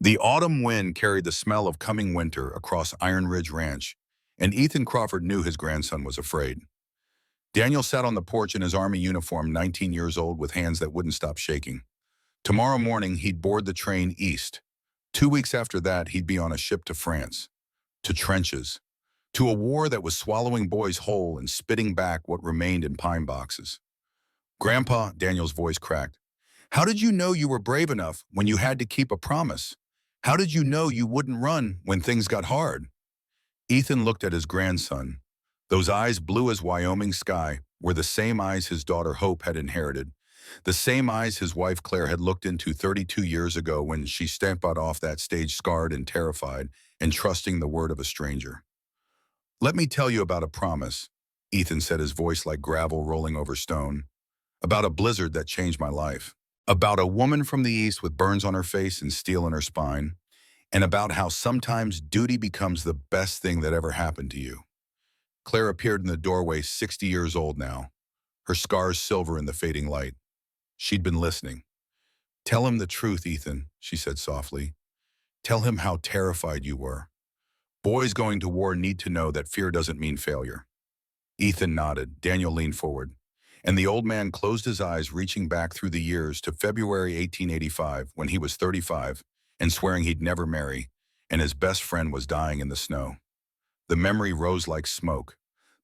The autumn wind carried the smell of coming winter across Iron Ridge Ranch, and Ethan Crawford knew his grandson was afraid. Daniel sat on the porch in his army uniform, 19 years old, with hands that wouldn't stop shaking. Tomorrow morning, he'd board the train east. 2 weeks after that, he'd be on a ship to France, to trenches, to a war that was swallowing boys whole and spitting back what remained in pine boxes. "Grandpa," Daniel's voice cracked, "how did you know you were brave enough when you had to keep a promise? How did you know you wouldn't run when things got hard?" Ethan looked at his grandson. Those eyes, blue as Wyoming sky, were the same eyes his daughter Hope had inherited, the same eyes his wife Claire had looked into 32 years ago when she stepped out off that stage scarred and terrified and trusting the word of a stranger. "Let me tell you about a promise," Ethan said, his voice like gravel rolling over stone. "About a blizzard that changed my life. About a woman from the east with burns on her face and steel in her spine. And about how sometimes duty becomes the best thing that ever happened to you." Claire appeared in the doorway, 60 years old now, her scars silver in the fading light. She'd been listening. "Tell him the truth, Ethan," she said softly. "Tell him how terrified you were. Boys going to war need to know that fear doesn't mean failure." Ethan nodded. Daniel leaned forward, and the old man closed his eyes, reaching back through the years to February 1885, when he was 35, and swearing he'd never marry, and his best friend was dying in the snow. The memory rose like smoke.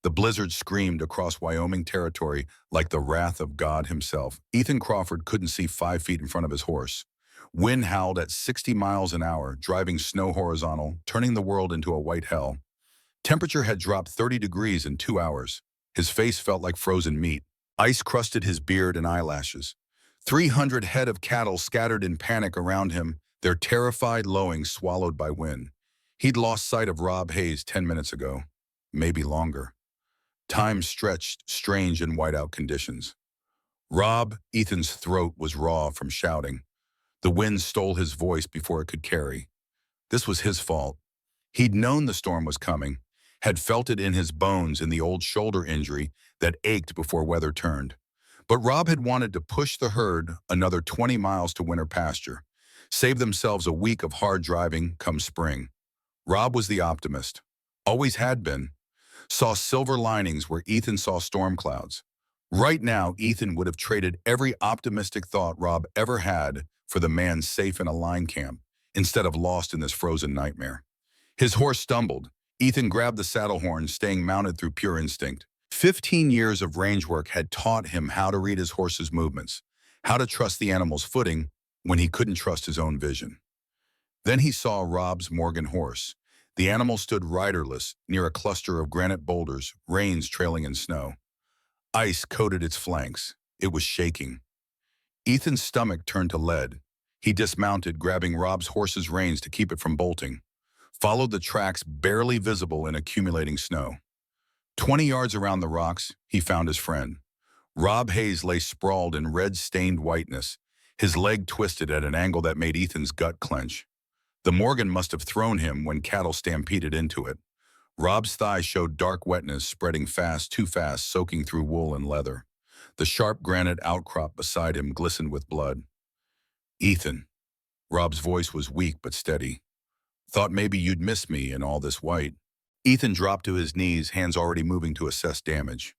The blizzard screamed across Wyoming territory like the wrath of God himself. Ethan Crawford couldn't see 5 feet in front of his horse. Wind howled at 60 miles an hour, driving snow horizontal, turning the world into a white hell. Temperature had dropped 30 degrees in 2 hours. His face felt like frozen meat. Ice crusted his beard and eyelashes. 300 head of cattle scattered in panic around him, their terrified lowing swallowed by wind. He'd lost sight of Rob Hayes 10 minutes ago, maybe longer. Time stretched, strange in whiteout conditions. Rob, Ethan's throat was raw from shouting. The wind stole his voice before it could carry. This was his fault. He'd known the storm was coming, had felt it in his bones in the old shoulder injury that ached before weather turned. But Rob had wanted to push the herd another 20 miles to winter pasture, save themselves a week of hard driving come spring. Rob was the optimist, always had been, saw silver linings where Ethan saw storm clouds. Right now, Ethan would have traded every optimistic thought Rob ever had for the man safe in a line camp, instead of lost in this frozen nightmare. His horse stumbled. Ethan grabbed the saddle horn, staying mounted through pure instinct. 15 years of range work had taught him how to read his horse's movements, how to trust the animal's footing when he couldn't trust his own vision. Then he saw Rob's Morgan horse. The animal stood riderless near a cluster of granite boulders, reins trailing in snow. Ice coated its flanks. It was shaking. Ethan's stomach turned to lead. He dismounted, grabbing Rob's horse's reins to keep it from bolting, followed the tracks barely visible in accumulating snow. 20 yards around the rocks, he found his friend. Rob Hayes lay sprawled in red-stained whiteness, his leg twisted at an angle that made Ethan's gut clench. The Morgan must have thrown him when cattle stampeded into it. Rob's thighs showed dark wetness spreading fast, too fast, soaking through wool and leather. The sharp granite outcrop beside him glistened with blood. "Ethan," Rob's voice was weak but steady. "Thought maybe you'd miss me in all this white." Ethan dropped to his knees, hands already moving to assess damage.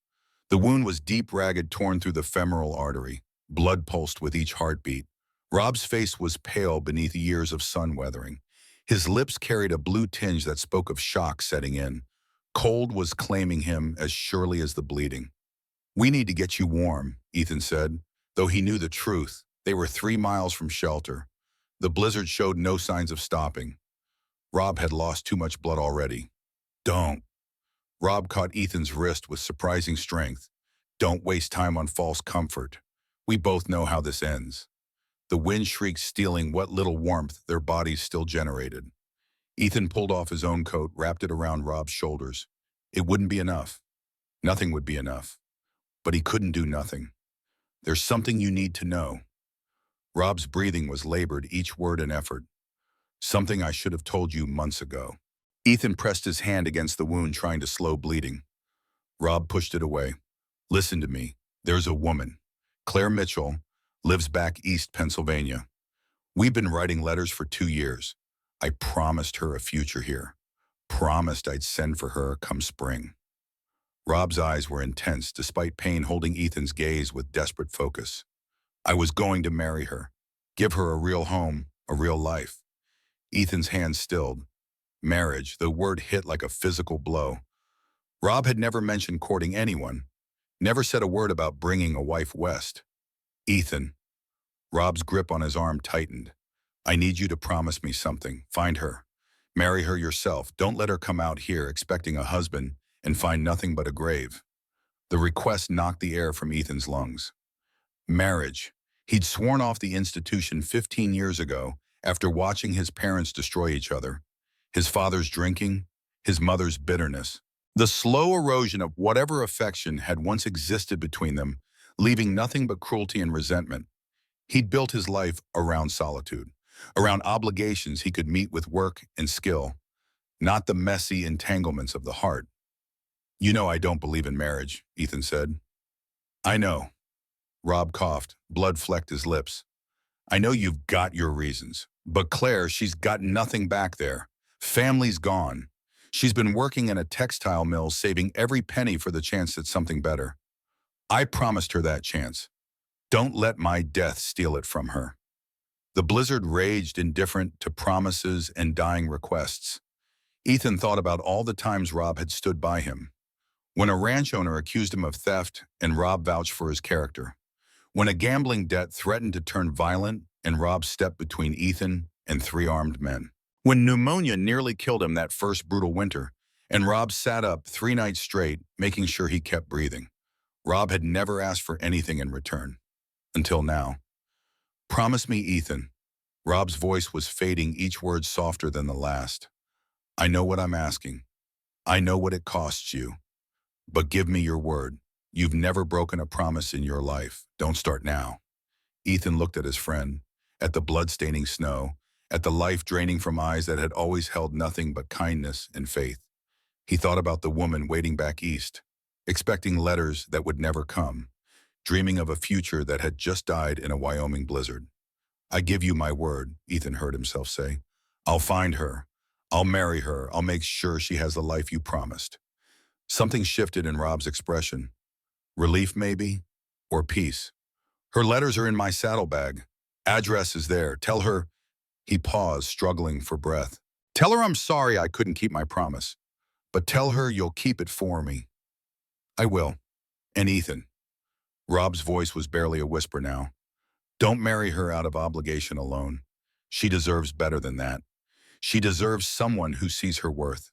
The wound was deep, ragged, torn through the femoral artery. Blood pulsed with each heartbeat. Rob's face was pale beneath years of sun weathering. His lips carried a blue tinge that spoke of shock setting in. Cold was claiming him as surely as the bleeding. "We need to get you warm," Ethan said, though he knew the truth. They were 3 miles from shelter. The blizzard showed no signs of stopping. Rob had lost too much blood already. "Don't." Rob caught Ethan's wrist with surprising strength. "Don't waste time on false comfort. We both know how this ends." The wind shrieked, stealing what little warmth their bodies still generated. Ethan pulled off his own coat, wrapped it around Rob's shoulders. It wouldn't be enough. Nothing would be enough. But he couldn't do nothing. "There's something you need to know." Rob's breathing was labored, each word an effort. "Something I should have told you months ago." Ethan pressed his hand against the wound, trying to slow bleeding. Rob pushed it away. "Listen to me. There's a woman, Claire Mitchell, lives back east Pennsylvania. We've been writing letters for 2 years. I promised her a future here. Promised I'd send for her come spring. Rob's eyes were intense despite pain, holding Ethan's gaze with desperate focus. I was going to marry her. Give her a real home, a real life. Ethan's hands stilled. Marriage, the word hit like a physical blow. Rob had never mentioned courting anyone. Never said a word about bringing a wife west. Ethan. Rob's grip on his arm tightened. I need you to promise me something. Find her. Marry her yourself. Don't let her come out here expecting a husband and find nothing but a grave. The request knocked the air from Ethan's lungs. Marriage. He'd sworn off the institution 15 years ago after watching his parents destroy each other. His father's drinking, his mother's bitterness. The slow erosion of whatever affection had once existed between them, leaving nothing but cruelty and resentment. He'd built his life around solitude, around obligations he could meet with work and skill, not the messy entanglements of the heart. You know I don't believe in marriage, Ethan said. I know. Rob coughed, blood flecked his lips. I know you've got your reasons, but Claire, she's got nothing back there. Family's gone. She's been working in a textile mill, saving every penny for the chance at something better. I promised her that chance. Don't let my death steal it from her. The blizzard raged, indifferent to promises and dying requests. Ethan thought about all the times Rob had stood by him. When a ranch owner accused him of theft and Rob vouched for his character. When a gambling debt threatened to turn violent and Rob stepped between Ethan and 3 armed men. When pneumonia nearly killed him that first brutal winter, and Rob sat up 3 nights straight, making sure he kept breathing. Rob had never asked for anything in return. Until now. Promise me, Ethan. Rob's voice was fading, each word softer than the last. I know what I'm asking. I know what it costs you. But give me your word. You've never broken a promise in your life. Don't start now. Ethan looked at his friend, at the blood-staining snow, at the life draining from eyes that had always held nothing but kindness and faith. He thought about the woman waiting back east, expecting letters that would never come, dreaming of a future that had just died in a Wyoming blizzard. I give you my word, Ethan heard himself say. I'll find her. I'll marry her. I'll make sure she has the life you promised. Something shifted in Rob's expression. Relief, maybe? Or peace? Her letters are in my saddlebag. Address is there. Tell her. He paused, struggling for breath. Tell her I'm sorry I couldn't keep my promise. But tell her you'll keep it for me. I will. And Ethan. Rob's voice was barely a whisper now. Don't marry her out of obligation alone. She deserves better than that. She deserves someone who sees her worth.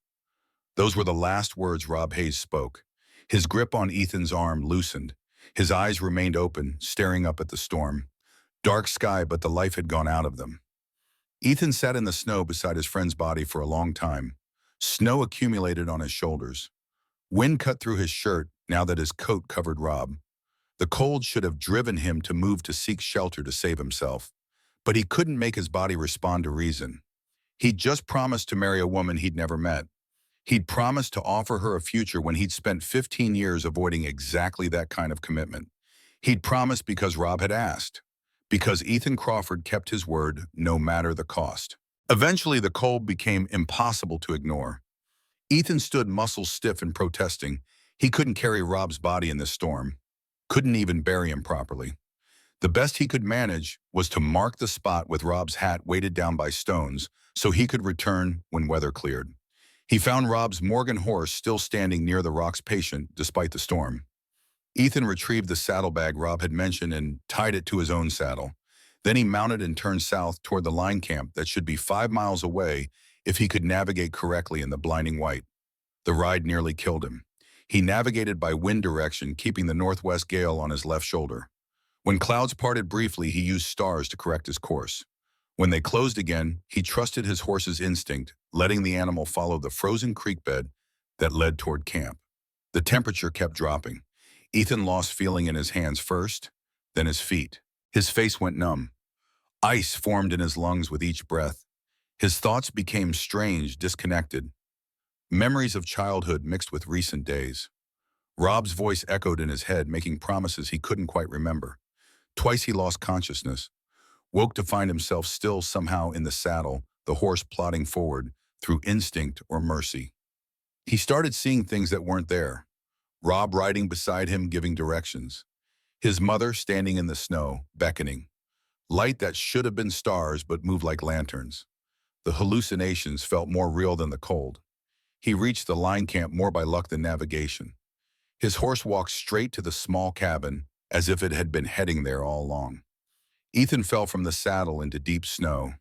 Those were the last words Rob Hayes spoke. His grip on Ethan's arm loosened. His eyes remained open, staring up at the storm. Dark sky, but the life had gone out of them. Ethan sat in the snow beside his friend's body for a long time. Snow accumulated on his shoulders. Wind cut through his shirt now that his coat covered Rob. The cold should have driven him to move to seek shelter to save himself. But he couldn't make his body respond to reason. He'd just promised to marry a woman he'd never met. He'd promised to offer her a future when he'd spent 15 years avoiding exactly that kind of commitment. He'd promised because Rob had asked. Because Ethan Crawford kept his word no matter the cost. Eventually, the cold became impossible to ignore. Ethan stood muscles stiff and protesting. He couldn't carry Rob's body in this storm. Couldn't even bury him properly. The best he could manage was to mark the spot with Rob's hat weighted down by stones so he could return when weather cleared. He found Rob's Morgan horse still standing near the rock's patient despite the storm. Ethan retrieved the saddlebag Rob had mentioned and tied it to his own saddle. Then he mounted and turned south toward the line camp that should be 5 miles away if he could navigate correctly in the blinding white. The ride nearly killed him. He navigated by wind direction, keeping the northwest gale on his left shoulder. When clouds parted briefly, he used stars to correct his course. When they closed again, he trusted his horse's instinct, letting the animal follow the frozen creek bed that led toward camp. The temperature kept dropping. Ethan lost feeling in his hands first, then his feet. His face went numb. Ice formed in his lungs with each breath. His thoughts became strange, disconnected. Memories of childhood mixed with recent days. Rob's voice echoed in his head, making promises he couldn't quite remember. Twice he lost consciousness. woke to find himself still somehow in the saddle, the horse plodding forward through instinct or mercy. He started seeing things that weren't there. Rob riding beside him giving directions. His mother standing in the snow, beckoning. Light that should have been stars but moved like lanterns. The hallucinations felt more real than the cold. He reached the line camp more by luck than navigation. His horse walked straight to the small cabin, as if it had been heading there all along. Ethan fell from the saddle into deep snow,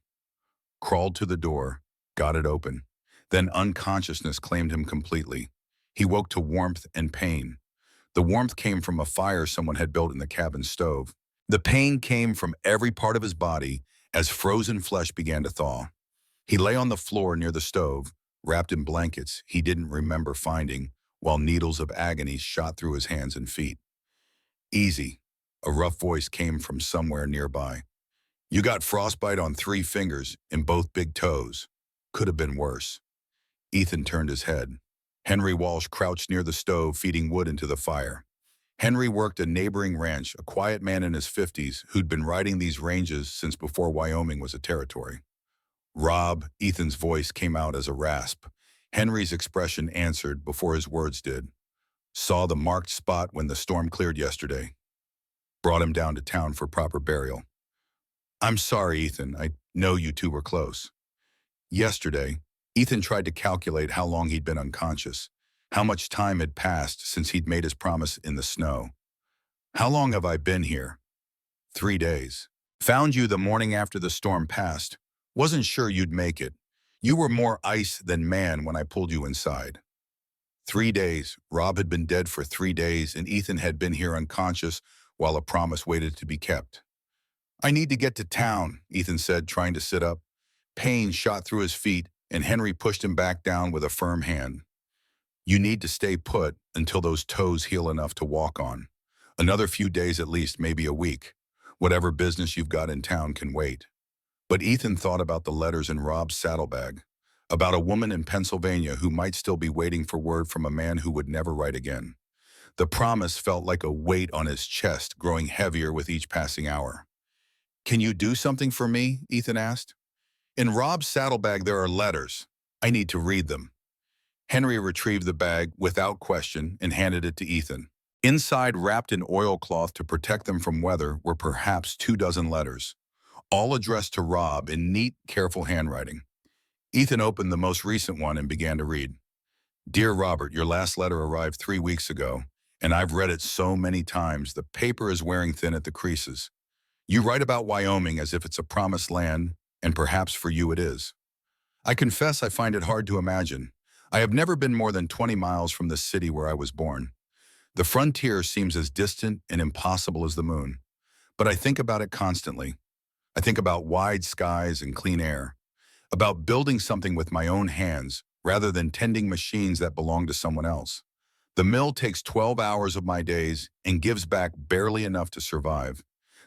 crawled to the door, got it open. Then unconsciousness claimed him completely. He woke to warmth and pain. The warmth came from a fire someone had built in the cabin stove. The pain came from every part of his body as frozen flesh began to thaw. He lay on the floor near the stove, wrapped in blankets he didn't remember finding, while needles of agony shot through his hands and feet. Easy, a rough voice came from somewhere nearby. You got frostbite on 3 fingers and both big toes. Could have been worse. Ethan turned his head. Henry Walsh crouched near the stove, feeding wood into the fire. Henry worked a neighboring ranch, a quiet man in his 50s who'd been riding these ranges since before Wyoming was a territory. Rob, Ethan's voice came out as a rasp. Henry's expression answered before his words did. Saw the marked spot when the storm cleared yesterday. Brought him down to town for proper burial. I'm sorry, Ethan. I know you two were close. Yesterday, Ethan tried to calculate how long he'd been unconscious, how much time had passed since he'd made his promise in the snow. How long have I been here? 3 days. Found you the morning after the storm passed. Wasn't sure you'd make it. You were more ice than man when I pulled you inside. 3 days. Rob had been dead for 3 days, and Ethan had been here unconscious while a promise waited to be kept. I need to get to town, Ethan said, trying to sit up. Pain shot through his feet, and Henry pushed him back down with a firm hand. You need to stay put until those toes heal enough to walk on. Another few days at least, maybe a week. Whatever business you've got in town can wait. But Ethan thought about the letters in Rob's saddlebag, about a woman in Pennsylvania who might still be waiting for word from a man who would never write again. The promise felt like a weight on his chest, growing heavier with each passing hour. Can you do something for me? Ethan asked. In Rob's saddlebag there are letters. I need to read them. Henry retrieved the bag without question and handed it to Ethan. Inside, wrapped in oilcloth to protect them from weather, were perhaps 24 letters, all addressed to Rob in neat, careful handwriting. Ethan opened the most recent one and began to read. Dear Robert, your last letter arrived 3 weeks ago, and I've read it so many times the paper is wearing thin at the creases. You write about Wyoming as if it's a promised land, and perhaps for you it is. I confess I find it hard to imagine. I have never been more than 20 miles from the city where I was born. The frontier seems as distant and impossible as the moon. But I think about it constantly. I think about wide skies and clean air, about building something with my own hands rather than tending machines that belong to someone else. The mill takes 12 hours of my days and gives back barely enough to survive.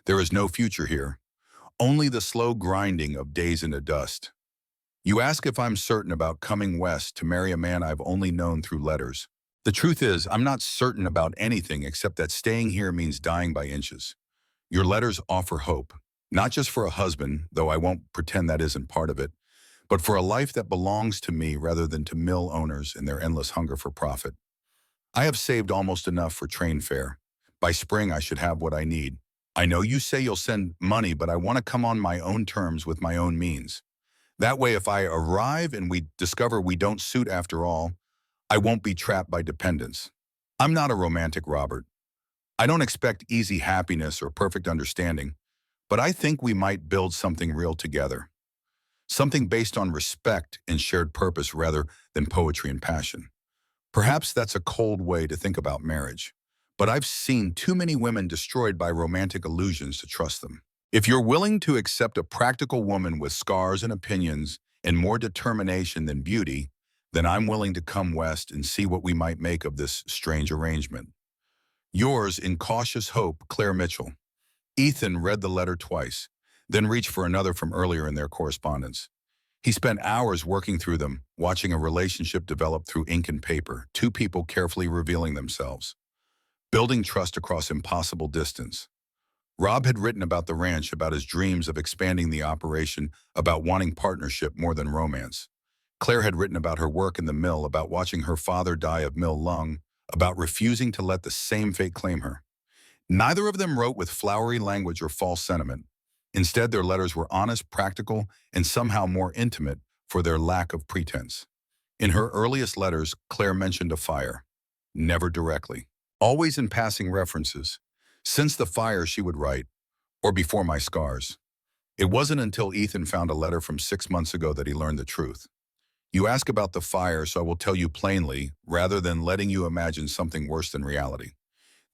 There is no future here, only the slow grinding of days into dust. You ask if I'm certain about coming west to marry a man I've only known through letters. The truth is, I'm not certain about anything except that staying here means dying by inches. Your letters offer hope, not just for a husband, though I won't pretend that isn't part of it, but for a life that belongs to me rather than to mill owners and their endless hunger for profit. I have saved almost enough for train fare. By spring, I should have what I need. I know you say you'll send money, but I want to come on my own terms with my own means. That way, if I arrive and we discover we don't suit after all, I won't be trapped by dependence. I'm not a romantic, Robert. I don't expect easy happiness or perfect understanding, but I think we might build something real together. Something based on respect and shared purpose rather than poetry and passion. Perhaps that's a cold way to think about marriage, but I've seen too many women destroyed by romantic illusions to trust them. If you're willing to accept a practical woman with scars and opinions and more determination than beauty, then I'm willing to come west and see what we might make of this strange arrangement. Yours, in cautious hope, Claire Mitchell. Ethan read the letter twice, then reached for another from earlier in their correspondence. He spent hours working through them, watching a relationship develop through ink and paper, 2 people carefully revealing themselves, building trust across impossible distance. Rob had written about the ranch, about his dreams of expanding the operation, about wanting partnership more than romance. Claire had written about her work in the mill, about watching her father die of mill lung, about refusing to let the same fate claim her. Neither of them wrote with flowery language or false sentiment. Instead, their letters were honest, practical, and somehow more intimate for their lack of pretense. In her earliest letters, Claire mentioned a fire. Never directly. Always in passing references. Since the fire, she would write, or before my scars. It wasn't until Ethan found a letter from 6 months ago that he learned the truth. You ask about the fire, so I will tell you plainly, rather than letting you imagine something worse than reality.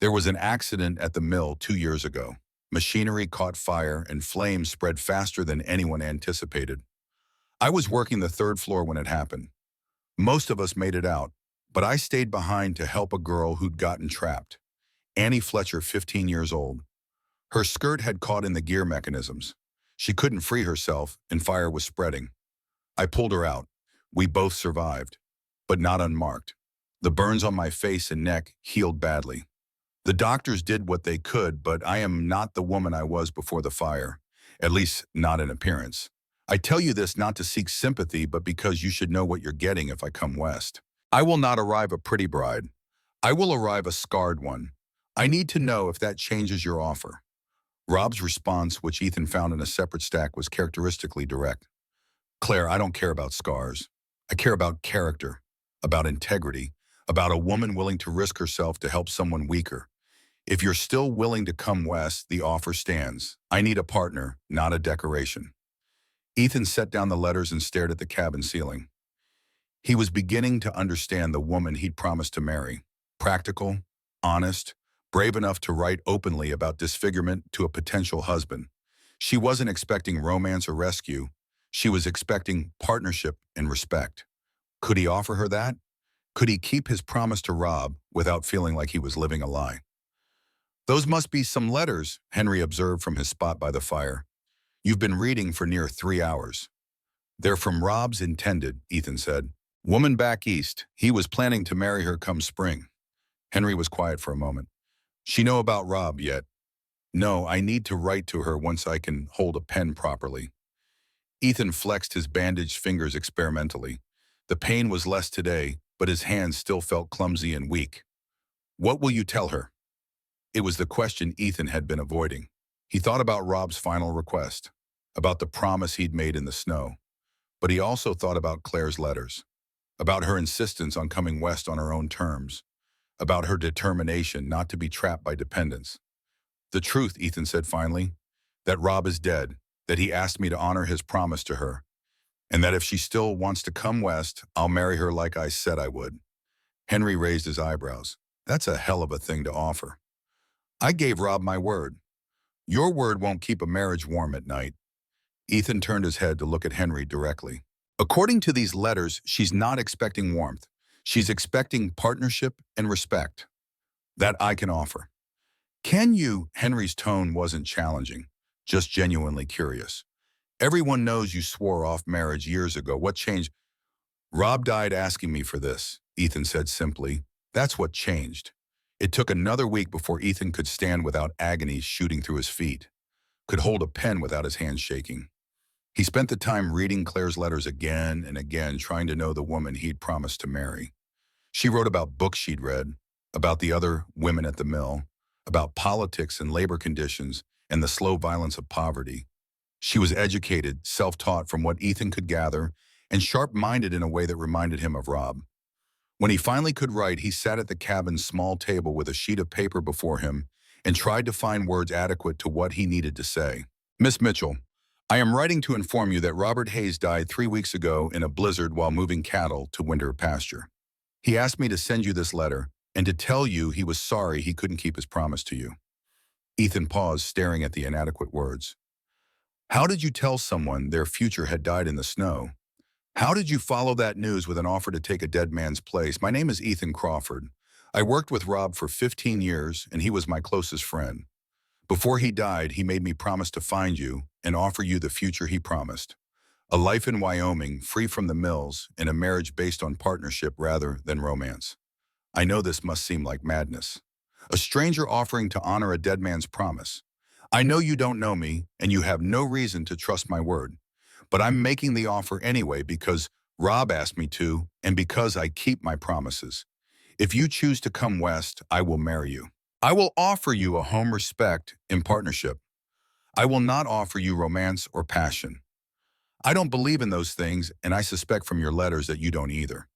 There was an accident at the mill 2 years ago. Machinery caught fire and flames spread faster than anyone anticipated. I was working the third floor when it happened. Most of us made it out, but I stayed behind to help a girl who'd gotten trapped. Annie Fletcher, 15 years old. Her skirt had caught in the gear mechanisms. She couldn't free herself, and fire was spreading. I pulled her out. We both survived, but not unmarked. The burns on my face and neck healed badly. The doctors did what they could, but I am not the woman I was before the fire, at least not in appearance. I tell you this not to seek sympathy, but because you should know what you're getting if I come west. I will not arrive a pretty bride. I will arrive a scarred one. I need to know if that changes your offer. Rob's response, which Ethan found in a separate stack, was characteristically direct. Claire, I don't care about scars. I care about character, about integrity, about a woman willing to risk herself to help someone weaker. If you're still willing to come west, the offer stands. I need a partner, not a decoration. Ethan set down the letters and stared at the cabin ceiling. He was beginning to understand the woman he'd promised to marry. Practical, honest, brave enough to write openly about disfigurement to a potential husband. She wasn't expecting romance or rescue. She was expecting partnership and respect. Could he offer her that? Could he keep his promise to Rob without feeling like he was living a lie? Those must be some letters, Henry observed from his spot by the fire. You've been reading for near 3 hours. They're from Rob's intended, Ethan said. Woman back east. He was planning to marry her come spring. Henry was quiet for a moment. She know about Rob yet? No, I need to write to her once I can hold a pen properly. Ethan flexed his bandaged fingers experimentally. The pain was less today, but his hands still felt clumsy and weak. What will you tell her? It was the question Ethan had been avoiding. He thought about Rob's final request, about the promise he'd made in the snow. But he also thought about Claire's letters, about her insistence on coming west on her own terms, about her determination not to be trapped by dependence. The truth, Ethan said finally, that Rob is dead, that he asked me to honor his promise to her, and that if she still wants to come west, I'll marry her like I said I would. Henry raised his eyebrows. That's a hell of a thing to offer. I gave Rob my word. Your word won't keep a marriage warm at night. Ethan turned his head to look at Henry directly. According to these letters, she's not expecting warmth. She's expecting partnership and respect. That I can offer. Can you? Henry's tone wasn't challenging, just genuinely curious. Everyone knows you swore off marriage years ago. What changed? Rob died asking me for this, Ethan said simply. That's what changed. It took another week before Ethan could stand without agony shooting through his feet, could hold a pen without his hands shaking. He spent the time reading Claire's letters again and again, trying to know the woman he'd promised to marry. She wrote about books she'd read, about the other women at the mill, about politics and labor conditions and the slow violence of poverty. She was educated, self-taught from what Ethan could gather, and sharp-minded in a way that reminded him of Rob. When he finally could write, he sat at the cabin's small table with a sheet of paper before him and tried to find words adequate to what he needed to say. Miss Mitchell, I am writing to inform you that Robert Hayes died 3 weeks ago in a blizzard while moving cattle to winter pasture. He asked me to send you this letter and to tell you he was sorry he couldn't keep his promise to you. Ethan paused, staring at the inadequate words. How did you tell someone their future had died in the snow? How did you follow that news with an offer to take a dead man's place? My name is Ethan Crawford. I worked with Rob for 15 years, and he was my closest friend. Before he died, he made me promise to find you and offer you the future he promised. A life in Wyoming, free from the mills, and a marriage based on partnership rather than romance. I know this must seem like madness. A stranger offering to honor a dead man's promise. I know you don't know me, and you have no reason to trust my word, but I'm making the offer anyway because Rob asked me to, and because I keep my promises. If you choose to come west, I will marry you. I will offer you a home respect in partnership. I will not offer you romance or passion. I don't believe in those things, and I suspect from your letters that you don't either.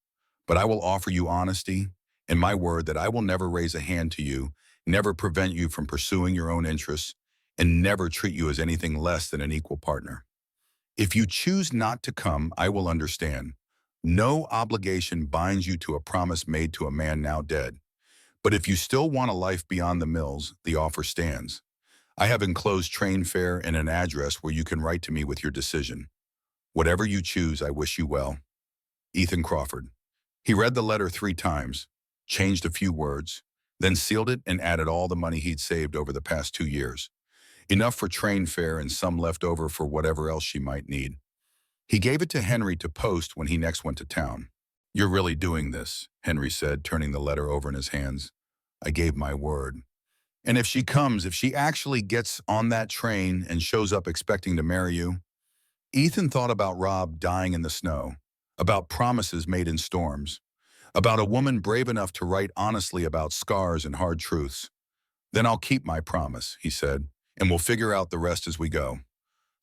But I will offer you honesty and my word that I will never raise a hand to you, never prevent you from pursuing your own interests, and never treat you as anything less than an equal partner. If you choose not to come, I will understand. No obligation binds you to a promise made to a man now dead. But if you still want a life beyond the mills, the offer stands. I have enclosed train fare and an address where you can write to me with your decision. Whatever you choose, I wish you well. Ethan Crawford. He read the letter 3 times, changed a few words, then sealed it and added all the money he'd saved over the past 2 years. Enough for train fare and some left over for whatever else she might need. He gave it to Henry to post when he next went to town. "You're really doing this," Henry said, turning the letter over in his hands. "I gave my word. And if she comes, if she actually gets on that train and shows up expecting to marry you." Ethan thought about Rob dying in the snow, about promises made in storms, about a woman brave enough to write honestly about scars and hard truths. "Then I'll keep my promise," he said, "and we'll figure out the rest as we go."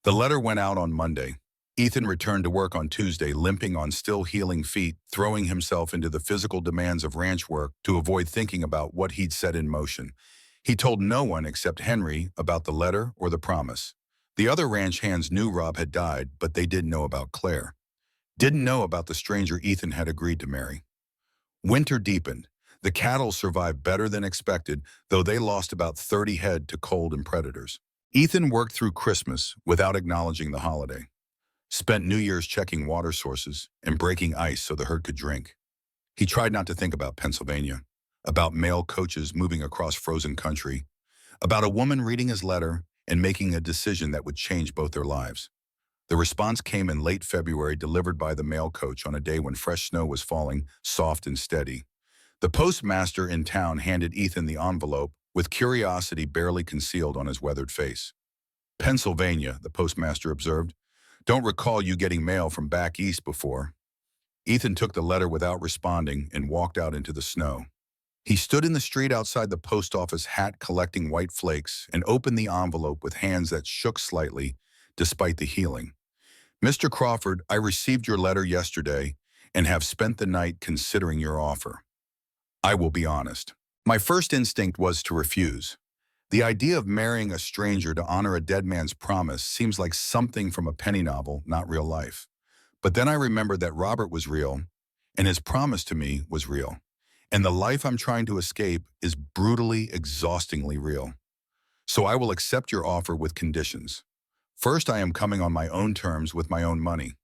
The letter went out on Monday. Ethan returned to work on Tuesday, limping on still healing feet, throwing himself into the physical demands of ranch work to avoid thinking about what he'd set in motion. He told no one except Henry about the letter or the promise. The other ranch hands knew Rob had died, but they didn't know about Claire. Didn't know about the stranger Ethan had agreed to marry. Winter deepened. The cattle survived better than expected, though they lost about 30 head to cold and predators. Ethan worked through Christmas without acknowledging the holiday. Spent New Year's checking water sources and breaking ice so the herd could drink. He tried not to think about Pennsylvania, about mail coaches moving across frozen country, about a woman reading his letter and making a decision that would change both their lives. The response came in late February, delivered by the mail coach on a day when fresh snow was falling, soft and steady. The postmaster in town handed Ethan the envelope, with curiosity barely concealed on his weathered face. "Pennsylvania," the postmaster observed. "Don't recall you getting mail from back east before." Ethan took the letter without responding and walked out into the snow. He stood in the street outside the post office, hat collecting white flakes, and opened the envelope with hands that shook slightly despite the healing. "Mr. Crawford, I received your letter yesterday and have spent the night considering your offer. I will be honest. My first instinct was to refuse. The idea of marrying a stranger to honor a dead man's promise seems like something from a penny novel, not real life. But then I remembered that Robert was real, and his promise to me was real. And the life I'm trying to escape is brutally, exhaustingly real. So I will accept your offer with conditions. First, I am coming on my own terms with my own money.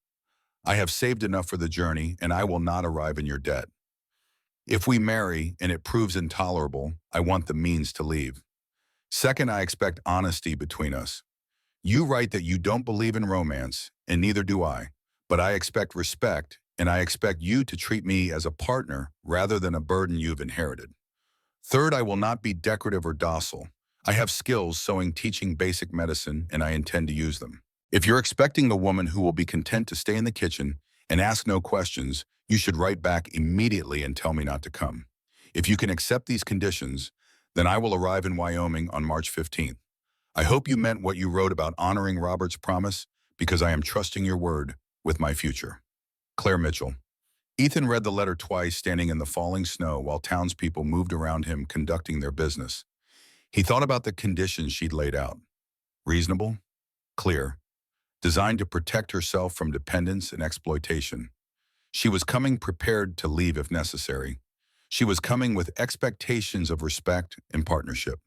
I have saved enough for the journey, and I will not arrive in your debt. If we marry and it proves intolerable, I want the means to leave. Second, I expect honesty between us. You write that you don't believe in romance, and neither do I, but I expect respect, and I expect you to treat me as a partner rather than a burden you've inherited. Third, I will not be decorative or docile. I have skills sewing, teaching basic medicine, and I intend to use them. If you're expecting a woman who will be content to stay in the kitchen and ask no questions, you should write back immediately and tell me not to come. If you can accept these conditions, then I will arrive in Wyoming on March 15th. I hope you meant what you wrote about honoring Robert's promise, because I am trusting your word with my future. Claire Mitchell. Ethan read the letter twice, standing in the falling snow while townspeople moved around him conducting their business. He thought about the conditions she'd laid out. Reasonable, clear, designed to protect herself from dependence and exploitation. She was coming prepared to leave if necessary. She was coming with expectations of respect and partnership.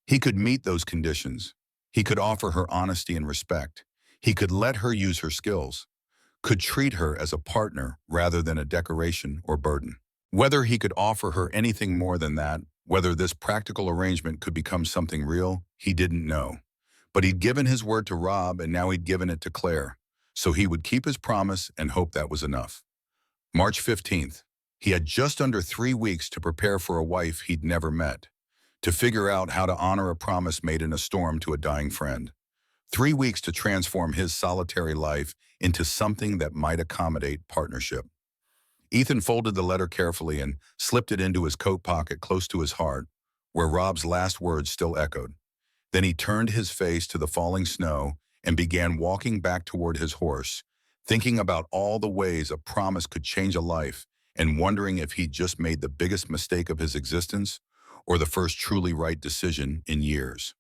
He could meet those conditions. He could offer her honesty and respect. He could let her use her skills, could treat her as a partner rather than a decoration or burden. Whether he could offer her anything more than that, whether this practical arrangement could become something real, he didn't know. But he'd given his word to Rob, and now he'd given it to Claire. So he would keep his promise and hope that was enough. March 15th. He had just under 3 weeks to prepare for a wife he'd never met. to figure out how to honor a promise made in a storm to a dying friend. 3 weeks to transform his solitary life into something that might accommodate partnership. Ethan folded the letter carefully and slipped it into his coat pocket close to his heart, where Rob's last words still echoed. Then he turned his face to the falling snow and began walking back toward his horse, thinking about all the ways a promise could change a life and wondering if he'd just made the biggest mistake of his existence or the first truly right decision in years.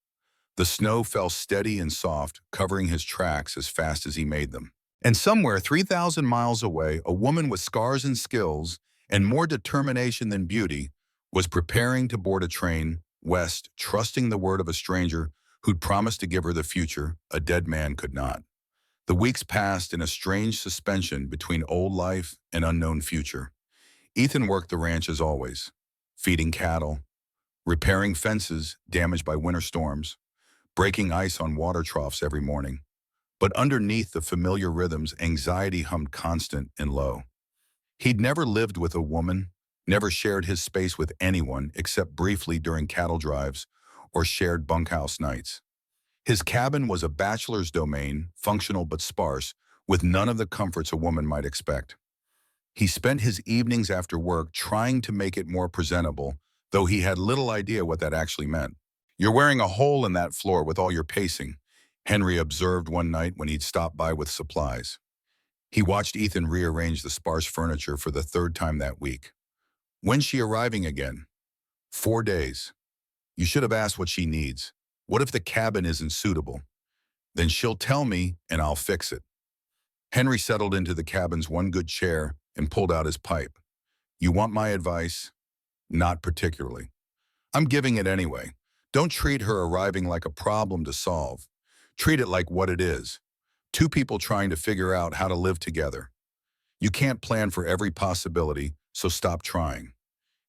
The snow fell steady and soft, covering his tracks as fast as he made them. And somewhere 3,000 miles away, a woman with scars and skills and more determination than beauty was preparing to board a train west, trusting the word of a stranger who'd promised to give her the future a dead man could not. The weeks passed in a strange suspension between old life and unknown future. Ethan worked the ranch as always, feeding cattle, repairing fences damaged by winter storms, breaking ice on water troughs every morning. But underneath the familiar rhythms, anxiety hummed constant and low. He'd never lived with a woman, never shared his space with anyone except briefly during cattle drives or shared bunkhouse nights. His cabin was a bachelor's domain, functional but sparse, with none of the comforts a woman might expect. He spent his evenings after work trying to make it more presentable, though he had little idea what that actually meant. "You're wearing a hole in that floor with all your pacing," Henry observed one night when he'd stopped by with supplies. He watched Ethan rearrange the sparse furniture for the third time that week. "When's she arriving again?" "4 days. You should have asked what she needs. What if the cabin isn't suitable? Then she'll tell me and I'll fix it." Henry settled into the cabin's one good chair and pulled out his pipe. "You want my advice?" "Not particularly." "I'm giving it anyway. Don't treat her arriving like a problem to solve. Treat it like what it is. Two people trying to figure out how to live together. You can't plan for every possibility, so stop trying."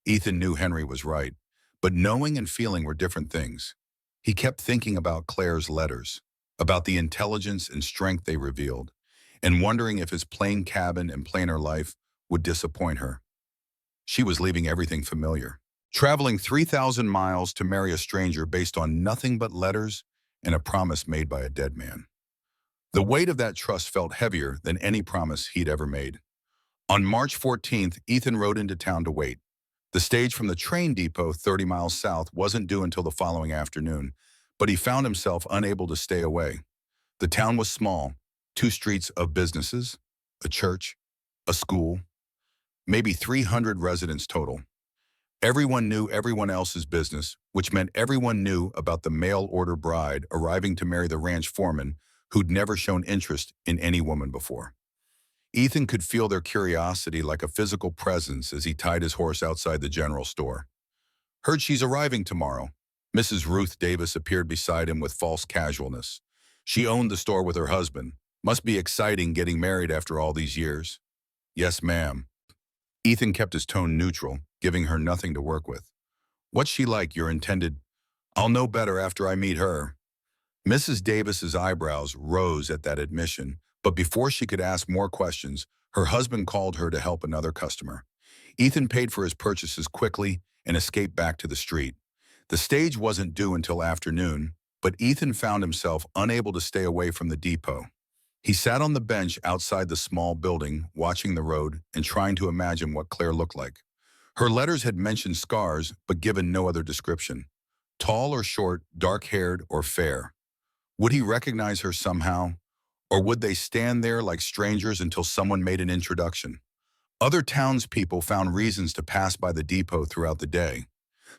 Ethan knew Henry was right, but knowing and feeling were different things. He kept thinking about Claire's letters, about the intelligence and strength they revealed, and wondering if his plain cabin and plainer life would disappoint her. She was leaving everything familiar, traveling 3,000 miles to marry a stranger based on nothing but letters and a promise made by a dead man. The weight of that trust felt heavier than any promise he'd ever made. On March 14th, Ethan rode into town to wait. The stage from the train depot 30 miles south wasn't due until the following afternoon, but he found himself unable to stay away. The town was small, 2 streets of businesses, a church, a school, maybe 300 residents total. Everyone knew everyone else's business, which meant everyone knew about the mail-order bride arriving to marry the ranch foreman who'd never shown interest in any woman before. Ethan could feel their curiosity like a physical presence as he tied his horse outside the general store. "Heard she's arriving tomorrow." Mrs. Ruth Davis appeared beside him with false casualness. She owned the store with her husband. "Must be exciting getting married after all these years." "Yes, ma'am." Ethan kept his tone neutral, giving her nothing to work with. "What's she like, your intended?" "I'll know better after I meet her." Mrs. Davis's eyebrows rose at that admission, but before she could ask more questions, her husband called her to help another customer. Ethan paid for his purchases quickly and escaped back to the street. The stage wasn't due until afternoon, but Ethan found himself unable to stay away from the depot. He sat on the bench outside the small building, watching the road and trying to imagine what Claire looked like. Her letters had mentioned scars, but given no other description. Tall or short, dark-haired or fair. Would he recognize her somehow? Or would they stand there like strangers until someone made an introduction? Other townspeople found reasons to pass by the depot throughout the day.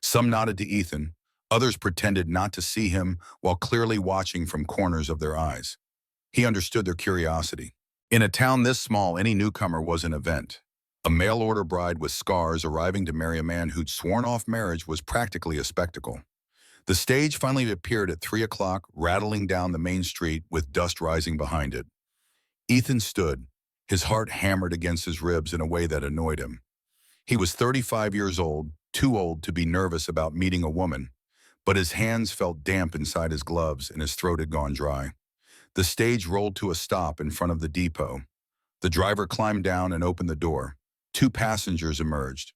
Some nodded to Ethan, others pretended not to see him while clearly watching from corners of their eyes. He understood their curiosity. In a town this small, any newcomer was an event. A mail-order bride with scars arriving to marry a man who'd sworn off marriage was practically a spectacle. The stage finally appeared at 3 o'clock, rattling down the main street with dust rising behind it. Ethan stood, his heart hammered against his ribs in a way that annoyed him. He was 35 years old, too old to be nervous about meeting a woman, but his hands felt damp inside his gloves and his throat had gone dry. The stage rolled to a stop in front of the depot. The driver climbed down and opened the door. 2 passengers emerged.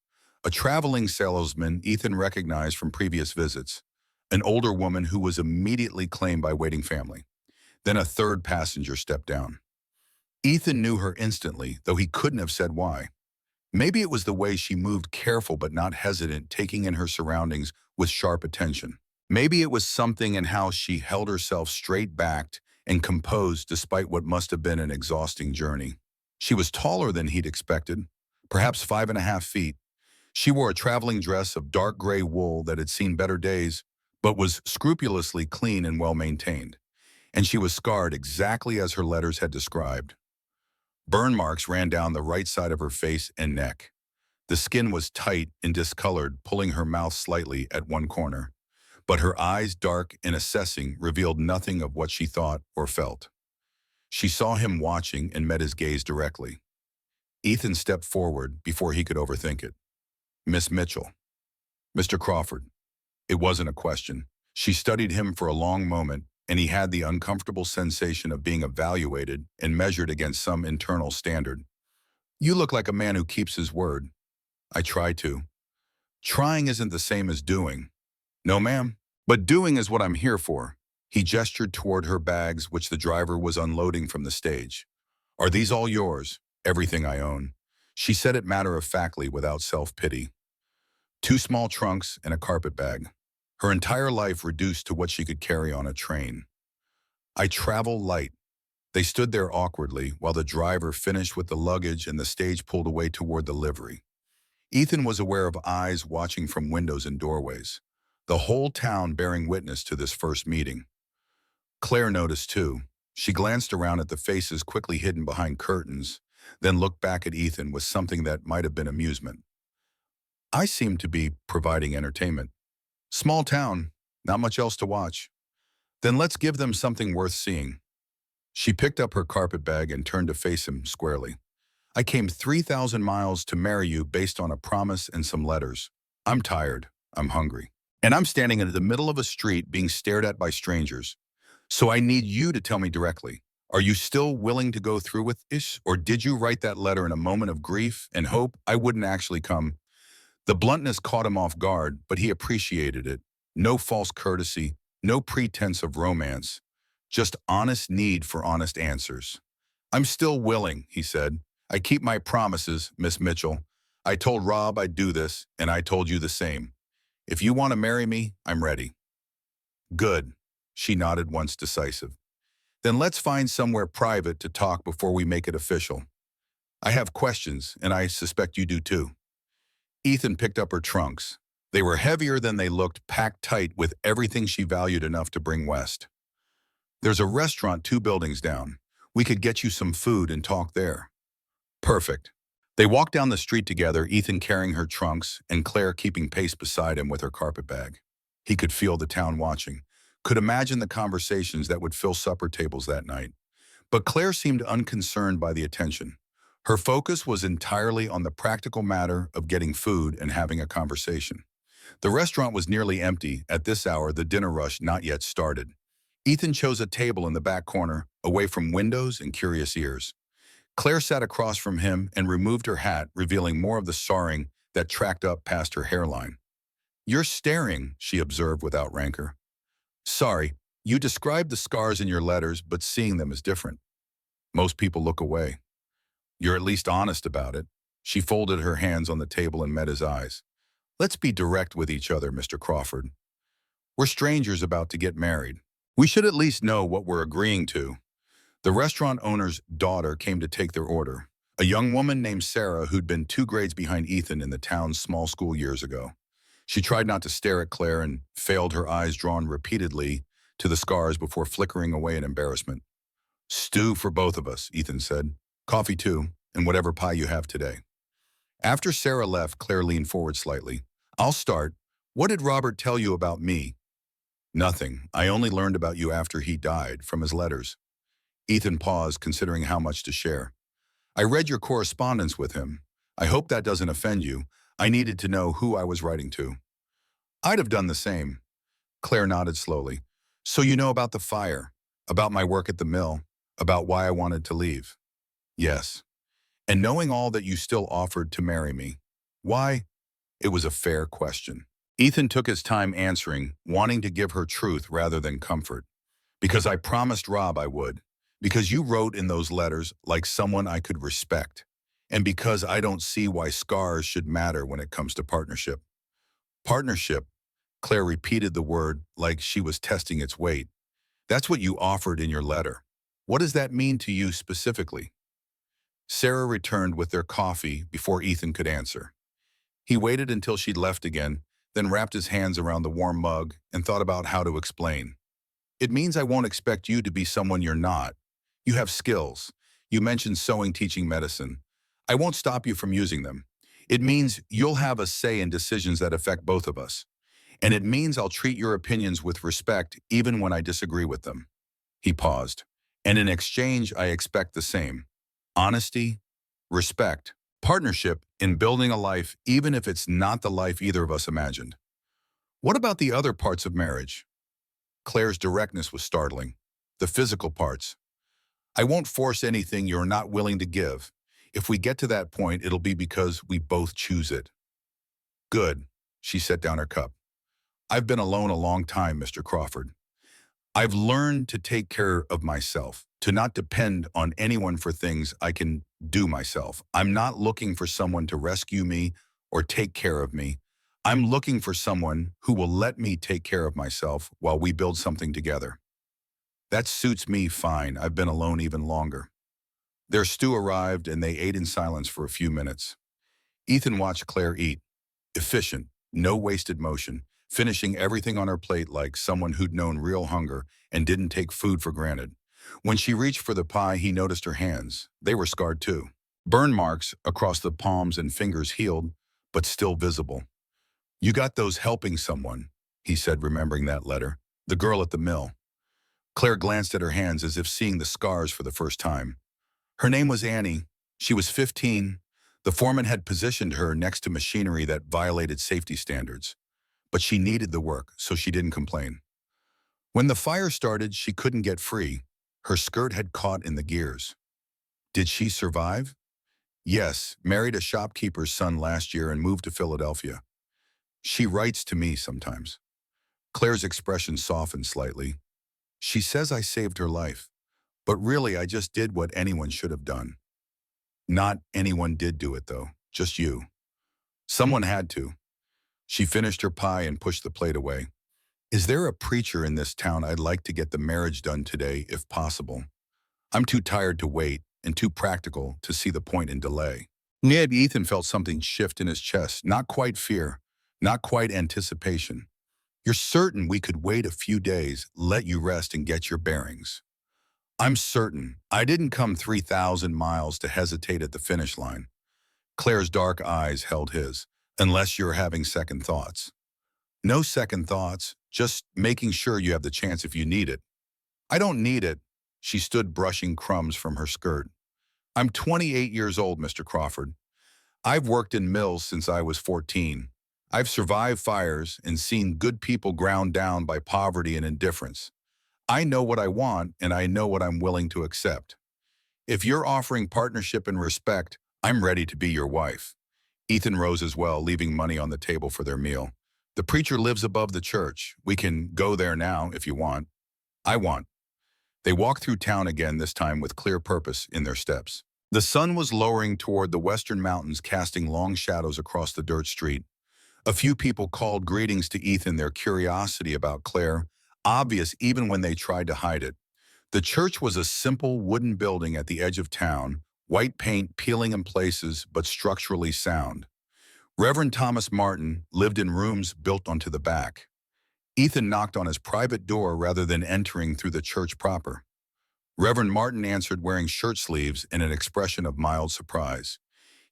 A traveling salesman Ethan recognized from previous visits, an older woman who was immediately claimed by waiting family. Then a third passenger stepped down. Ethan knew her instantly, though he couldn't have said why. Maybe it was the way she moved, careful but not hesitant, taking in her surroundings with sharp attention. Maybe it was something in how she held herself straight-backed and composed despite what must have been an exhausting journey. She was taller than he'd expected, perhaps 5.5 feet. She wore a traveling dress of dark gray wool that had seen better days, but was scrupulously clean and well-maintained. And she was scarred exactly as her letters had described. Burn marks ran down the right side of her face and neck. The skin was tight and discolored, pulling her mouth slightly at one corner. But her eyes, dark and assessing, revealed nothing of what she thought or felt. She saw him watching and met his gaze directly. Ethan stepped forward before he could overthink it. "Miss Mitchell." "Mr. Crawford." It wasn't a question. She studied him for a long moment, and he had the uncomfortable sensation of being evaluated and measured against some internal standard. "You look like a man who keeps his word." "I try to." "Trying isn't the same as doing." "No, ma'am. But doing is what I'm here for." He gestured toward her bags, which the driver was unloading from the stage. "Are these all yours?" "Everything I own." She said it matter-of-factly, without self-pity. Two small trunks and a carpet bag. Her entire life reduced to what she could carry on a train. "I travel light." They stood there awkwardly while the driver finished with the luggage and the stage pulled away toward the livery. Ethan was aware of eyes watching from windows and doorways, the whole town bearing witness to this first meeting. Claire noticed too. She glanced around at the faces quickly hidden behind curtains, then looked back at Ethan with something that might have been amusement. "I seem to be providing entertainment. Small town, not much else to watch. Then let's give them something worth seeing." She picked up her carpet bag and turned to face him squarely. "I came 3,000 miles to marry you based on a promise and some letters. I'm tired. I'm hungry. And I'm standing in the middle of a street being stared at by strangers. So I need you to tell me directly. Are you still willing to go through with this? Or did you write that letter in a moment of grief and hope I wouldn't actually come?" The bluntness caught him off guard, but he appreciated it. No false courtesy, no pretense of romance, just honest need for honest answers. "I'm still willing," he said. "I keep my promises, Miss Mitchell. I told Rob I'd do this, and I told you the same. If you want to marry me, I'm ready." "Good." She nodded once, decisive. "Then let's find somewhere private to talk before we make it official. I have questions, and I suspect you do too." Ethan picked up her trunks. They were heavier than they looked, packed tight with everything she valued enough to bring west. "There's a restaurant 2 buildings down. We could get you some food and talk there." "Perfect." They walked down the street together, Ethan carrying her trunks and Claire keeping pace beside him with her carpet bag. He could feel the town watching, could imagine the conversations that would fill supper tables that night. But Claire seemed unconcerned by the attention. Her focus was entirely on the practical matter of getting food and having a conversation. The restaurant was nearly empty. At this hour, the dinner rush not yet started. Ethan chose a table in the back corner, away from windows and curious ears. Claire sat across from him and removed her hat, revealing more of the scarring that tracked up past her hairline. "You're staring," she observed without rancor. "Sorry, you described the scars in your letters, but seeing them is different. Most people look away. You're at least honest about it." She folded her hands on the table and met his eyes. "Let's be direct with each other, Mr. Crawford. We're strangers about to get married. We should at least know what we're agreeing to." The restaurant owner's daughter came to take their order, a young woman named Sarah who'd been 2 grades behind Ethan in the town's small school years ago. She tried not to stare at Claire and failed, her eyes drawn repeatedly to the scars before flickering away in embarrassment. "Stew for both of us," Ethan said. "Coffee too, and whatever pie you have today." After Sarah left, Claire leaned forward slightly. "I'll start. What did Robert tell you about me?" "Nothing. I only learned about you after he died, from his letters." Ethan paused, considering how much to share. "I read your correspondence with him. I hope that doesn't offend you. I needed to know who I was writing to." "I'd have done the same." Claire nodded slowly. "So you know about the fire, about my work at the mill, about why I wanted to leave?" "Yes." "And knowing all that, you still offered to marry me. Why?" It was a fair question. Ethan took his time answering, wanting to give her truth rather than comfort. Because I promised Rob I would. Because you wrote in those letters like someone I could respect. And because I don't see why scars should matter when it comes to partnership. Partnership, Claire repeated the word like she was testing its weight. That's what you offered in your letter. What does that mean to you specifically? Sarah returned with their coffee before Ethan could answer. He waited until she'd left again, then wrapped his hands around the warm mug and thought about how to explain. It means I won't expect you to be someone you're not. You have skills. You mentioned sewing, teaching, medicine. I won't stop you from using them. It means you'll have a say in decisions that affect both of us. And it means I'll treat your opinions with respect even when I disagree with them. He paused. And in exchange, I expect the same. Honesty, respect, partnership in building a life even if it's not the life either of us imagined. What about the other parts of marriage? Claire's directness was startling. The physical parts. I won't force anything you're not willing to give. If we get to that point, it'll be because we both choose it. Good. She set down her cup. I've been alone a long time, Mr. Crawford. I've learned to take care of myself, to not depend on anyone for things I can do myself. I'm not looking for someone to rescue me or take care of me. I'm looking for someone who will let me take care of myself while we build something together. That suits me fine. I've been alone even longer. Their stew arrived and they ate in silence for a few minutes. Ethan watched Claire eat. Efficient, no wasted motion, finishing everything on her plate like someone who'd known real hunger and didn't take food for granted. When she reached for the pie, he noticed her hands. They were scarred too. Burn marks across the palms and fingers healed, but still visible. You got those helping someone, he said, remembering that letter. The girl at the mill. Claire glanced at her hands as if seeing the scars for the first time. Her name was Annie. She was 15. The foreman had positioned her next to machinery that violated safety standards. But she needed the work, so she didn't complain. When the fire started, she couldn't get free. Her skirt had caught in the gears. Did she survive? Yes, married a shopkeeper's son last year and moved to Philadelphia. She writes to me sometimes. Claire's expression softened slightly. She says I saved her life, but really I just did what anyone should have done. Not anyone did do it though, just you. Someone had to. She finished her pie and pushed the plate away. Is there a preacher in this town I'd like to get the marriage done today, if possible? I'm too tired to wait and too practical to see the point in delay. Ethan felt something shift in his chest, not quite fear, not quite anticipation. You're certain we could wait a few days, let you rest and get your bearings? I'm certain. I didn't come 3,000 miles to hesitate at the finish line. Claire's dark eyes held his. Unless you're having second thoughts. No second thoughts, just making sure you have the chance if you need it. I don't need it. She stood brushing crumbs from her skirt. I'm 28 years old, Mr. Crawford. I've worked in mills since I was 14. I've survived fires and seen good people ground down by poverty and indifference. I know what I want and I know what I'm willing to accept. If you're offering partnership and respect, I'm ready to be your wife. Ethan rose as well, leaving money on the table for their meal. The preacher lives above the church. We can go there now if you want. I want. They walked through town again, this time with clear purpose in their steps. The sun was lowering toward the western mountains, casting long shadows across the dirt street. A few people called greetings to Ethan, their curiosity about Claire, obvious even when they tried to hide it. The church was a simple wooden building at the edge of town, white paint peeling in places but structurally sound. Reverend Thomas Martin lived in rooms built onto the back. Ethan knocked on his private door rather than entering through the church proper. Reverend Martin answered wearing shirt sleeves and an expression of mild surprise.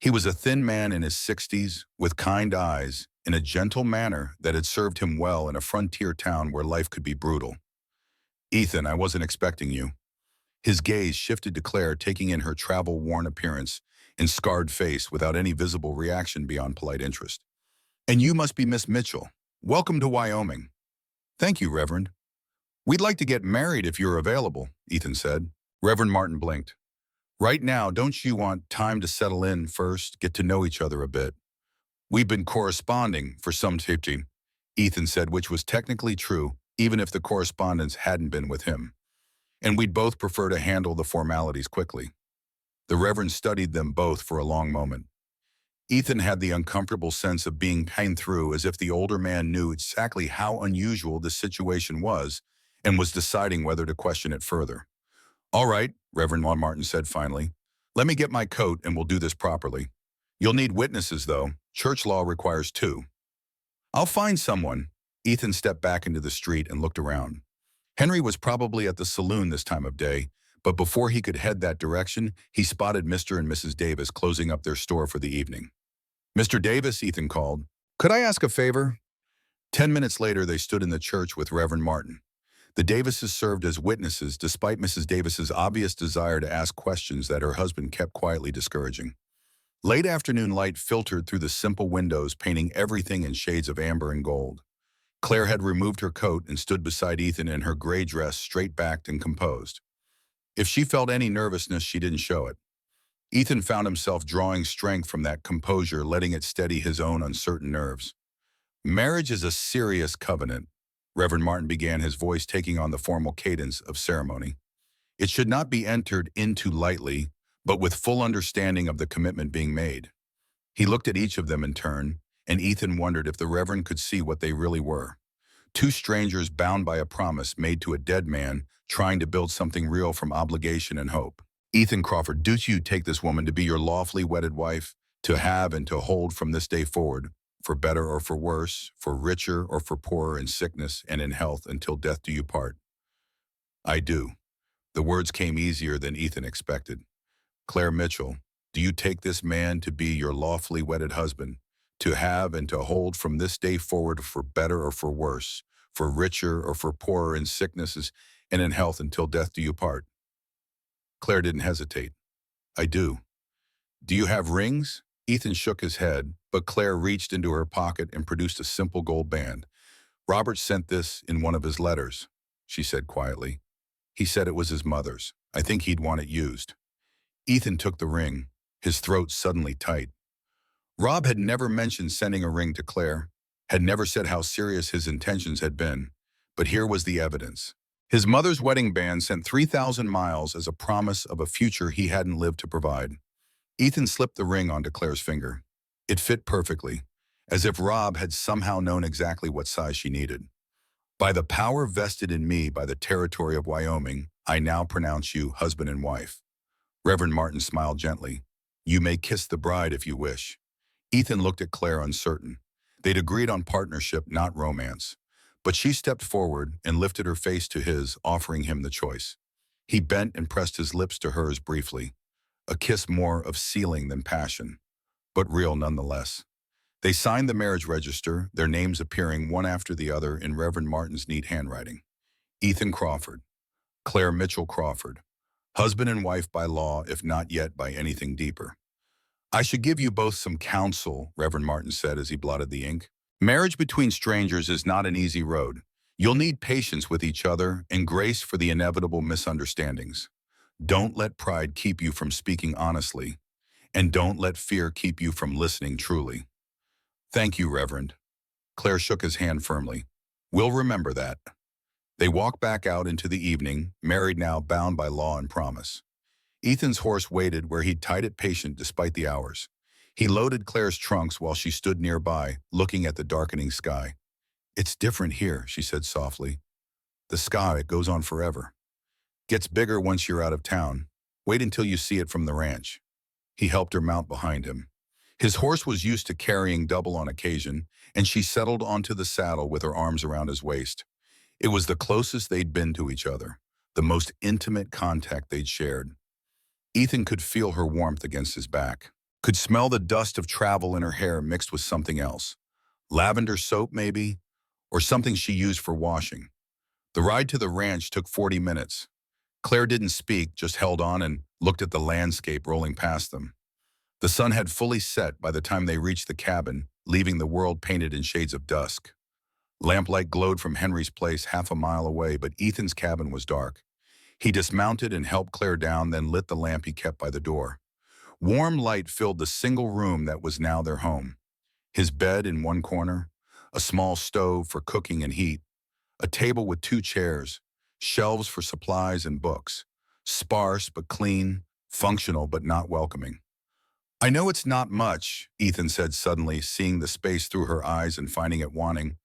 He was a thin man in his 60s, with kind eyes, in a gentle manner that had served him well in a frontier town where life could be brutal. Ethan, I wasn't expecting you. His gaze shifted to Claire, taking in her travel-worn appearance and scarred face without any visible reaction beyond polite interest. And you must be Miss Mitchell. Welcome to Wyoming. Thank you, Reverend. We'd like to get married if you're available, Ethan said. Reverend Martin blinked. Right now, don't you want time to settle in first, get to know each other a bit? We've been corresponding for some 15, Ethan said, which was technically true, even if the correspondence hadn't been with him. And we'd both prefer to handle the formalities quickly. The Reverend studied them both for a long moment. Ethan had the uncomfortable sense of being panned through, as if the older man knew exactly how unusual the situation was and was deciding whether to question it further. All right, Reverend Martin said finally. Let me get my coat and we'll do this properly. You'll need witnesses, though. Church law requires 2. I'll find someone. Ethan stepped back into the street and looked around. Henry was probably at the saloon this time of day, but before he could head that direction, he spotted Mr. and Mrs. Davis closing up their store for the evening. Mr. Davis, Ethan called. Could I ask a favor? 10 minutes later, they stood in the church with Reverend Martin. The Davises served as witnesses despite Mrs. Davis's obvious desire to ask questions that her husband kept quietly discouraging. Late afternoon light filtered through the simple windows, painting everything in shades of amber and gold. Claire had removed her coat and stood beside Ethan in her gray dress, straight-backed and composed. If she felt any nervousness, she didn't show it. Ethan found himself drawing strength from that composure, letting it steady his own uncertain nerves. Marriage is a serious covenant. Reverend Martin began, his voice taking on the formal cadence of ceremony. It should not be entered into lightly, but with full understanding of the commitment being made. He looked at each of them in turn, and Ethan wondered if the Reverend could see what they really were. 2 strangers bound by a promise made to a dead man, trying to build something real from obligation and hope. Ethan Crawford, do you take this woman to be your lawfully wedded wife, to have and to hold from this day forward, for better or for worse, for richer or for poorer, in sickness and in health, until death do you part? I do. The words came easier than Ethan expected. Claire Mitchell, do you take this man to be your lawfully wedded husband, to have and to hold from this day forward, for better or for worse, for richer or for poorer, in sicknesses and in health, until death do you part? Claire didn't hesitate. I do. Do you have rings? Ethan shook his head, but Claire reached into her pocket and produced a simple gold band. Robert sent this in one of his letters, she said quietly. He said it was his mother's. I think he'd want it used. Ethan took the ring, his throat suddenly tight. Rob had never mentioned sending a ring to Claire, had never said how serious his intentions had been, but here was the evidence. His mother's wedding band sent 3,000 miles as a promise of a future he hadn't lived to provide. Ethan slipped the ring onto Claire's finger. It fit perfectly, as if Rob had somehow known exactly what size she needed. By the power vested in me by the territory of Wyoming, I now pronounce you husband and wife. Reverend Martin smiled gently. You may kiss the bride if you wish. Ethan looked at Claire, uncertain. They'd agreed on partnership, not romance. But she stepped forward and lifted her face to his, offering him the choice. He bent and pressed his lips to hers briefly. A kiss more of sealing than passion, but real nonetheless. They signed the marriage register, their names appearing one after the other in Reverend Martin's neat handwriting. Ethan Crawford, Claire Mitchell Crawford, husband and wife by law, if not yet by anything deeper. I should give you both some counsel, Reverend Martin said as he blotted the ink. Marriage between strangers is not an easy road. You'll need patience with each other and grace for the inevitable misunderstandings. Don't let pride keep you from speaking honestly, and don't let fear keep you from listening truly. Thank you, Reverend. Claire shook his hand firmly. We'll remember that. They walked back out into the evening, married now, bound by law and promise. Ethan's horse waited where he'd tied it, patient despite the hours. He loaded Claire's trunks while she stood nearby, looking at the darkening sky. It's different here, she said softly. The sky, it goes on forever. Gets bigger once you're out of town. Wait until you see it from the ranch. He helped her mount behind him. His horse was used to carrying double on occasion, and she settled onto the saddle with her arms around his waist. It was the closest they'd been to each other, the most intimate contact they'd shared. Ethan could feel her warmth against his back, could smell the dust of travel in her hair mixed with something else. Lavender soap, maybe, or something she used for washing. The ride to the ranch took 40 minutes. Claire didn't speak, just held on and looked at the landscape rolling past them. The sun had fully set by the time they reached the cabin, leaving the world painted in shades of dusk. Lamplight glowed from Henry's place half a mile away, but Ethan's cabin was dark. He dismounted and helped Claire down, then lit the lamp he kept by the door. Warm light filled the single room that was now their home. His bed in one corner, a small stove for cooking and heat, a table with two chairs, shelves for supplies and books. Sparse but clean, functional but not welcoming. I know it's not much, Ethan said suddenly, seeing the space through her eyes and finding it wanting.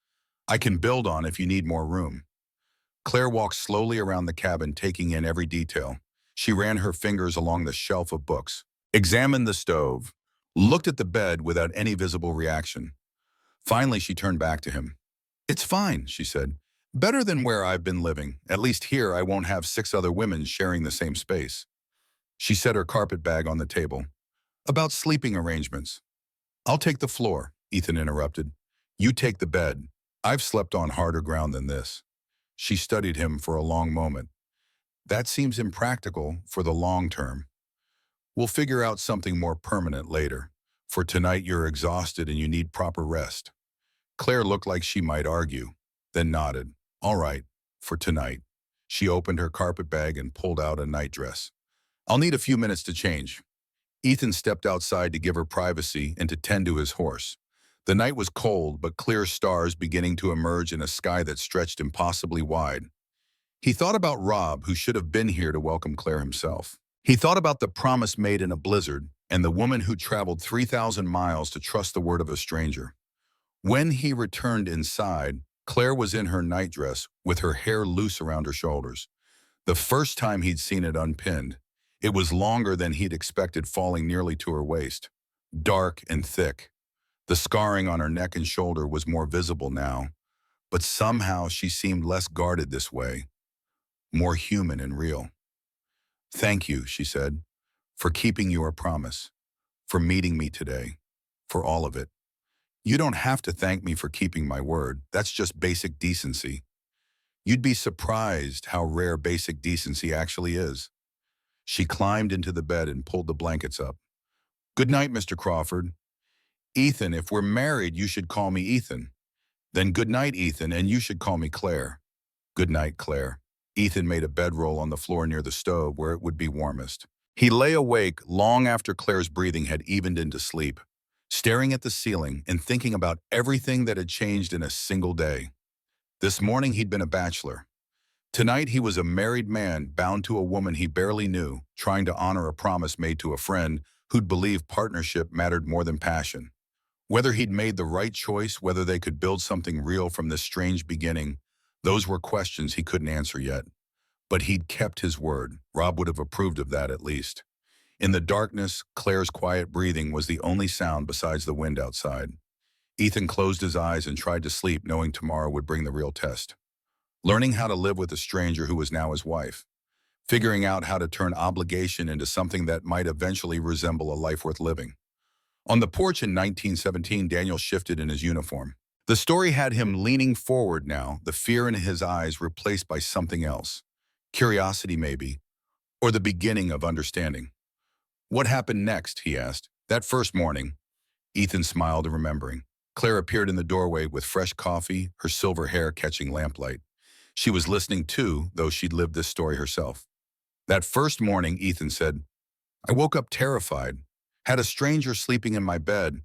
I can build on if you need more room. Claire walked slowly around the cabin, taking in every detail. She ran her fingers along the shelf of books, examined the stove, looked at the bed without any visible reaction. Finally, she turned back to him. It's fine, she said. Better than where I've been living. At least here I won't have 6 other women sharing the same space. She set her carpet bag on the table. About sleeping arrangements. I'll take the floor, Ethan interrupted. You take the bed. I've slept on harder ground than this. She studied him for a long moment. That seems impractical for the long term. We'll figure out something more permanent later. For tonight you're exhausted and you need proper rest. Claire looked like she might argue, then nodded. All right, for tonight. She opened her carpet bag and pulled out a nightdress. I'll need a few minutes to change. Ethan stepped outside to give her privacy and to tend to his horse. The night was cold, but clear stars beginning to emerge in a sky that stretched impossibly wide. He thought about Rob, who should have been here to welcome Claire himself. He thought about the promise made in a blizzard and the woman who traveled 3,000 miles to trust the word of a stranger. When he returned inside, Claire was in her nightdress with her hair loose around her shoulders. The first time he'd seen it unpinned, it was longer than he'd expected, falling nearly to her waist. Dark and thick. The scarring on her neck and shoulder was more visible now, but somehow she seemed less guarded this way, more human and real. Thank you, she said, for keeping your promise, for meeting me today, for all of it. You don't have to thank me for keeping my word. That's just basic decency. You'd be surprised how rare basic decency actually is. She climbed into the bed and pulled the blankets up. Good night, Mr. Crawford. Ethan, if we're married, you should call me Ethan. Then good night, Ethan, and you should call me Claire. Good night, Claire. Ethan made a bedroll on the floor near the stove where it would be warmest. He lay awake long after Claire's breathing had evened into sleep, staring at the ceiling and thinking about everything that had changed in a single day. This morning he'd been a bachelor. Tonight he was a married man bound to a woman he barely knew, trying to honor a promise made to a friend who'd believed partnership mattered more than passion. Whether he'd made the right choice, whether they could build something real from this strange beginning, those were questions he couldn't answer yet. But he'd kept his word. Rob would have approved of that at least. In the darkness, Claire's quiet breathing was the only sound besides the wind outside. Ethan closed his eyes and tried to sleep, knowing tomorrow would bring the real test. Learning how to live with a stranger who was now his wife. Figuring out how to turn obligation into something that might eventually resemble a life worth living. On the porch in 1917, Daniel shifted in his uniform. The story had him leaning forward now, the fear in his eyes replaced by something else. Curiosity, maybe, or the beginning of understanding. What happened next, he asked. That first morning, Ethan smiled, remembering. Claire appeared in the doorway with fresh coffee, her silver hair catching lamplight. She was listening too, though she'd lived this story herself. That first morning, Ethan said, I woke up terrified, had a stranger sleeping in my bed,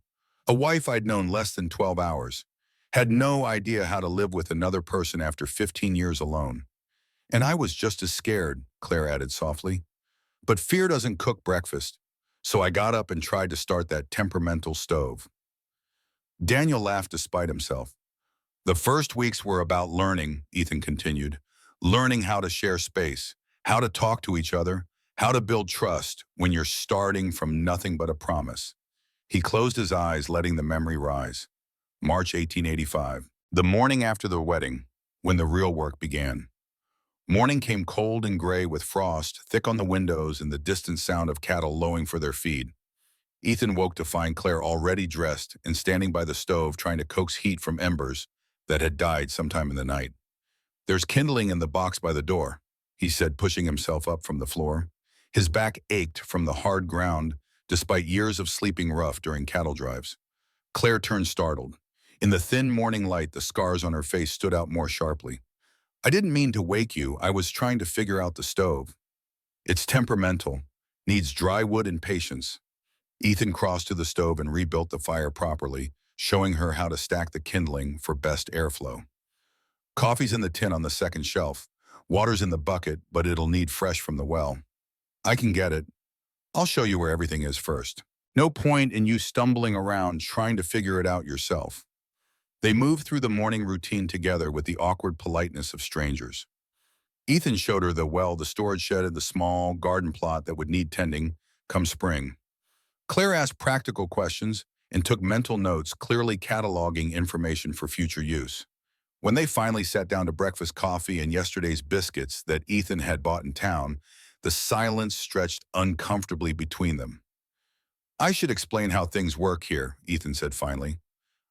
a wife I'd known less than 12 hours, had no idea how to live with another person after 15 years alone. And I was just as scared, Claire added softly. But fear doesn't cook breakfast, so I got up and tried to start that temperamental stove. Daniel laughed despite himself. The first weeks were about learning, Ethan continued, learning how to share space, how to talk to each other, how to build trust when you're starting from nothing but a promise. He closed his eyes, letting the memory rise. March 1885, the morning after the wedding, when the real work began. Morning came cold and gray with frost thick on the windows and the distant sound of cattle lowing for their feed. Ethan woke to find Claire already dressed and standing by the stove trying to coax heat from embers that had died sometime in the night. There's kindling in the box by the door, he said, pushing himself up from the floor. His back ached from the hard ground despite years of sleeping rough during cattle drives. Claire turned startled. In the thin morning light, the scars on her face stood out more sharply. I didn't mean to wake you. I was trying to figure out the stove. It's temperamental, needs dry wood and patience. Ethan crossed to the stove and rebuilt the fire properly, showing her how to stack the kindling for best airflow. Coffee's in the tin on the second shelf. Water's in the bucket, but it'll need fresh from the well. I can get it. I'll show you where everything is first. No point in you stumbling around trying to figure it out yourself. They moved through the morning routine together with the awkward politeness of strangers. Ethan showed her the storage shed and the small garden plot that would need tending come spring. Claire asked practical questions and took mental notes, clearly cataloging information for future use. When they finally sat down to breakfast coffee and yesterday's biscuits that Ethan had bought in town, the silence stretched uncomfortably between them. I should explain how things work here, Ethan said finally.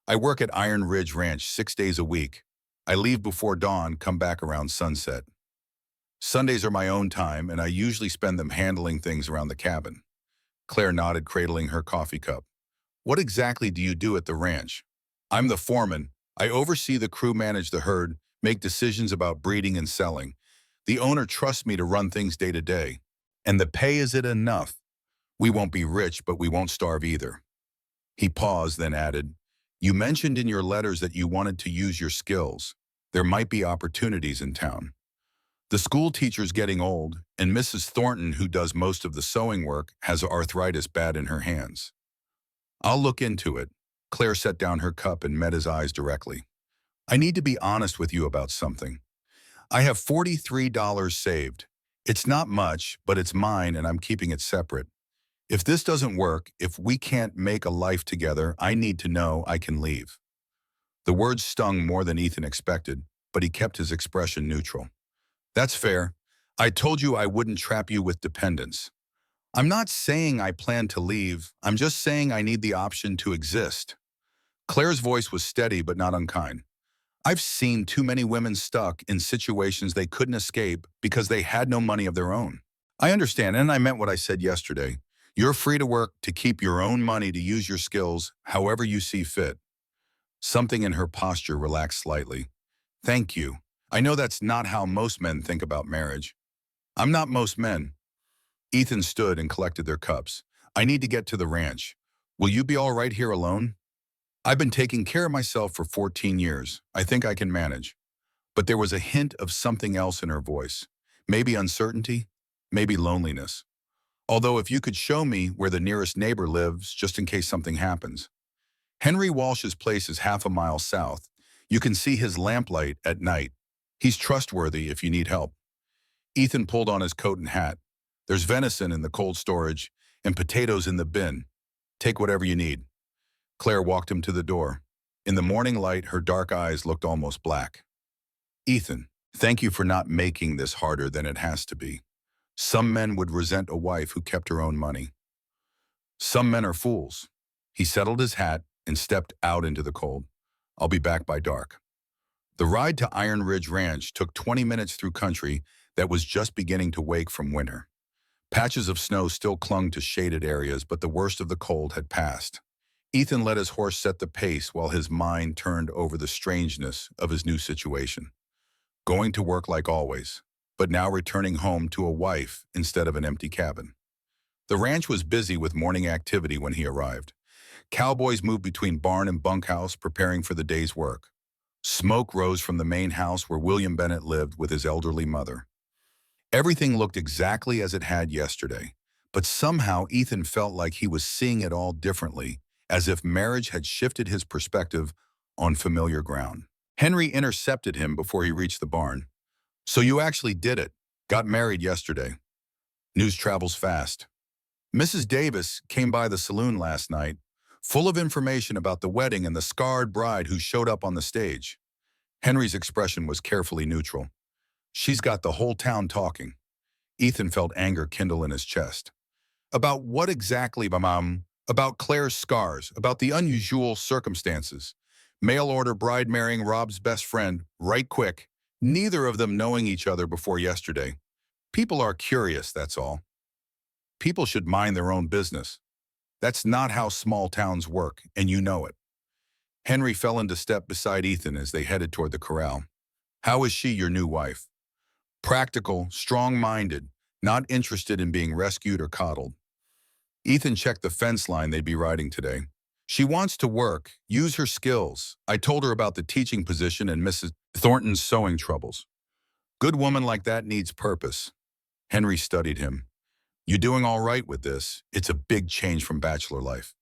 I work at Iron Ridge Ranch 6 days a week. I leave before dawn, come back around sunset. Sundays are my own time, and I usually spend them handling things around the cabin. Claire nodded, cradling her coffee cup. What exactly do you do at the ranch? I'm the foreman. I oversee the crew, manage the herd, make decisions about breeding and selling. The owner trusts me to run things day to day. And the pay, is it enough? We won't be rich, but we won't starve either. He paused, then added, You mentioned in your letters that you wanted to use your skills. There might be opportunities in town. The school teacher's getting old, and Mrs. Thornton, who does most of the sewing work, has arthritis bad in her hands. I'll look into it. Claire set down her cup and met his eyes directly. I need to be honest with you about something. I have $43 saved. It's not much, but it's mine and I'm keeping it separate. If this doesn't work, if we can't make a life together, I need to know I can leave. The words stung more than Ethan expected, but he kept his expression neutral. That's fair. I told you I wouldn't trap you with dependence. I'm not saying I plan to leave. I'm just saying I need the option to exist. Claire's voice was steady but not unkind. I've seen too many women stuck in situations they couldn't escape because they had no money of their own. I understand, and I meant what I said yesterday. You're free to work, to keep your own money, to use your skills however you see fit. Something in her posture relaxed slightly. Thank you. I know that's not how most men think about marriage. I'm not most men. Ethan stood and collected their cups. I need to get to the ranch. Will you be all right here alone? I've been taking care of myself for 14 years. I think I can manage. But there was a hint of something else in her voice. Maybe uncertainty, maybe loneliness. Although if you could show me where the nearest neighbor lives, just in case something happens. Henry Walsh's place is half a mile south. You can see his lamplight at night. He's trustworthy if you need help. Ethan pulled on his coat and hat. There's venison in the cold storage and potatoes in the bin. Take whatever you need. Claire walked him to the door. In the morning light, her dark eyes looked almost black. Ethan, thank you for not making this harder than it has to be. Some men would resent a wife who kept her own money. Some men are fools. He settled his hat and stepped out into the cold. I'll be back by dark. The ride to Iron Ridge Ranch took 20 minutes through country that was just beginning to wake from winter. Patches of snow still clung to shaded areas, but the worst of the cold had passed. Ethan let his horse set the pace while his mind turned over the strangeness of his new situation. Going to work like always, but now returning home to a wife instead of an empty cabin. The ranch was busy with morning activity when he arrived. Cowboys moved between barn and bunkhouse, preparing for the day's work. Smoke rose from the main house where William Bennett lived with his elderly mother. Everything looked exactly as it had yesterday, but somehow Ethan felt like he was seeing it all differently, as if marriage had shifted his perspective on familiar ground. Henry intercepted him before he reached the barn. So you actually did it. Got married yesterday. News travels fast. Mrs. Davis came by the saloon last night, full of information about the wedding and the scarred bride who showed up on the stage. Henry's expression was carefully neutral. She's got the whole town talking. Ethan felt anger kindle in his chest. About what exactly, Mom? About Claire's scars, about the unusual circumstances. Mail-order bride marrying Rob's best friend, right quick, neither of them knowing each other before yesterday. People are curious, that's all. People should mind their own business. That's not how small towns work, and you know it. Henry fell into step beside Ethan as they headed toward the corral. How is she, your new wife? Practical, strong-minded, not interested in being rescued or coddled. Ethan checked the fence line they'd be riding today. She wants to work, use her skills. I told her about the teaching position and Mrs. Thornton's sewing troubles. Good woman like that needs purpose. Henry studied him. You doing all right with this? It's a big change from bachelor life.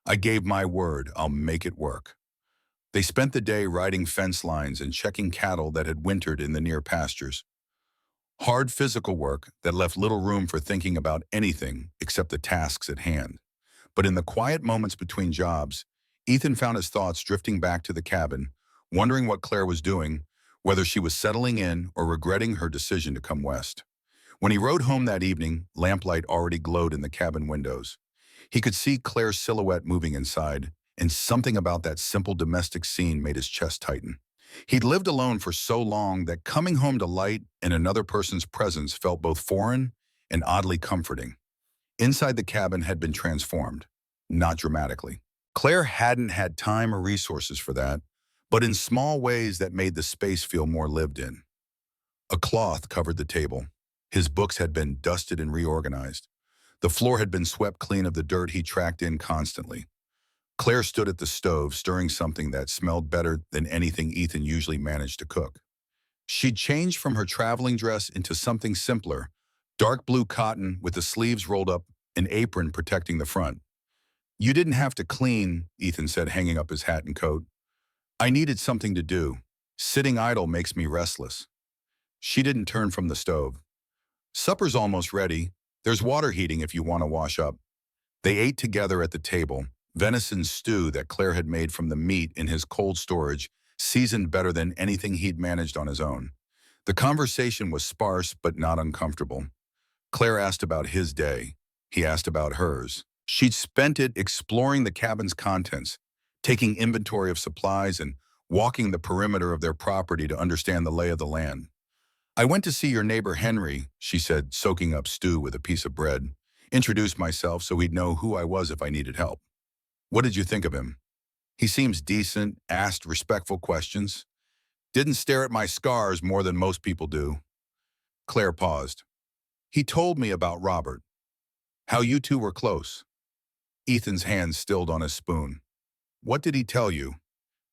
I gave my word, I'll make it work. They spent the day riding fence lines and checking cattle that had wintered in the near pastures. Hard physical work that left little room for thinking about anything except the tasks at hand. But in the quiet moments between jobs, Ethan found his thoughts drifting back to the cabin, wondering what Claire was doing, whether she was settling in or regretting her decision to come west. When he rode home that evening, lamplight already glowed in the cabin windows. He could see Claire's silhouette moving inside, and something about that simple domestic scene made his chest tighten. He'd lived alone for so long that coming home to light and another person's presence felt both foreign and oddly comforting. Inside the cabin had been transformed, not dramatically. Claire hadn't had time or resources for that, but in small ways that made the space feel more lived in. A cloth covered the table. His books had been dusted and reorganized. The floor had been swept clean of the dirt he tracked in constantly. Claire stood at the stove, stirring something that smelled better than anything Ethan usually managed to cook. She'd changed from her traveling dress into something simpler, dark blue cotton with the sleeves rolled up, an apron protecting the front. You didn't have to clean, Ethan said, hanging up his hat and coat. I needed something to do. Sitting idle makes me restless. She didn't turn from the stove. Supper's almost ready. There's water heating if you want to wash up. They ate together at the table, venison stew that Claire had made from the meat in his cold storage, seasoned better than anything he'd managed on his own. The conversation was sparse but not uncomfortable. Claire asked about his day. He asked about hers. She'd spent it exploring the cabin's contents, taking inventory of supplies and walking the perimeter of their property to understand the lay of the land. I went to see your neighbor Henry, she said, soaking up stew with a piece of bread. Introduced myself so he'd know who I was if I needed help. What did you think of him? He seems decent, asked respectful questions. Didn't stare at my scars more than most people do. Claire paused. He told me about Robert. How you two were close. Ethan's hand stilled on his spoon. What did he tell you?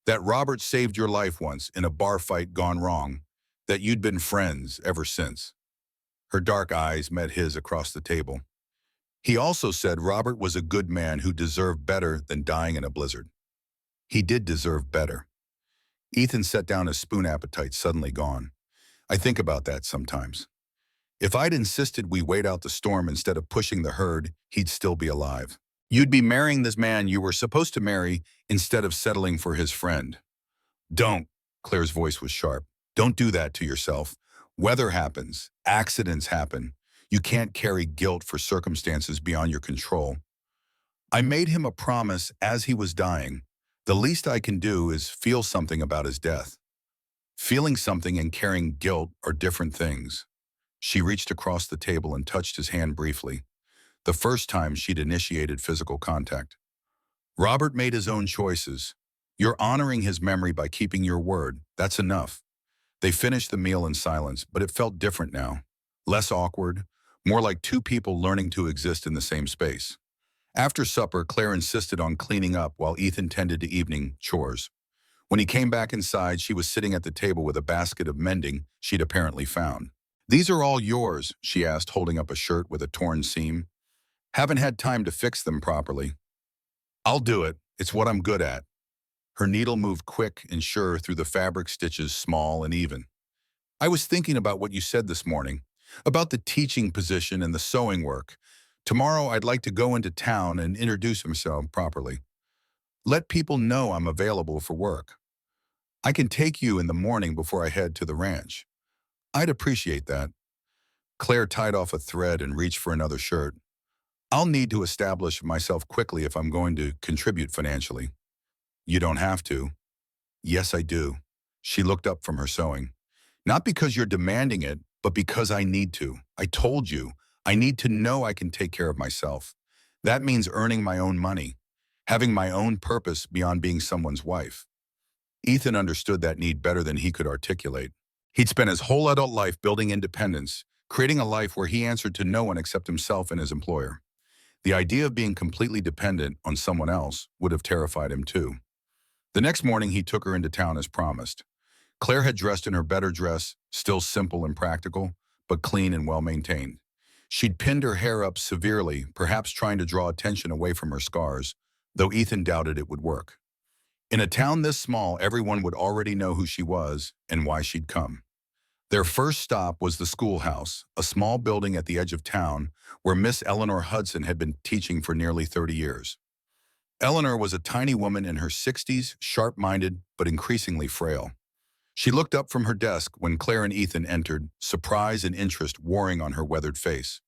That Robert saved your life once in a bar fight gone wrong, that you'd been friends ever since. Her dark eyes met his across the table. He also said Robert was a good man who deserved better than dying in a blizzard. He did deserve better. Ethan set down his spoon, appetite suddenly gone. I think about that sometimes. If I'd insisted we wait out the storm instead of pushing the herd, he'd still be alive. You'd be marrying this man you were supposed to marry instead of settling for his friend. Don't, Claire's voice was sharp. Don't do that to yourself. Weather happens. Accidents happen. You can't carry guilt for circumstances beyond your control. I made him a promise as he was dying. The least I can do is feel something about his death. Feeling something and carrying guilt are different things. She reached across the table and touched his hand briefly, the first time she'd initiated physical contact. Robert made his own choices. You're honoring his memory by keeping your word. That's enough. They finished the meal in silence, but it felt different now. Less awkward, more like two people learning to exist in the same space. After supper, Claire insisted on cleaning up while Ethan tended to evening chores. When he came back inside, she was sitting at the table with a basket of mending she'd apparently found. These are all yours, she asked, holding up a shirt with a torn seam. Haven't had time to fix them properly. I'll do it. It's what I'm good at. Her needle moved quick and sure through the fabric stitches, small and even. I was thinking about what you said this morning, about the teaching position and the sewing work. Tomorrow I'd like to go into town and introduce myself properly. Let people know I'm available for work. I can take you in the morning before I head to the ranch. I'd appreciate that. Claire tied off a thread and reached for another shirt. I'll need to establish myself quickly if I'm going to contribute financially. You don't have to. Yes, I do. She looked up from her sewing. Not because you're demanding it, but because I need to. I told you, I need to know I can take care of myself. That means earning my own money, having my own purpose beyond being someone's wife. Ethan understood that need better than he could articulate. He'd spent his whole adult life building independence, creating a life where he answered to no one except himself and his employer. The idea of being completely dependent on someone else would have terrified him too. The next morning, he took her into town as promised. Claire had dressed in her better dress, still simple and practical, but clean and well-maintained. She'd pinned her hair up severely, perhaps trying to draw attention away from her scars, though Ethan doubted it would work. In a town this small, everyone would already know who she was and why she'd come. Their first stop was the schoolhouse, a small building at the edge of town where Miss Eleanor Hudson had been teaching for nearly 30 years. Eleanor was a tiny woman in her 60s, sharp-minded but increasingly frail. She looked up from her desk when Claire and Ethan entered, surprise and interest warring on her weathered face.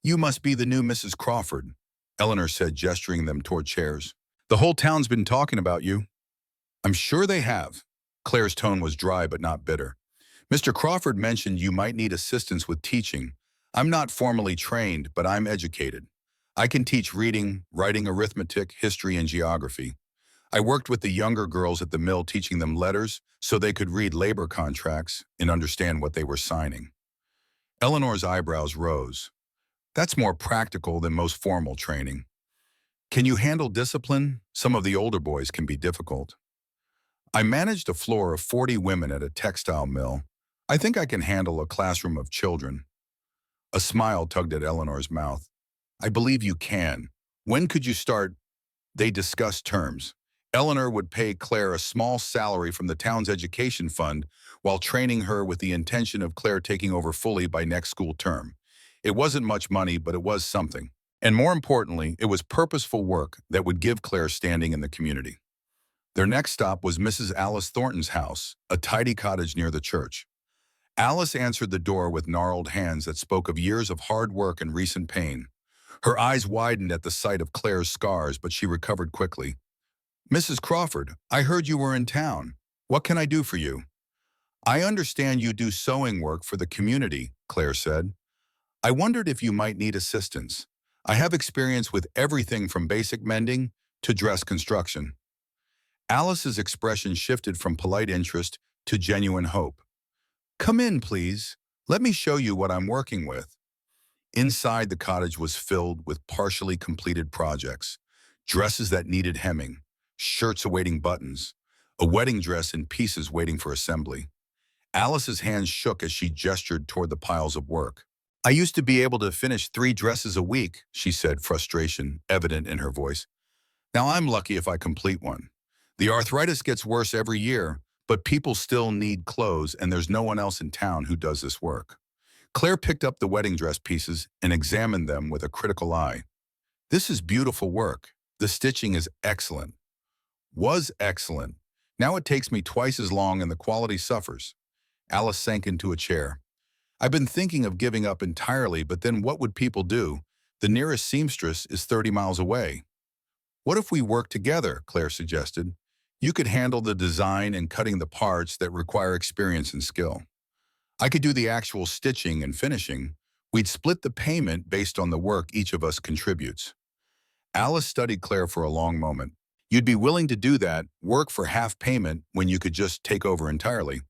"You must be the new Mrs. Crawford," Eleanor said, gesturing them toward chairs. "The whole town's been talking about you." "I'm sure they have." Claire's tone was dry but not bitter. "Mr. Crawford mentioned you might need assistance with teaching. I'm not formally trained, but I'm educated. I can teach reading, writing, arithmetic, history, and geography. I worked with the younger girls at the mill teaching them letters so they could read labor contracts and understand what they were signing." Eleanor's eyebrows rose. "That's more practical than most formal training. Can you handle discipline? Some of the older boys can be difficult." "I managed a floor of 40 women at a textile mill. I think I can handle a classroom of children." A smile tugged at Eleanor's mouth. "I believe you can. When could you start?" They discussed terms. Eleanor would pay Claire a small salary from the town's education fund while training her with the intention of Claire taking over fully by next school term. It wasn't much money, but it was something. And more importantly, it was purposeful work that would give Claire standing in the community. Their next stop was Mrs. Alice Thornton's house, a tidy cottage near the church. Alice answered the door with gnarled hands that spoke of years of hard work and recent pain. Her eyes widened at the sight of Claire's scars, but she recovered quickly. "Mrs. Crawford, I heard you were in town. What can I do for you?" "I understand you do sewing work for the community," Claire said. "I wondered if you might need assistance. I have experience with everything from basic mending to dress construction." Alice's expression shifted from polite interest to genuine hope. "Come in, please. Let me show you what I'm working with." Inside, the cottage was filled with partially completed projects, dresses that needed hemming, shirts awaiting buttons, a wedding dress in pieces waiting for assembly. Alice's hands shook as she gestured toward the piles of work. "I used to be able to finish 3 dresses a week," she said, frustration evident in her voice. "Now I'm lucky if I complete one. The arthritis gets worse every year, but people still need clothes and there's no one else in town who does this work." Claire picked up the wedding dress pieces and examined them with a critical eye. "This is beautiful work. The stitching is excellent." "Was excellent. Now it takes me twice as long and the quality suffers." Alice sank into a chair. "I've been thinking of giving up entirely, but then what would people do? The nearest seamstress is 30 miles away." "What if we work together?" Claire suggested. "You could handle the design and cutting the parts that require experience and skill. I could do the actual stitching and finishing. We'd split the payment based on the work each of us contributes." Alice studied Claire for a long moment. "You'd be willing to do that, work for half payment when you could just take over entirely?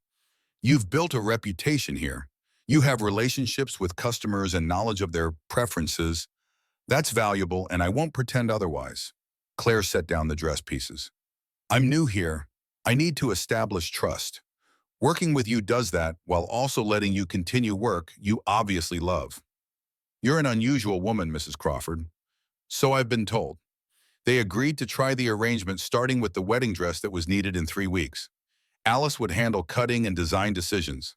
You've built a reputation here. You have relationships with customers and knowledge of their preferences. That's valuable, and I won't pretend otherwise." Claire set down the dress pieces. "I'm new here. I need to establish trust. Working with you does that while also letting you continue work you obviously love. You're an unusual woman, Mrs. Crawford." "So I've been told." They agreed to try the arrangement, starting with the wedding dress that was needed in 3 weeks. Alice would handle cutting and design decisions.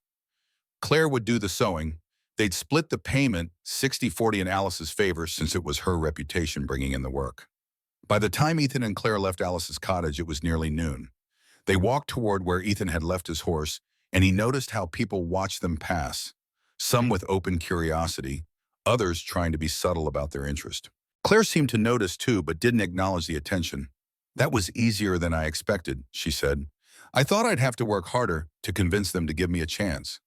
Claire would do the sewing. They'd split the payment 60-40 in Alice's favor since it was her reputation bringing in the work. By the time Ethan and Claire left Alice's cottage, it was nearly noon. They walked toward where Ethan had left his horse, and he noticed how people watched them pass, some with open curiosity, others trying to be subtle about their interest. Claire seemed to notice too, but didn't acknowledge the attention. "That was easier than I expected," she said. "I thought I'd have to work harder to convince them to give me a chance.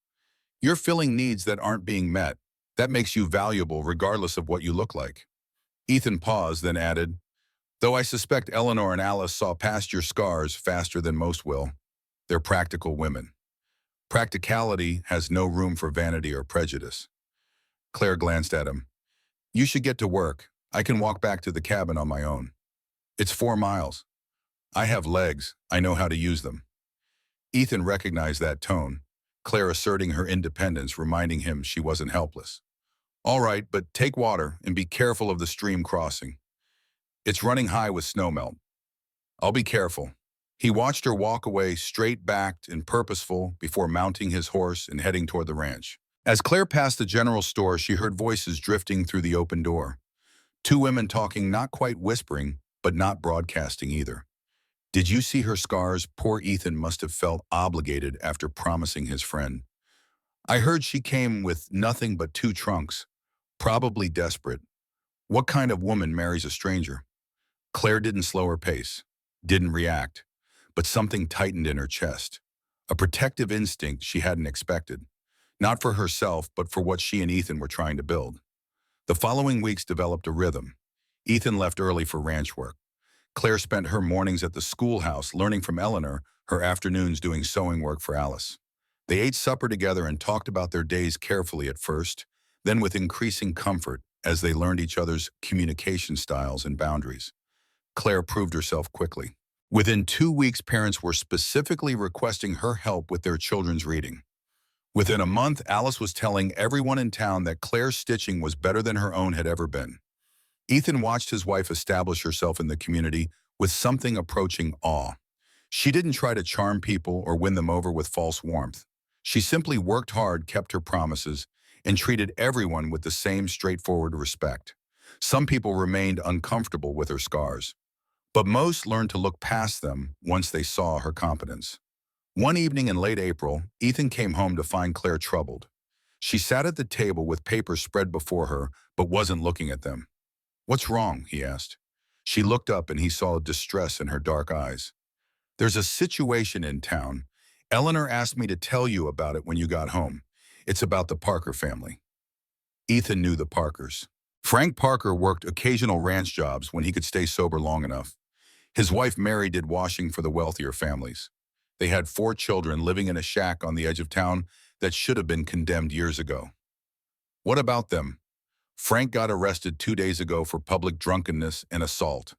You're filling needs that aren't being met. That makes you valuable regardless of what you look like." Ethan paused, then added, "Though I suspect Eleanor and Alice saw past your scars faster than most will. They're practical women. Practicality has no room for vanity or prejudice." Claire glanced at him. "You should get to work. I can walk back to the cabin on my own. It's 4 miles. I have legs. I know how to use them. Ethan recognized that tone, Claire asserting her independence, reminding him she wasn't helpless. All right, but take water and be careful of the stream crossing. It's running high with snowmelt. I'll be careful. He watched her walk away, straight-backed and purposeful, before mounting his horse and heading toward the ranch. As Claire passed the general store, she heard voices drifting through the open door. Two women talking, not quite whispering, but not broadcasting either. Did you see her scars? Poor Ethan must have felt obligated after promising his friend. I heard she came with nothing but 2 trunks, probably desperate. What kind of woman marries a stranger? Claire didn't slow her pace, didn't react, but something tightened in her chest. A protective instinct she hadn't expected. Not for herself, but for what she and Ethan were trying to build. The following weeks developed a rhythm. Ethan left early for ranch work. Claire spent her mornings at the schoolhouse learning from Eleanor, her afternoons doing sewing work for Alice. They ate supper together and talked about their days carefully at first, then with increasing comfort as they learned each other's communication styles and boundaries. Claire proved herself quickly. Within 2 weeks, parents were specifically requesting her help with their children's reading. Within a month, Alice was telling everyone in town that Claire's stitching was better than her own had ever been. Ethan watched his wife establish herself in the community with something approaching awe. She didn't try to charm people or win them over with false warmth. She simply worked hard, kept her promises, and treated everyone with the same straightforward respect. Some people remained uncomfortable with her scars, but most learned to look past them once they saw her competence. One evening in late April, Ethan came home to find Claire troubled. She sat at the table with papers spread before her, but wasn't looking at them. "What's wrong?" he asked. She looked up and he saw distress in her dark eyes. "There's a situation in town. Eleanor asked me to tell you about it when you got home. It's about the Parker family." Ethan knew the Parkers. Frank Parker worked occasional ranch jobs when he could stay sober long enough. His wife Mary did washing for the wealthier families. They had 4 children living in a shack on the edge of town that should have been condemned years ago. "What about them?" "Frank got arrested 2 days ago for public drunkenness and assault.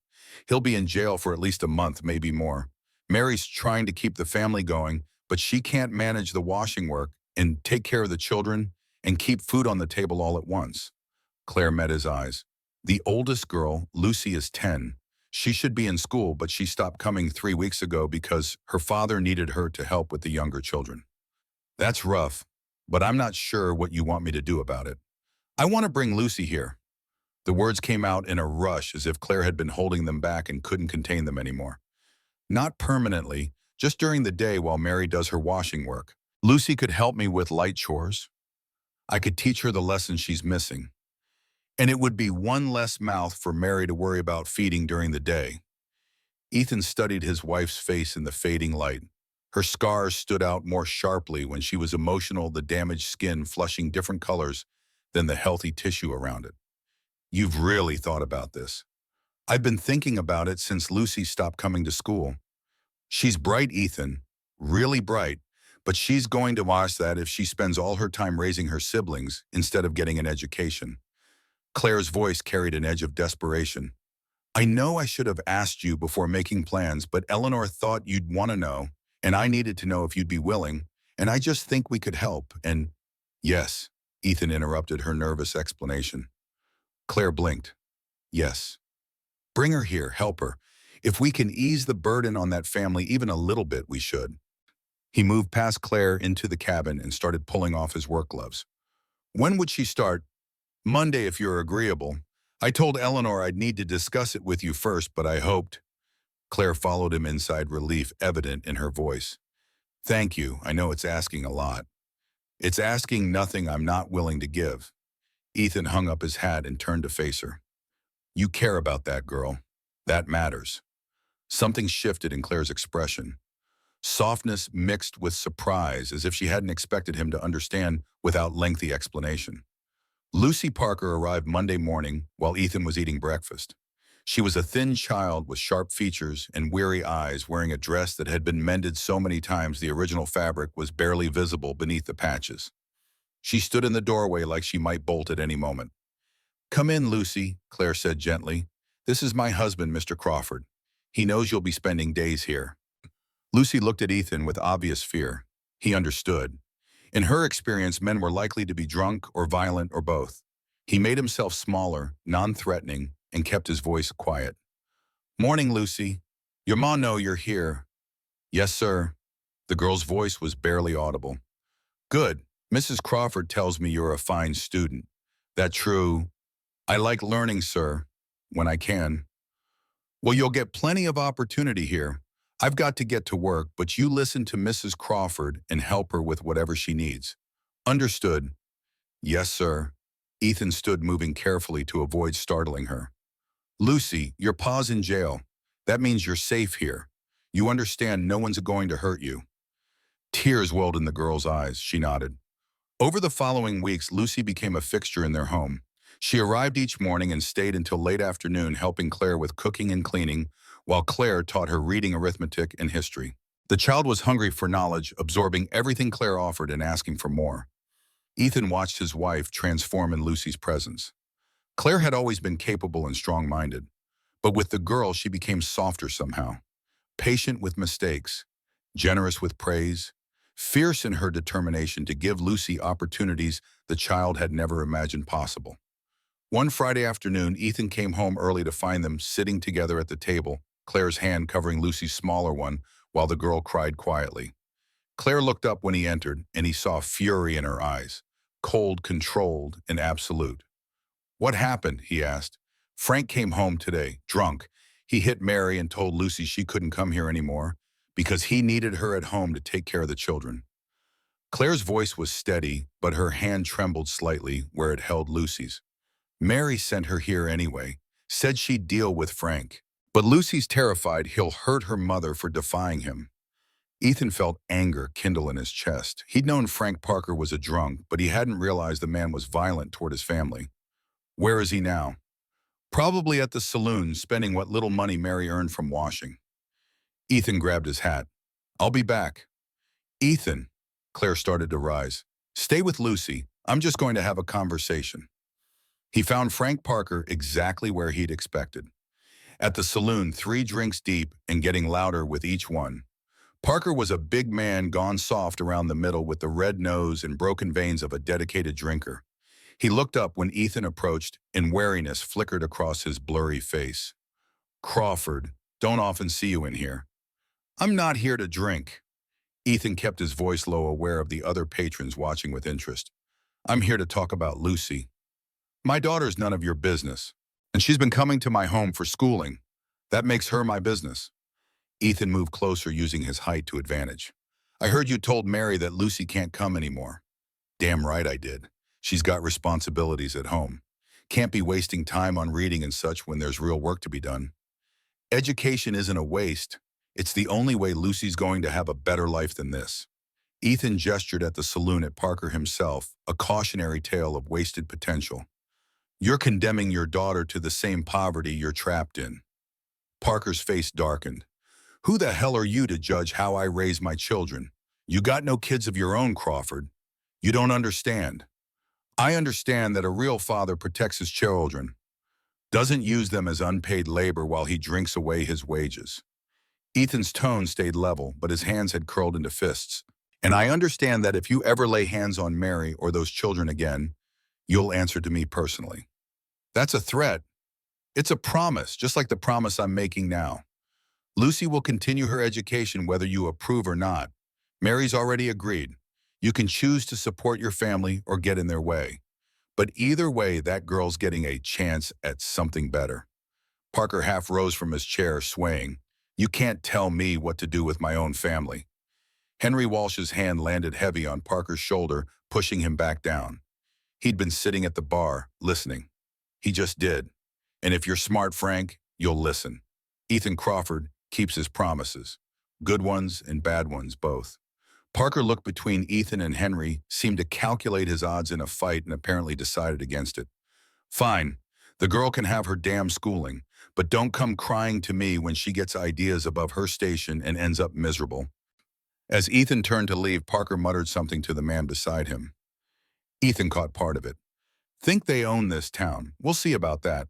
He'll be in jail for at least a month, maybe more. Mary's trying to keep the family going, but she can't manage the washing work and take care of the children and keep food on the table all at once." Claire met his eyes. "The oldest girl, Lucy, is 10. She should be in school, but she stopped coming 3 weeks ago because her father needed her to help with the younger children." "That's rough, but I'm not sure what you want me to do about it." "I want to bring Lucy here." The words came out in a rush, as if Claire had been holding them back and couldn't contain them anymore. "Not permanently, just during the day while Mary does her washing work. Lucy could help me with light chores. I could teach her the lessons she's missing. And it would be one less mouth for Mary to worry about feeding during the day." Ethan studied his wife's face in the fading light. Her scars stood out more sharply when she was emotional, the damaged skin flushing different colors than the healthy tissue around it. "You've really thought about this." "I've been thinking about it since Lucy stopped coming to school. She's bright, Ethan, really bright, but she's going to watch that if she spends all her time raising her siblings instead of getting an education." Claire's voice carried an edge of desperation. "I know I should have asked you before making plans, but Eleanor thought you'd want to know, and I needed to know if you'd be willing, and I just think we could help, and—" "Yes," Ethan interrupted her nervous explanation. Claire blinked. "Yes. Bring her here, help her. If we can ease the burden on that family even a little bit, we should." He moved past Claire into the cabin and started pulling off his work gloves. "When would she start?" "Monday, if you're agreeable. I told Eleanor I'd need to discuss it with you first, but I hoped—" Claire followed him inside, relief evident in her voice. "Thank you. I know it's asking a lot." "It's asking nothing I'm not willing to give." Ethan hung up his hat and turned to face her. "You care about that girl. That matters." Something shifted in Claire's expression. Softness mixed with surprise, as if she hadn't expected him to understand without lengthy explanation. Lucy Parker arrived Monday morning while Ethan was eating breakfast. She was a thin child with sharp features and weary eyes, wearing a dress that had been mended so many times the original fabric was barely visible beneath the patches. She stood in the doorway like she might bolt at any moment. Come in, Lucy, Claire said gently. This is my husband, Mr. Crawford. He knows you'll be spending days here. Lucy looked at Ethan with obvious fear. He understood. In her experience, men were likely to be drunk or violent or both. He made himself smaller, non-threatening, and kept his voice quiet. Morning, Lucy. Your ma know you're here. Yes, sir. The girl's voice was barely audible. Good. Mrs. Crawford tells me you're a fine student. That true? I like learning, sir, when I can. Well, you'll get plenty of opportunity here. I've got to get to work, but you listen to Mrs. Crawford and help her with whatever she needs. Understood. Yes, sir. Ethan stood moving carefully to avoid startling her. Lucy, your pa's in jail. That means you're safe here. You understand no one's going to hurt you. Tears welled in the girl's eyes. She nodded. Over the following weeks, Lucy became a fixture in their home. She arrived each morning and stayed until late afternoon helping Claire with cooking and cleaning, while Claire taught her reading, arithmetic, and history. The child was hungry for knowledge, absorbing everything Claire offered and asking for more. Ethan watched his wife transform in Lucy's presence. Claire had always been capable and strong-minded, but with the girl she became softer somehow, patient with mistakes, generous with praise, fierce in her determination to give Lucy opportunities the child had never imagined possible. One Friday afternoon, Ethan came home early to find them sitting together at the table, Claire's hand covering Lucy's smaller one while the girl cried quietly. Claire looked up when he entered, and he saw fury in her eyes, cold, controlled, and absolute. What happened? He asked. Frank came home today, drunk. He hit Mary and told Lucy she couldn't come here anymore because he needed her at home to take care of the children. Claire's voice was steady, but her hand trembled slightly where it held Lucy's. Mary sent her here anyway, said she'd deal with Frank. But Lucy's terrified he'll hurt her mother for defying him. Ethan felt anger kindle in his chest. He'd known Frank Parker was a drunk, but he hadn't realized the man was violent toward his family. Where is he now? Probably at the saloon, spending what little money Mary earned from washing. Ethan grabbed his hat. I'll be back. Ethan, Claire started to rise. Stay with Lucy. I'm just going to have a conversation. He found Frank Parker exactly where he'd expected. At the saloon, 3 drinks deep and getting louder with each one. Parker was a big man gone soft around the middle with the red nose and broken veins of a dedicated drinker. He looked up when Ethan approached, and wariness flickered across his blurry face. Crawford, don't often see you in here. I'm not here to drink. Ethan kept his voice low, aware of the other patrons watching with interest. I'm here to talk about Lucy. My daughter's none of your business, and she's been coming to my home for schooling. That makes her my business. Ethan moved closer, using his height to advantage. I heard you told Mary that Lucy can't come anymore. Damn right I did. She's got responsibilities at home. Can't be wasting time on reading and such when there's real work to be done. Education isn't a waste. It's the only way Lucy's going to have a better life than this. Ethan gestured at the saloon at Parker himself, a cautionary tale of wasted potential. You're condemning your daughter to the same poverty you're trapped in. Parker's face darkened. Who the hell are you to judge how I raise my children? You got no kids of your own, Crawford. You don't understand. I understand that a real father protects his children, doesn't use them as unpaid labor while he drinks away his wages. Ethan's tone stayed level, but his hands had curled into fists. And I understand that if you ever lay hands on Mary or those children again, you'll answer to me personally. That's a threat. It's a promise, just like the promise I'm making now. Lucy will continue her education whether you approve or not. Mary's already agreed. You can choose to support your family or get in their way. But either way, that girl's getting a chance at something better. Parker half rose from his chair, swaying. You can't tell me what to do with my own family. Henry Walsh's hand landed heavy on Parker's shoulder, pushing him back down. He'd been sitting at the bar, listening. He just did. And if you're smart, Frank, you'll listen. Ethan Crawford keeps his promises. Good ones and bad ones, both. Parker looked between Ethan and Henry, seemed to calculate his odds in a fight, and apparently decided against it. Fine. The girl can have her damn schooling, but don't come crying to me when she gets ideas above her station and ends up miserable. As Ethan turned to leave, Parker muttered something to the man beside him. Ethan caught part of it. Think they own this town. We'll see about that.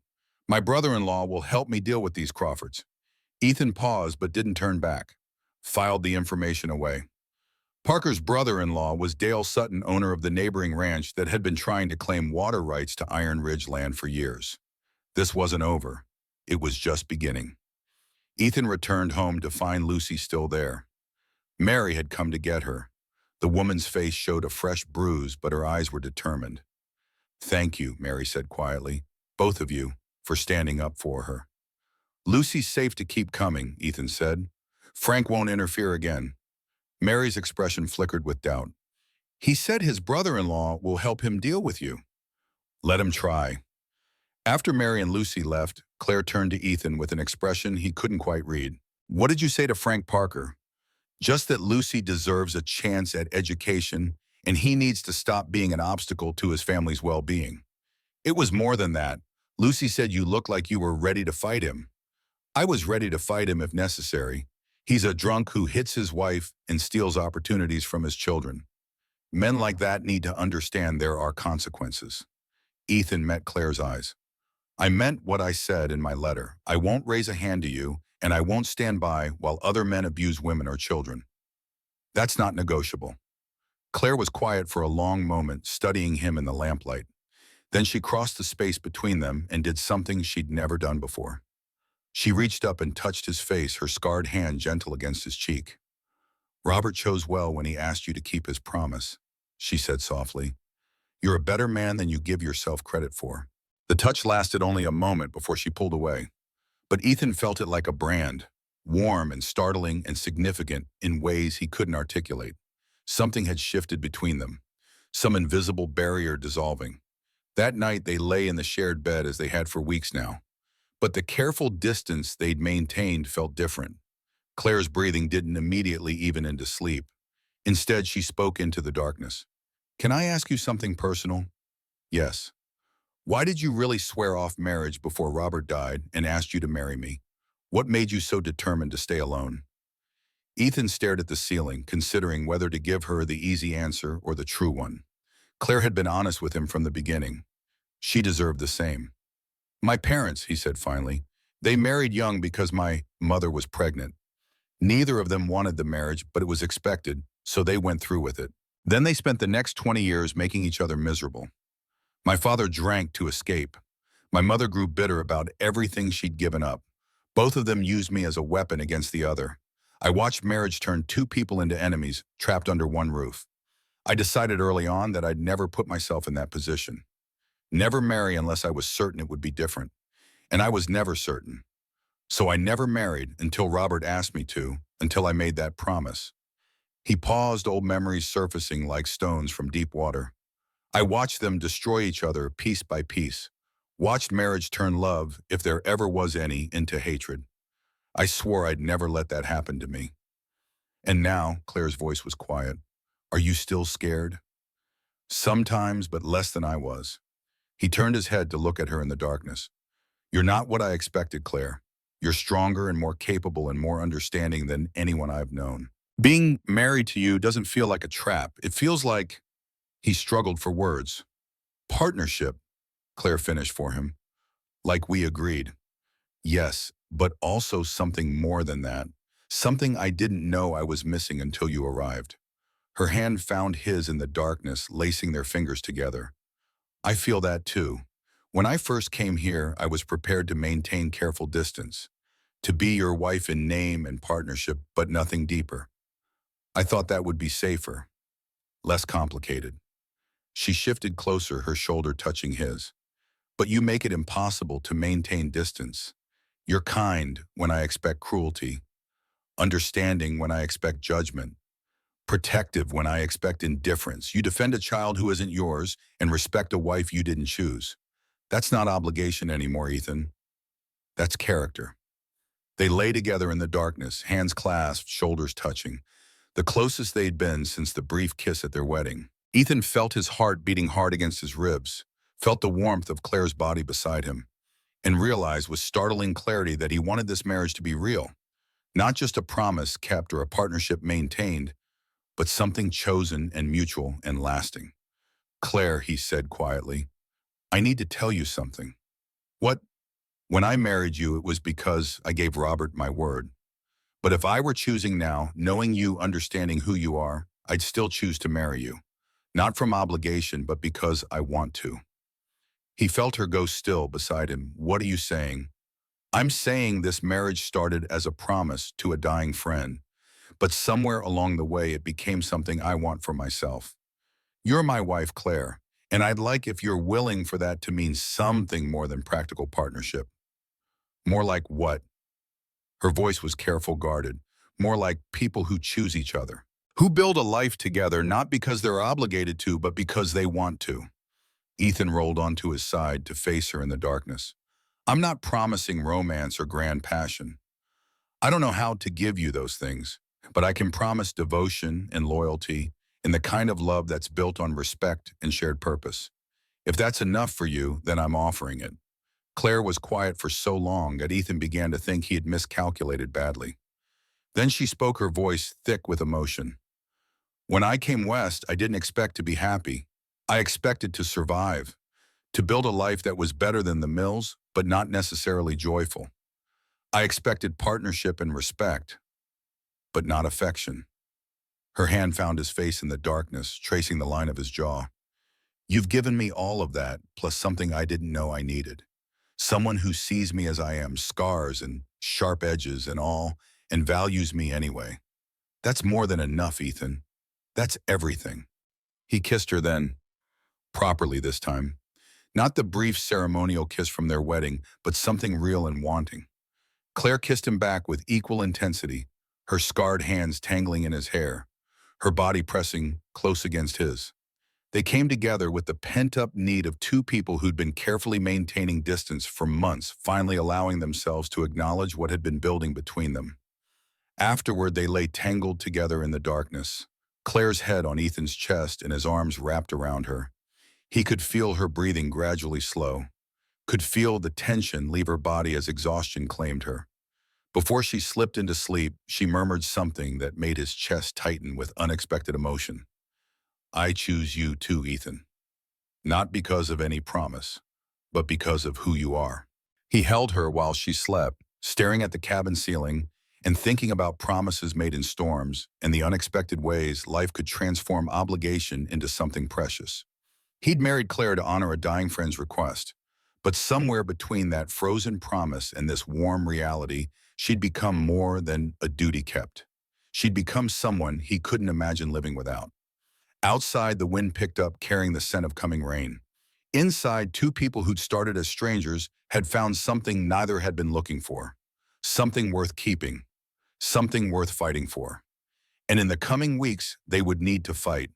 My brother-in-law will help me deal with these Crawfords. Ethan paused but didn't turn back. Filed the information away. Parker's brother-in-law was Dale Sutton, owner of the neighboring ranch that had been trying to claim water rights to Iron Ridge land for years. This wasn't over. It was just beginning. Ethan returned home to find Lucy still there. Mary had come to get her. The woman's face showed a fresh bruise, but her eyes were determined. "Thank you," Mary said quietly, "both of you, for standing up for her." "Lucy's safe to keep coming," Ethan said. "Frank won't interfere again." Mary's expression flickered with doubt. "He said his brother-in-law will help him deal with you." "Let him try." After Mary and Lucy left, Claire turned to Ethan with an expression he couldn't quite read. "What did you say to Frank Parker?" "Just that Lucy deserves a chance at education, and he needs to stop being an obstacle to his family's well-being." "It was more than that. Lucy said you looked like you were ready to fight him." "I was ready to fight him if necessary. He's a drunk who hits his wife and steals opportunities from his children. Men like that need to understand there are consequences." Ethan met Claire's eyes. "I meant what I said in my letter. I won't raise a hand to you, and I won't stand by while other men abuse women or children. That's not negotiable." Claire was quiet for a long moment, studying him in the lamplight. Then she crossed the space between them and did something she'd never done before. She reached up and touched his face, her scarred hand gentle against his cheek. "Robert chose well when he asked you to keep his promise," she said softly. "You're a better man than you give yourself credit for." The touch lasted only a moment before she pulled away. But Ethan felt it like a brand, warm and startling and significant in ways he couldn't articulate. Something had shifted between them, some invisible barrier dissolving. That night they lay in the shared bed as they had for weeks now. But the careful distance they'd maintained felt different. Claire's breathing didn't immediately even into sleep. Instead, she spoke into the darkness. "Can I ask you something personal?" "Yes." "Why did you really swear off marriage before Robert died and asked you to marry me? What made you so determined to stay alone?" Ethan stared at the ceiling, considering whether to give her the easy answer or the true one. Claire had been honest with him from the beginning. She deserved the same. "My parents," he said finally. "They married young because my mother was pregnant. Neither of them wanted the marriage, but it was expected, so they went through with it. Then they spent the next 20 years making each other miserable. My father drank to escape. My mother grew bitter about everything she'd given up. Both of them used me as a weapon against the other. I watched marriage turn two people into enemies, trapped under one roof. I decided early on that I'd never put myself in that position. Never marry unless I was certain it would be different. And I was never certain. So I never married until Robert asked me to, until I made that promise." He paused, old memories surfacing like stones from deep water. "I watched them destroy each other piece by piece. Watched marriage turn love, if there ever was any, into hatred. I swore I'd never let that happen to me." "And now," Claire's voice was quiet, "are you still scared?" "Sometimes, but less than I was." He turned his head to look at her in the darkness. "You're not what I expected, Claire. You're stronger and more capable and more understanding than anyone I've known. Being married to you doesn't feel like a trap. It feels like—" He struggled for words. "Partnership," Claire finished for him. "Like we agreed." "Yes, but also something more than that. Something I didn't know I was missing until you arrived." Her hand found his in the darkness, lacing their fingers together. "I feel that too. When I first came here, I was prepared to maintain careful distance, to be your wife in name and partnership, but nothing deeper. I thought that would be safer, less complicated." She shifted closer, her shoulder touching his. "But you make it impossible to maintain distance. You're kind when I expect cruelty, understanding when I expect judgment, protective when I expect indifference. You defend a child who isn't yours and respect a wife you didn't choose. That's not obligation anymore, Ethan. That's character." They lay together in the darkness, hands clasped, shoulders touching, the closest they'd been since the brief kiss at their wedding. Ethan felt his heart beating hard against his ribs, felt the warmth of Claire's body beside him, and realized with startling clarity that he wanted this marriage to be real, not just a promise kept or a partnership maintained, but something chosen and mutual and lasting. "Claire," he said quietly, I need to tell you something. What? When I married you, it was because I gave Robert my word. But if I were choosing now, knowing you, understanding who you are, I'd still choose to marry you. Not from obligation, but because I want to. He felt her go still beside him. What are you saying? I'm saying this marriage started as a promise to a dying friend, but somewhere along the way it became something I want for myself. You're my wife, Claire, and I'd like if you're willing for that to mean something more than practical partnership. More like what? Her voice was careful, guarded. More like people who choose each other. Who build a life together not because they're obligated to, but because they want to. Ethan rolled onto his side to face her in the darkness. I'm not promising romance or grand passion. I don't know how to give you those things, but I can promise devotion and loyalty and the kind of love that's built on respect and shared purpose. If that's enough for you, then I'm offering it. Claire was quiet for so long that Ethan began to think he had miscalculated badly. Then she spoke, her voice thick with emotion. When I came west, I didn't expect to be happy. I expected to survive, to build a life that was better than the mills, but not necessarily joyful. I expected partnership and respect, but not affection. Her hand found his face in the darkness, tracing the line of his jaw. You've given me all of that, plus something I didn't know I needed. Someone who sees me as I am, scars and sharp edges and all, and values me anyway. That's more than enough, Ethan. That's everything. He kissed her then, properly this time. Not the brief ceremonial kiss from their wedding, but something real and wanting. Claire kissed him back with equal intensity, her scarred hands tangling in his hair, her body pressing close against his. They came together with the pent-up need of two people who'd been carefully maintaining distance for months, finally allowing themselves to acknowledge what had been building between them. Afterward, they lay tangled together in the darkness, Claire's head on Ethan's chest and his arms wrapped around her. He could feel her breathing gradually slow, could feel the tension leave her body as exhaustion claimed her. Before she slipped into sleep, she murmured something that made his chest tighten with unexpected emotion. I choose you too, Ethan. Not because of any promise, but because of who you are. He held her while she slept, staring at the cabin ceiling and thinking about promises made in storms and the unexpected ways life could transform obligation into something precious. He'd married Claire to honor a dying friend's request, but somewhere between that frozen promise and this warm reality, she'd become more than a duty kept. She'd become someone he couldn't imagine living without. Outside, the wind picked up, carrying the scent of coming rain. Inside, two people who'd started as strangers had found something neither had been looking for. Something worth keeping. Something worth fighting for. And in the coming weeks, they would need to fight.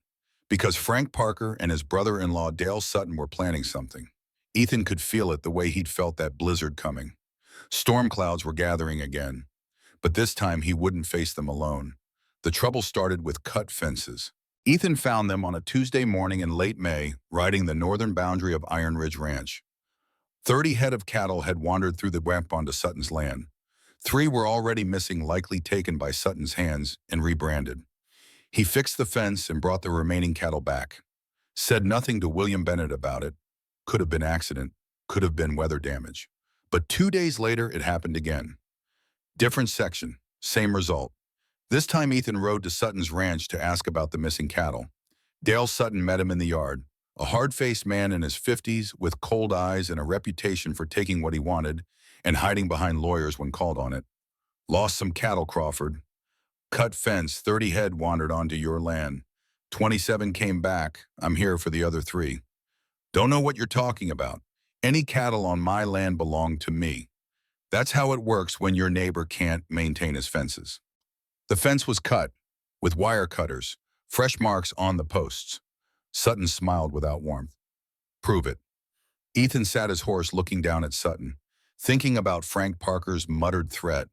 Because Frank Parker and his brother-in-law Dale Sutton were planning something. Ethan could feel it the way he'd felt that blizzard coming. Storm clouds were gathering again. But this time he wouldn't face them alone. The trouble started with cut fences. Ethan found them on a Tuesday morning in late May, riding the northern boundary of Iron Ridge Ranch. 30 head of cattle had wandered through the ramp onto Sutton's land. 3 were already missing, likely taken by Sutton's hands and rebranded. He fixed the fence and brought the remaining cattle back. Said nothing to William Bennett about it. Could have been accident, could have been weather damage. But 2 days later, it happened again. Different section, same result. This time Ethan rode to Sutton's ranch to ask about the missing cattle. Dale Sutton met him in the yard, a hard-faced man in his 50s with cold eyes and a reputation for taking what he wanted and hiding behind lawyers when called on it. Lost some cattle, Crawford. Cut fence, 30 head wandered onto your land. 27 came back. I'm here for the other 3. Don't know what you're talking about. Any cattle on my land belong to me. That's how it works when your neighbor can't maintain his fences. The fence was cut, with wire cutters, fresh marks on the posts. Sutton smiled without warmth. Prove it. Ethan sat his horse looking down at Sutton, thinking about Frank Parker's muttered threat,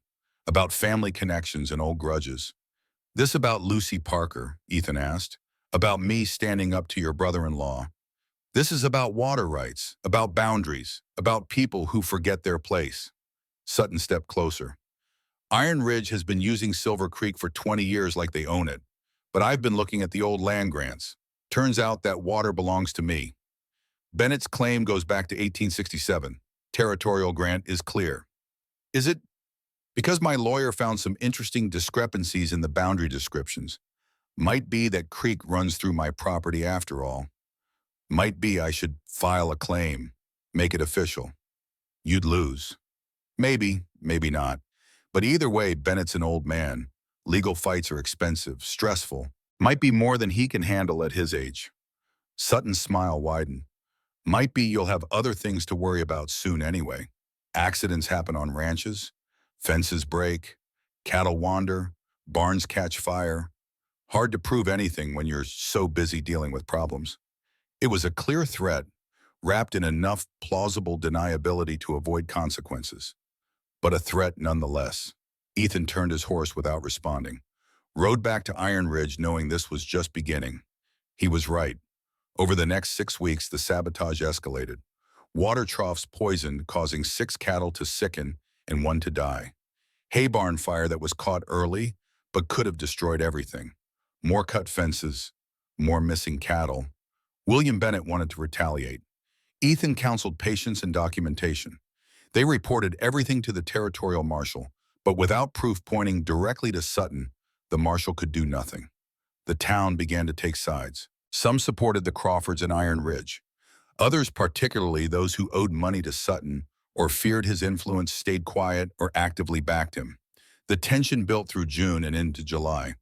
about family connections and old grudges. This about Lucy Parker, Ethan asked, about me standing up to your brother-in-law. This is about water rights, about boundaries, about people who forget their place. Sutton stepped closer. Iron Ridge has been using Silver Creek for 20 years like they own it, but I've been looking at the old land grants. Turns out that water belongs to me. Bennett's claim goes back to 1867. Territorial grant is clear. Is it? Because my lawyer found some interesting discrepancies in the boundary descriptions. Might be that creek runs through my property after all. Might be I should file a claim, make it official. You'd lose. Maybe, maybe not. But either way, Bennett's an old man. Legal fights are expensive, stressful. Might be more than he can handle at his age. Sutton's smile widened. Might be you'll have other things to worry about soon anyway. Accidents happen on ranches. Fences break. Cattle wander. Barns catch fire. Hard to prove anything when you're so busy dealing with problems. It was a clear threat, wrapped in enough plausible deniability to avoid consequences. But a threat nonetheless. Ethan turned his horse without responding. Rode back to Iron Ridge knowing this was just beginning. He was right. Over the next 6 weeks, the sabotage escalated. Water troughs poisoned, causing 6 cattle to sicken and 1 to die. Hay barn fire that was caught early, but could have destroyed everything. More cut fences, more missing cattle. William Bennett wanted to retaliate. Ethan counseled patience and documentation. They reported everything to the territorial marshal, but without proof pointing directly to Sutton, the marshal could do nothing. The town began to take sides. Some supported the Crawfords and Iron Ridge. Others, particularly those who owed money to Sutton or feared his influence, stayed quiet or actively backed him. The tension built through June and into July.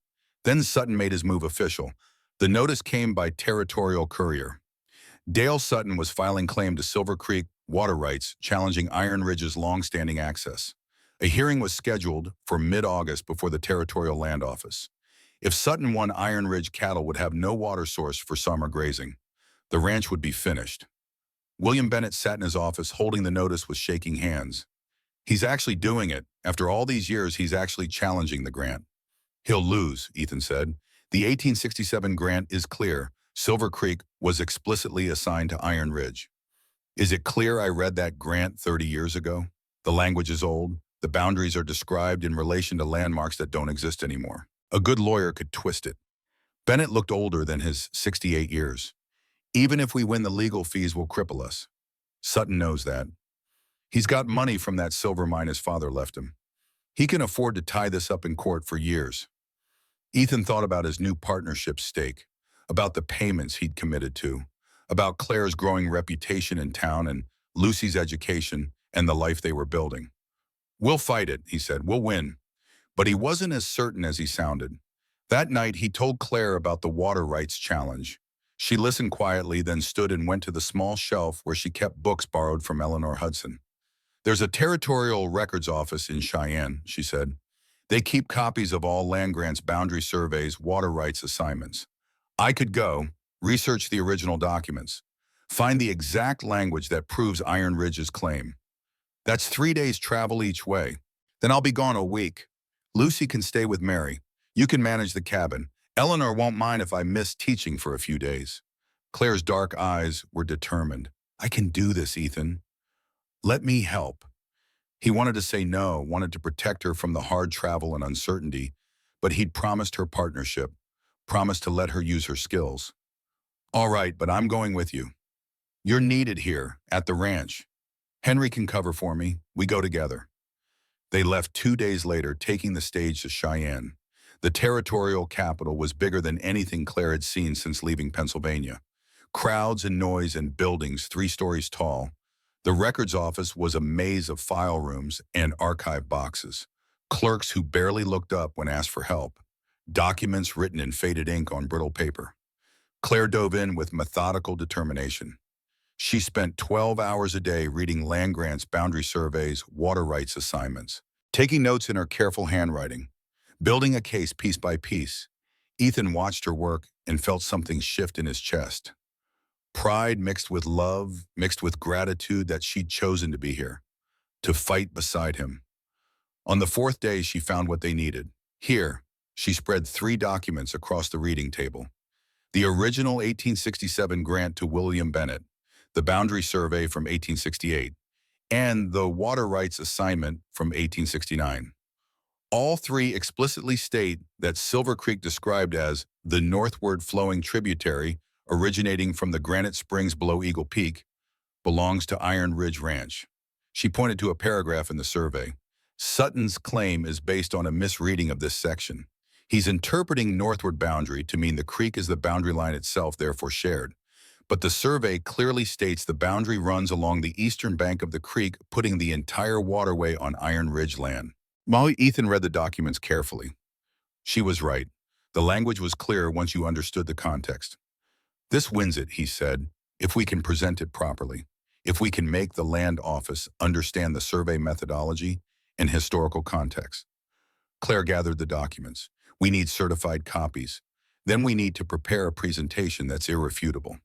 Then Sutton made his move official. The notice came by territorial courier. Dale Sutton was filing claim to Silver Creek water rights, challenging Iron Ridge's long-standing access. A hearing was scheduled for mid-August before the Territorial Land Office. If Sutton won, Iron Ridge cattle would have no water source for summer grazing. The ranch would be finished. William Bennett sat in his office holding the notice with shaking hands. He's actually doing it. After all these years, he's actually challenging the grant. He'll lose, Ethan said. The 1867 grant is clear. Silver Creek was explicitly assigned to Iron Ridge. Is it clear I read that grant 30 years ago? The language is old. The boundaries are described in relation to landmarks that don't exist anymore. A good lawyer could twist it. Bennett looked older than his 68 years. Even if we win, the legal fees will cripple us. Sutton knows that. He's got money from that silver mine his father left him. He can afford to tie this up in court for years. Ethan thought about his new partnership stake, about the payments he'd committed to, about Claire's growing reputation in town and Lucy's education and the life they were building. We'll fight it, he said. We'll win. But he wasn't as certain as he sounded. That night, he told Claire about the water rights challenge. She listened quietly, then stood and went to the small shelf where she kept books borrowed from Eleanor Hudson. There's a territorial records office in Cheyenne, she said. They keep copies of all land grants, boundary surveys, water rights assignments. I could go, research the original documents, find the exact language that proves Iron Ridge's claim. That's 3 days' travel each way. Then I'll be gone a week. Lucy can stay with Mary. You can manage the cabin. Eleanor won't mind if I miss teaching for a few days. Claire's dark eyes were determined. I can do this, Ethan. Let me help. He wanted to say no, wanted to protect her from the hard travel and uncertainty, but he'd promised her partnership, promised to let her use her skills. All right, but I'm going with you. You're needed here, at the ranch. Henry can cover for me. We go together. They left 2 days later, taking the stage to Cheyenne. The territorial capital was bigger than anything Claire had seen since leaving Pennsylvania. Crowds and noise and buildings 3 stories tall. The records office was a maze of file rooms and archive boxes. Clerks who barely looked up when asked for help. Documents written in faded ink on brittle paper. Claire dove in with methodical determination. She spent 12 hours a day reading land grants, boundary surveys, water rights assignments, taking notes in her careful handwriting, building a case piece by piece. Ethan watched her work and felt something shift in his chest. Pride mixed with love, mixed with gratitude that she'd chosen to be here, to fight beside him. On the 4th day, she found what they needed. Here, she spread 3 documents across the reading table. The original 1867 grant to William Bennett, the boundary survey from 1868, and the water rights assignment from 1869. All 3 explicitly state that Silver Creek, described as the northward flowing tributary originating from the granite springs below Eagle Peak, belongs to Iron Ridge Ranch. She pointed to a paragraph in the survey. Sutton's claim is based on a misreading of this section. He's interpreting northward boundary to mean the creek is the boundary line itself, therefore shared. But the survey clearly states the boundary runs along the eastern bank of the creek, putting the entire waterway on Iron Ridge land. Ethan read the documents carefully. She was right. The language was clear once you understood the context. This wins it, he said, if we can present it properly. If we can make the land office understand the survey methodology and historical context. Claire gathered the documents. We need certified copies. Then we need to prepare a presentation that's irrefutable.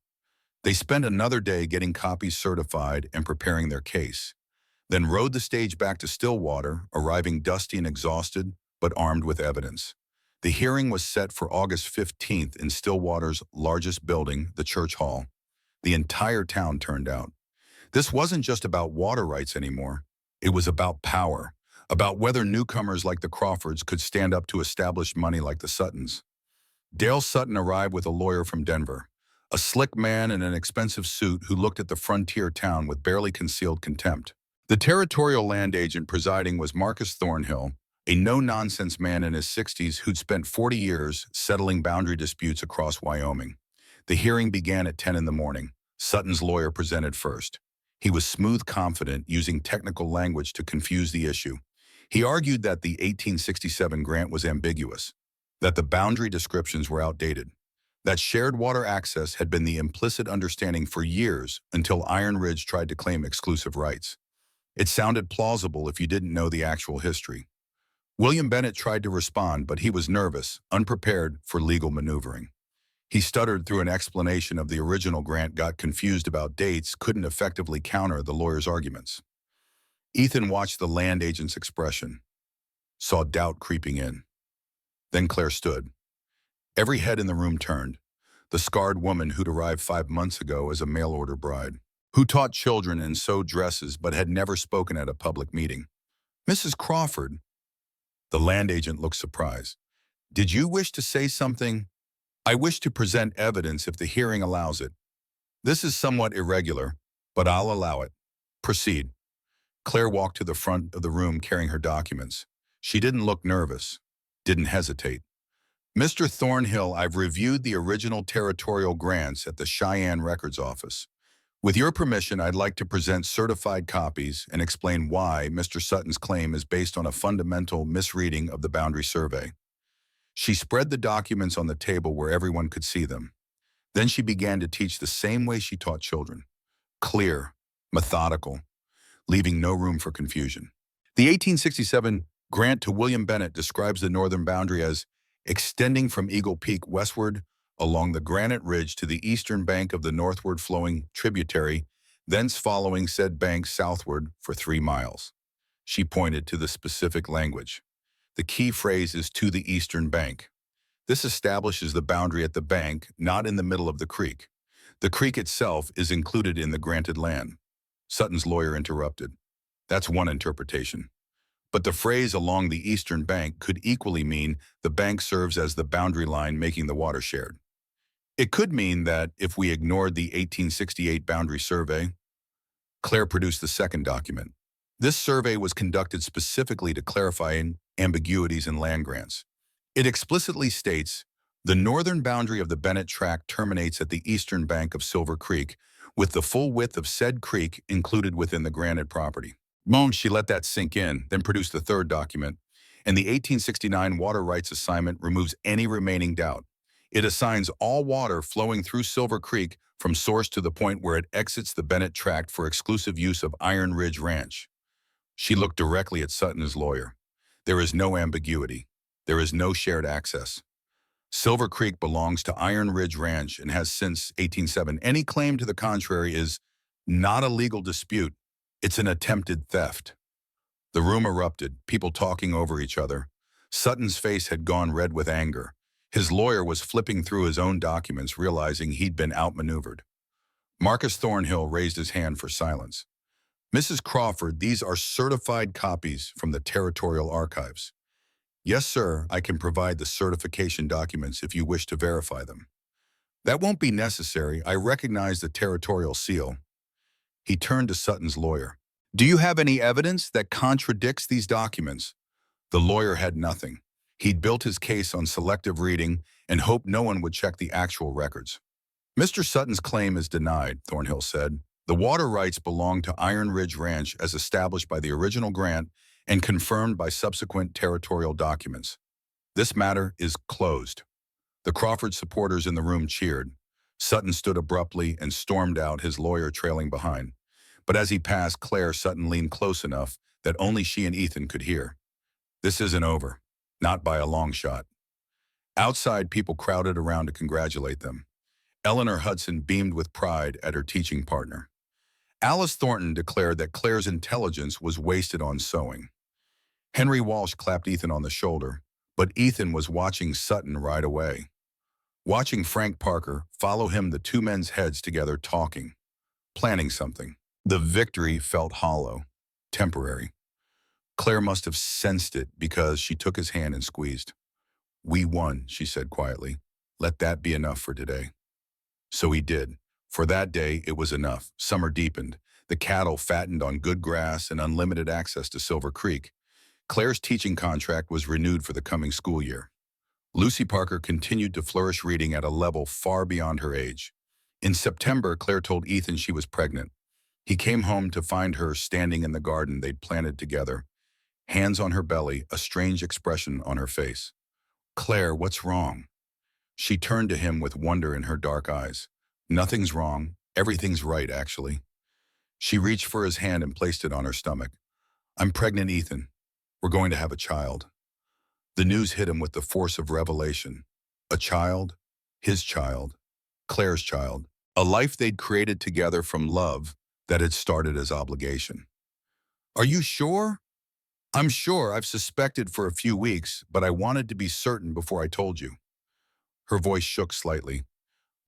They spent another day getting copies certified and preparing their case, then rode the stage back to Stillwater, arriving dusty and exhausted, but armed with evidence. The hearing was set for August 15th in Stillwater's largest building, the Church Hall. The entire town turned out. This wasn't just about water rights anymore. It was about power, about whether newcomers like the Crawfords could stand up to established money like the Suttons. Dale Sutton arrived with a lawyer from Denver, a slick man in an expensive suit who looked at the frontier town with barely concealed contempt. The territorial land agent presiding was Marcus Thornhill, a no-nonsense man in his 60s who'd spent 40 years settling boundary disputes across Wyoming. The hearing began at 10 in the morning. Sutton's lawyer presented first. He was smooth, confident, using technical language to confuse the issue. He argued that the 1867 grant was ambiguous, that the boundary descriptions were outdated, that shared water access had been the implicit understanding for years until Iron Ridge tried to claim exclusive rights. It sounded plausible if you didn't know the actual history. William Bennett tried to respond, but he was nervous, unprepared for legal maneuvering. He stuttered through an explanation of the original grant, got confused about dates, couldn't effectively counter the lawyer's arguments. Ethan watched the land agent's expression, saw doubt creeping in. Then Claire stood. Every head in the room turned. The scarred woman who'd arrived 5 months ago as a mail-order bride, who taught children and sewed dresses but had never spoken at a public meeting. Mrs. Crawford. The land agent looked surprised. Did you wish to say something? I wish to present evidence if the hearing allows it. This is somewhat irregular, but I'll allow it. Proceed. Claire walked to the front of the room carrying her documents. She didn't look nervous, didn't hesitate. Mr. Thornhill, I've reviewed the original territorial grants at the Cheyenne Records Office. With your permission, I'd like to present certified copies and explain why Mr. Sutton's claim is based on a fundamental misreading of the boundary survey. She spread the documents on the table where everyone could see them. Then she began to teach the same way she taught children. Clear, methodical, leaving no room for confusion. The 1867 grant to William Bennett describes the northern boundary as extending from Eagle Peak westward along the granite ridge to the eastern bank of the northward flowing tributary, thence following said bank southward for 3 miles. She pointed to the specific language. The key phrase is "to the eastern bank." This establishes the boundary at the bank, not in the middle of the creek. The creek itself is included in the granted land. Sutton's lawyer interrupted. That's one interpretation. But the phrase "along the eastern bank" could equally mean the bank serves as the boundary line making the water shared. It could mean that if we ignored the 1868 boundary survey. Claire produced the second document. This survey was conducted specifically to clarify ambiguities in land grants. It explicitly states, the northern boundary of the Bennett Tract terminates at the eastern bank of Silver Creek, with the full width of said creek included within the granted property. She let that sink in, then produced the third document, and the 1869 water rights assignment removes any remaining doubt. It assigns all water flowing through Silver Creek from source to the point where it exits the Bennett Tract for exclusive use of Iron Ridge Ranch. She looked directly at Sutton's lawyer. There is no ambiguity. There is no shared access. Silver Creek belongs to Iron Ridge Ranch and has since 1807. Any claim to the contrary is not a legal dispute. It's an attempted theft. The room erupted, people talking over each other. Sutton's face had gone red with anger. His lawyer was flipping through his own documents, realizing he'd been outmaneuvered. Marcus Thornhill raised his hand for silence. Mrs. Crawford, these are certified copies from the Territorial Archives. Yes, sir, I can provide the certification documents if you wish to verify them. That won't be necessary. I recognize the territorial seal. He turned to Sutton's lawyer. Do you have any evidence that contradicts these documents? The lawyer had nothing. He'd built his case on selective reading and hoped no one would check the actual records. Mr. Sutton's claim is denied, Thornhill said. The water rights belong to Iron Ridge Ranch as established by the original grant and confirmed by subsequent territorial documents. This matter is closed. The Crawford supporters in the room cheered. Sutton stood abruptly and stormed out, his lawyer trailing behind. But as he passed Claire, Sutton leaned close enough that only she and Ethan could hear. This isn't over. Not by a long shot. Outside, people crowded around to congratulate them. Eleanor Hudson beamed with pride at her teaching partner. Alice Thornton declared that Claire's intelligence was wasted on sewing. Henry Walsh clapped Ethan on the shoulder, but Ethan was watching Sutton right away. Watching Frank Parker follow him, the two men's heads together talking, planning something. The victory felt hollow, temporary. Claire must have sensed it because she took his hand and squeezed. We won, she said quietly. Let that be enough for today. So he did. For that day, it was enough. Summer deepened. The cattle fattened on good grass and unlimited access to Silver Creek. Claire's teaching contract was renewed for the coming school year. Lucy Parker continued to flourish, reading at a level far beyond her age. In September, Claire told Ethan she was pregnant. He came home to find her standing in the garden they'd planted together, hands on her belly, a strange expression on her face. Claire, what's wrong? She turned to him with wonder in her dark eyes. Nothing's wrong. Everything's right, actually. She reached for his hand and placed it on her stomach. I'm pregnant, Ethan. We're going to have a child. The news hit him with the force of revelation. A child, his child, Claire's child, a life they'd created together from love that had started as obligation. Are you sure? I'm sure. I've suspected for a few weeks, but I wanted to be certain before I told you. Her voice shook slightly.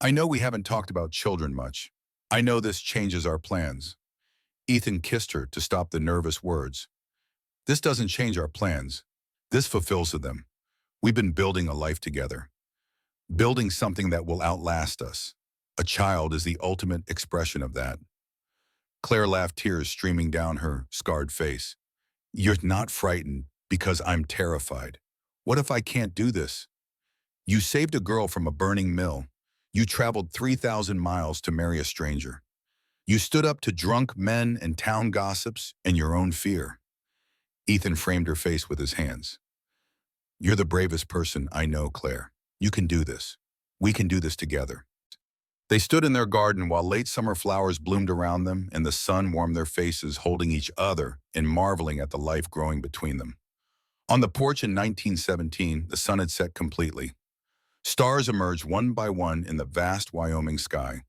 I know we haven't talked about children much. I know this changes our plans. Ethan kissed her to stop the nervous words. This doesn't change our plans. This fulfills them. We've been building a life together. Building something that will outlast us. A child is the ultimate expression of that. Claire laughed, tears streaming down her scarred face. You're not frightened because I'm terrified. What if I can't do this? You saved a girl from a burning mill. You traveled 3,000 miles to marry a stranger. You stood up to drunk men and town gossips and your own fear. Ethan framed her face with his hands. You're the bravest person I know, Claire. You can do this. We can do this together. They stood in their garden while late summer flowers bloomed around them and the sun warmed their faces, holding each other and marveling at the life growing between them. On the porch in 1917, the sun had set completely. Stars emerged one by one in the vast Wyoming sky.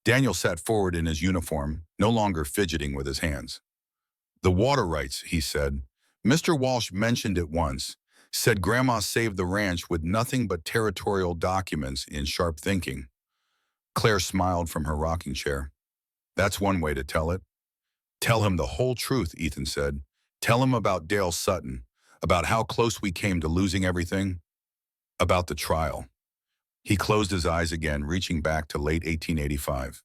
Daniel sat forward in his uniform, no longer fidgeting with his hands. The water rights, he said. Mr. Walsh mentioned it once, said Grandma saved the ranch with nothing but territorial documents in sharp thinking. Claire smiled from her rocking chair. That's one way to tell it. Tell him the whole truth, Ethan said. Tell him about Dale Sutton, about how close we came to losing everything, about the trial. He closed his eyes again, reaching back to late 1885.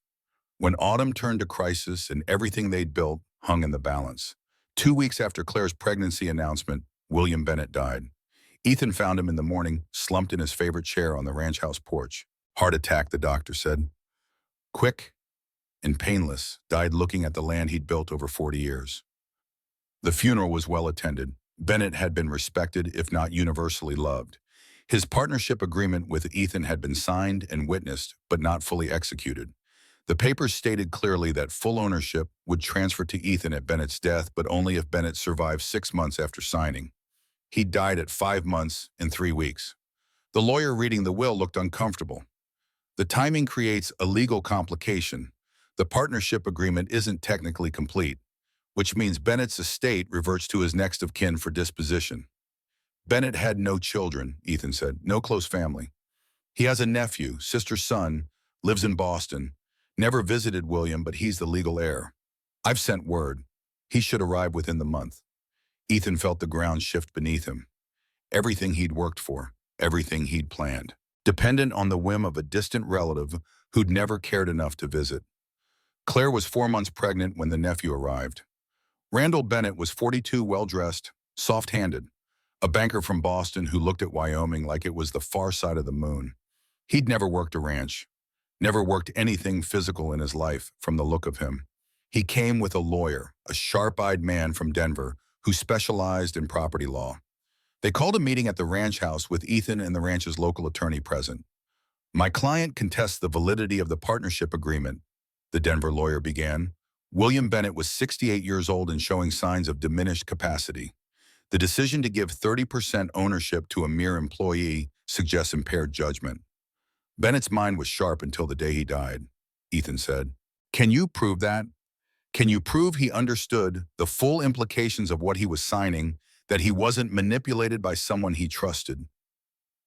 When autumn turned to crisis and everything they'd built hung in the balance. 2 weeks after Claire's pregnancy announcement, William Bennett died. Ethan found him in the morning, slumped in his favorite chair on the ranch house porch. Heart attack, the doctor said. Quick and painless, died looking at the land he'd built over 40 years. The funeral was well attended. Bennett had been respected, if not universally loved. His partnership agreement with Ethan had been signed and witnessed, but not fully executed. The papers stated clearly that full ownership would transfer to Ethan at Bennett's death, but only if Bennett survived 6 months after signing. He died at 5 months and 3 weeks. The lawyer reading the will looked uncomfortable. The timing creates a legal complication. The partnership agreement isn't technically complete, which means Bennett's estate reverts to his next of kin for disposition. Bennett had no children, Ethan said, no close family. He has a nephew, sister's son, lives in Boston, never visited William, but he's the legal heir. I've sent word. He should arrive within the month. Ethan felt the ground shift beneath him. Everything he'd worked for, everything he'd planned, dependent on the whim of a distant relative who'd never cared enough to visit. Claire was 4 months pregnant when the nephew arrived. Randall Bennett was 42, well-dressed, soft-handed, a banker from Boston who looked at Wyoming like it was the far side of the moon. He'd never worked a ranch, never worked anything physical in his life from the look of him. He came with a lawyer, a sharp-eyed man from Denver who specialized in property law. They called a meeting at the ranch house with Ethan and the ranch's local attorney present. My client contests the validity of the partnership agreement, the Denver lawyer began. William Bennett was 68 years old and showing signs of diminished capacity. The decision to give 30% ownership to a mere employee suggests impaired judgment. Bennett's mind was sharp until the day he died, Ethan said. Can you prove that? Can you prove he understood the full implications of what he was signing, that he wasn't manipulated by someone he trusted?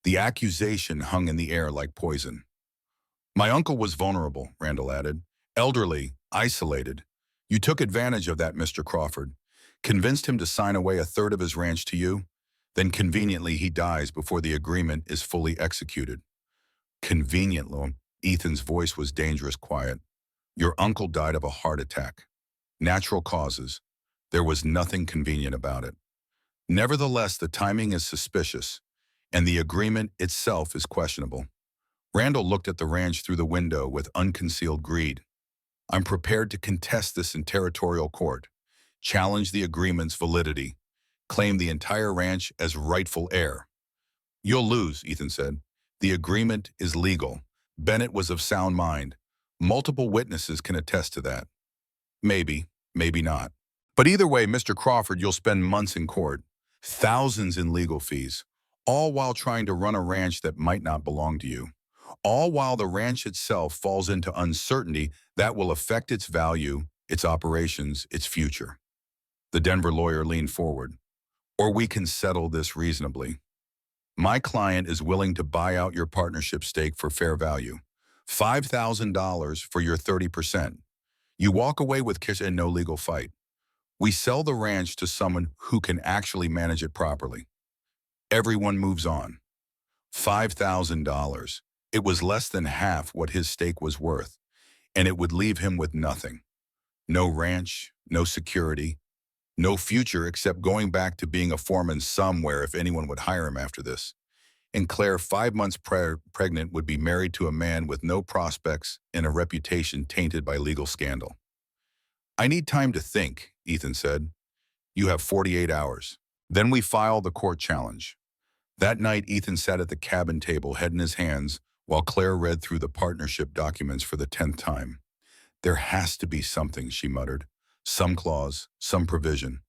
The accusation hung in the air like poison. My uncle was vulnerable, Randall added. Elderly, isolated. You took advantage of that, Mr. Crawford. Convinced him to sign away a third of his ranch to you. Then conveniently he dies before the agreement is fully executed. Conveniently, Ethan's voice was dangerous quiet. Your uncle died of a heart attack. Natural causes. There was nothing convenient about it. Nevertheless, the timing is suspicious, and the agreement itself is questionable. Randall looked at the ranch through the window with unconcealed greed. I'm prepared to contest this in territorial court, challenge the agreement's validity, claim the entire ranch as rightful heir. You'll lose, Ethan said. The agreement is legal. Bennett was of sound mind. Multiple witnesses can attest to that. Maybe, maybe not. But either way, Mr. Crawford, you'll spend months in court, thousands in legal fees, all while trying to run a ranch that might not belong to you. All while the ranch itself falls into uncertainty that will affect its value, its operations, its future. The Denver lawyer leaned forward. Or we can settle this reasonably. My client is willing to buy out your partnership stake for fair value. $5,000 for your 30%. You walk away with cash and no legal fight. We sell the ranch to someone who can actually manage it properly. Everyone moves on. $5,000. It was less than half what his stake was worth, and it would leave him with nothing. No ranch, no security, no future except going back to being a foreman somewhere if anyone would hire him after this. And Claire, 5 months pregnant, would be married to a man with no prospects and a reputation tainted by legal scandal. I need time to think, Ethan said. You have 48 hours. Then we file the court challenge. That night, Ethan sat at the cabin table, head in his hands, while Claire read through the partnership documents for the 10th time. There has to be something, she muttered. Some clause, some provision.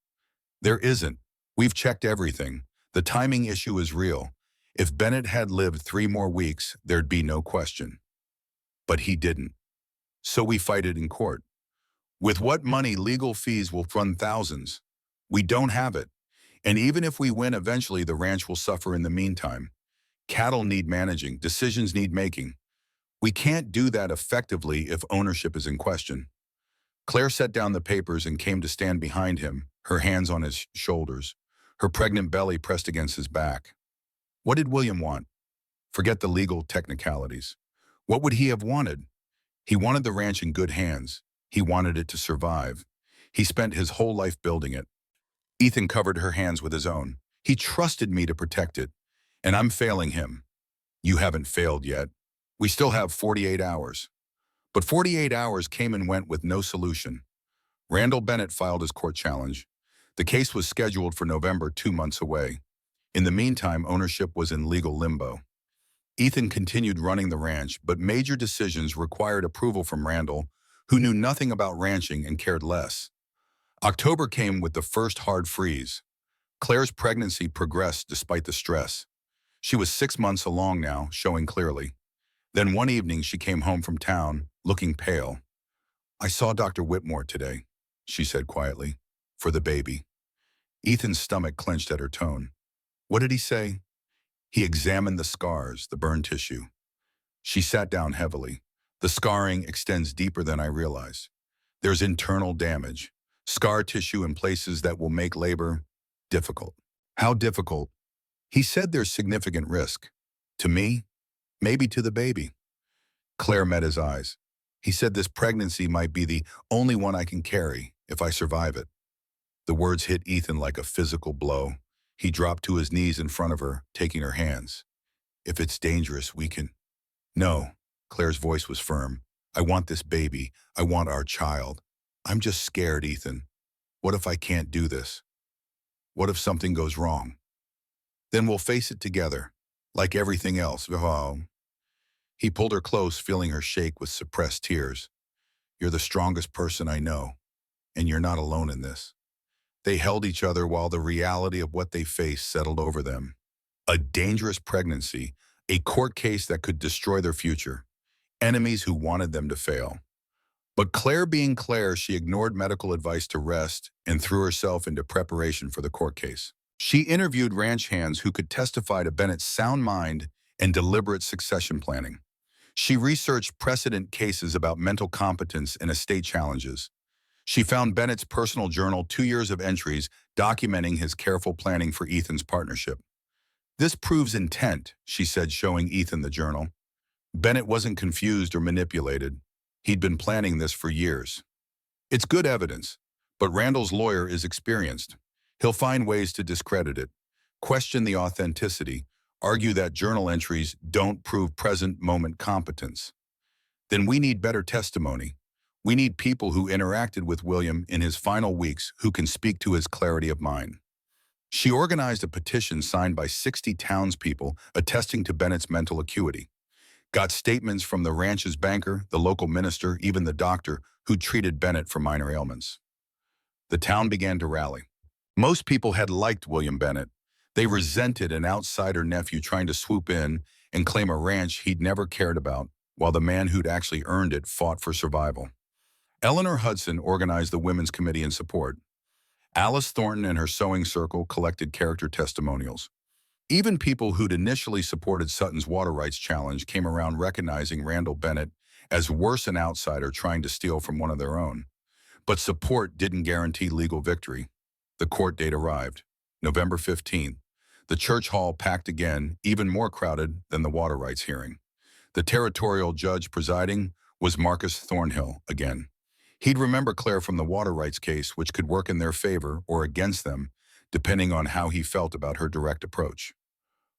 There isn't. We've checked everything. The timing issue is real. If Bennett had lived 3 more weeks, there'd be no question. But he didn't. So we fight it in court. With what money? Legal fees will run thousands. We don't have it. And even if we win, eventually the ranch will suffer in the meantime. Cattle need managing, decisions need making. We can't do that effectively if ownership is in question. Claire set down the papers and came to stand behind him, her hands on his shoulders, her pregnant belly pressed against his back. What did William want? Forget the legal technicalities. What would he have wanted? He wanted the ranch in good hands. He wanted it to survive. He spent his whole life building it. Ethan covered her hands with his own. He trusted me to protect it, and I'm failing him. You haven't failed yet. We still have 48 hours. But 48 hours came and went with no solution. Randall Bennett filed his court challenge. The case was scheduled for November, 2 months away. In the meantime, ownership was in legal limbo. Ethan continued running the ranch, but major decisions required approval from Randall, who knew nothing about ranching and cared less. October came with the first hard freeze. Claire's pregnancy progressed despite the stress. She was 6 months along now, showing clearly. Then one evening she came home from town, looking pale. I saw Dr. Whitmore today, she said quietly, for the baby. Ethan's stomach clenched at her tone. What did he say? He examined the scars, the burn tissue. She sat down heavily. The scarring extends deeper than I realized. There's internal damage, scar tissue in places that will make labor difficult. How difficult? He said there's significant risk. To me, maybe to the baby. Claire met his eyes. He said this pregnancy might be the only one I can carry if I survive it. The words hit Ethan like a physical blow. He dropped to his knees in front of her, taking her hands. If it's dangerous, we can... No, Claire's voice was firm. I want this baby. I want our child. I'm just scared, Ethan. What if I can't do this? What if something goes wrong? Then we'll face it together, like everything else. Oh. He pulled her close, feeling her shake with suppressed tears. You're the strongest person I know, and you're not alone in this. They held each other while the reality of what they faced settled over them. A dangerous pregnancy, a court case that could destroy their future, enemies who wanted them to fail. But Claire being Claire, she ignored medical advice to rest and threw herself into preparation for the court case. She interviewed ranch hands who could testify to Bennett's sound mind and deliberate succession planning. She researched precedent cases about mental competence and estate challenges. She found Bennett's personal journal, 2 years of entries documenting his careful planning for Ethan's partnership. This proves intent, she said, showing Ethan the journal. Bennett wasn't confused or manipulated. He'd been planning this for years. It's good evidence, but Randall's lawyer is experienced. He'll find ways to discredit it, question the authenticity, argue that journal entries don't prove present moment competence. Then we need better testimony. We need people who interacted with William in his final weeks who can speak to his clarity of mind. She organized a petition signed by 60 townspeople attesting to Bennett's mental acuity. Got statements from the ranch's banker, the local minister, even the doctor who treated Bennett for minor ailments. The town began to rally. Most people had liked William Bennett. They resented an outsider nephew trying to swoop in and claim a ranch he'd never cared about, while the man who'd actually earned it fought for survival. Eleanor Hudson organized the Women's Committee in support. Alice Thornton and her sewing circle collected character testimonials. Even people who'd initially supported Sutton's water rights challenge came around recognizing Randall Bennett as worse an outsider trying to steal from one of their own. But support didn't guarantee legal victory. The court date arrived, November 15th. The church hall packed again, even more crowded than the water rights hearing. The territorial judge presiding was Marcus Thornhill again. He'd remember Claire from the water rights case, which could work in their favor or against them, depending on how he felt about her direct approach.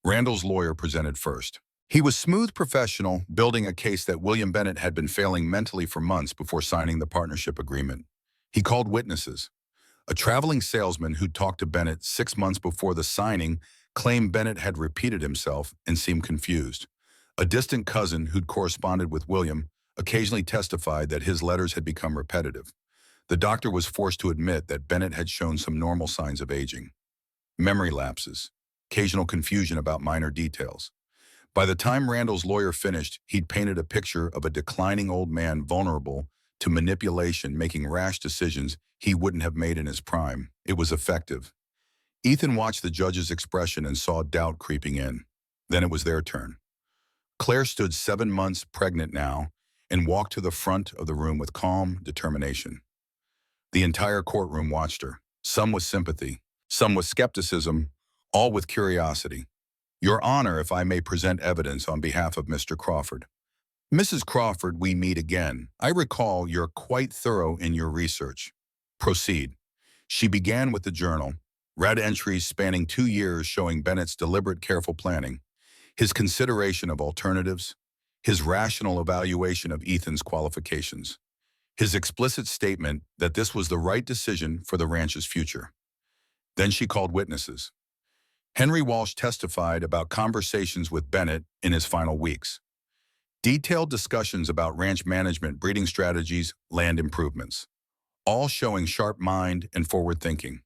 Randall's lawyer presented first. He was smooth professional, building a case that William Bennett had been failing mentally for months before signing the partnership agreement. He called witnesses. A traveling salesman who'd talked to Bennett 6 months before the signing claimed Bennett had repeated himself and seemed confused. A distant cousin who'd corresponded with William occasionally testified that his letters had become repetitive. The doctor was forced to admit that Bennett had shown some normal signs of aging. Memory lapses, occasional confusion about minor details. By the time Randall's lawyer finished, he'd painted a picture of a declining old man vulnerable to manipulation, making rash decisions he wouldn't have made in his prime. It was effective. Ethan watched the judge's expression and saw doubt creeping in. Then it was their turn. Claire stood 7 months pregnant now and walked to the front of the room with calm determination. The entire courtroom watched her, some with sympathy, some with skepticism, all with curiosity. Your Honor, if I may present evidence on behalf of Mr. Crawford. Mrs. Crawford, we meet again. I recall you're quite thorough in your research. Proceed. She began with the journal, read entries spanning 2 years showing Bennett's deliberate, careful planning, his consideration of alternatives, his rational evaluation of Ethan's qualifications, his explicit statement that this was the right decision for the ranch's future. Then she called witnesses. Henry Walsh testified about conversations with Bennett in his final weeks. Detailed discussions about ranch management, breeding strategies, land improvements, all showing sharp mind and forward thinking.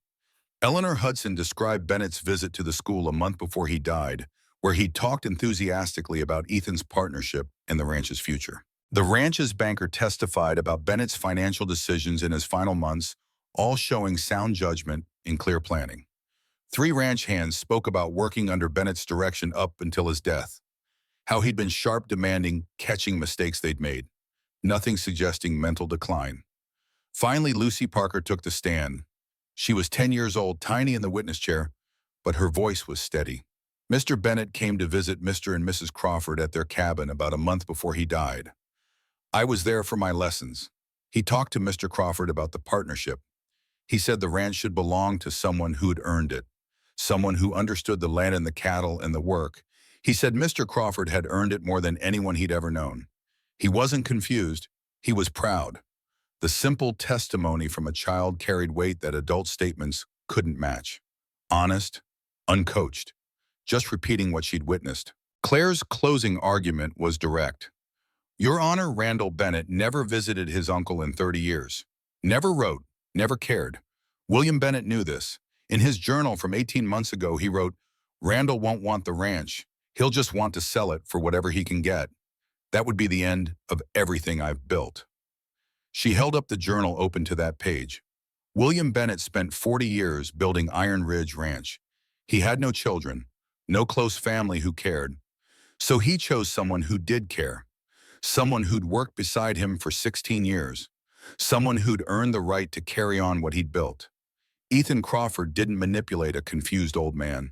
Eleanor Hudson described Bennett's visit to the school a month before he died, where he talked enthusiastically about Ethan's partnership and the ranch's future. The ranch's banker testified about Bennett's financial decisions in his final months, all showing sound judgment and clear planning. 3 ranch hands spoke about working under Bennett's direction up until his death, how he'd been sharp, demanding, catching mistakes they'd made, nothing suggesting mental decline. Finally, Lucy Parker took the stand. She was 10 years old, tiny in the witness chair, but her voice was steady. Mr. Bennett came to visit Mr. and Mrs. Crawford at their cabin about a month before he died. I was there for my lessons. He talked to Mr. Crawford about the partnership. He said the ranch should belong to someone who'd earned it, someone who understood the land and the cattle and the work. He said Mr. Crawford had earned it more than anyone he'd ever known. He wasn't confused. He was proud. The simple testimony from a child carried weight that adult statements couldn't match. Honest, uncoached, just repeating what she'd witnessed. Claire's closing argument was direct. Your Honor, Randall Bennett never visited his uncle in 30 years. Never wrote, never cared. William Bennett knew this. In his journal from 18 months ago, he wrote, Randall won't want the ranch. He'll just want to sell it for whatever he can get. That would be the end of everything I've built. She held up the journal open to that page. William Bennett spent 40 years building Iron Ridge Ranch. He had no children, no close family who cared. So he chose someone who did care. Someone who'd worked beside him for 16 years. Someone who'd earned the right to carry on what he'd built. Ethan Crawford didn't manipulate a confused old man.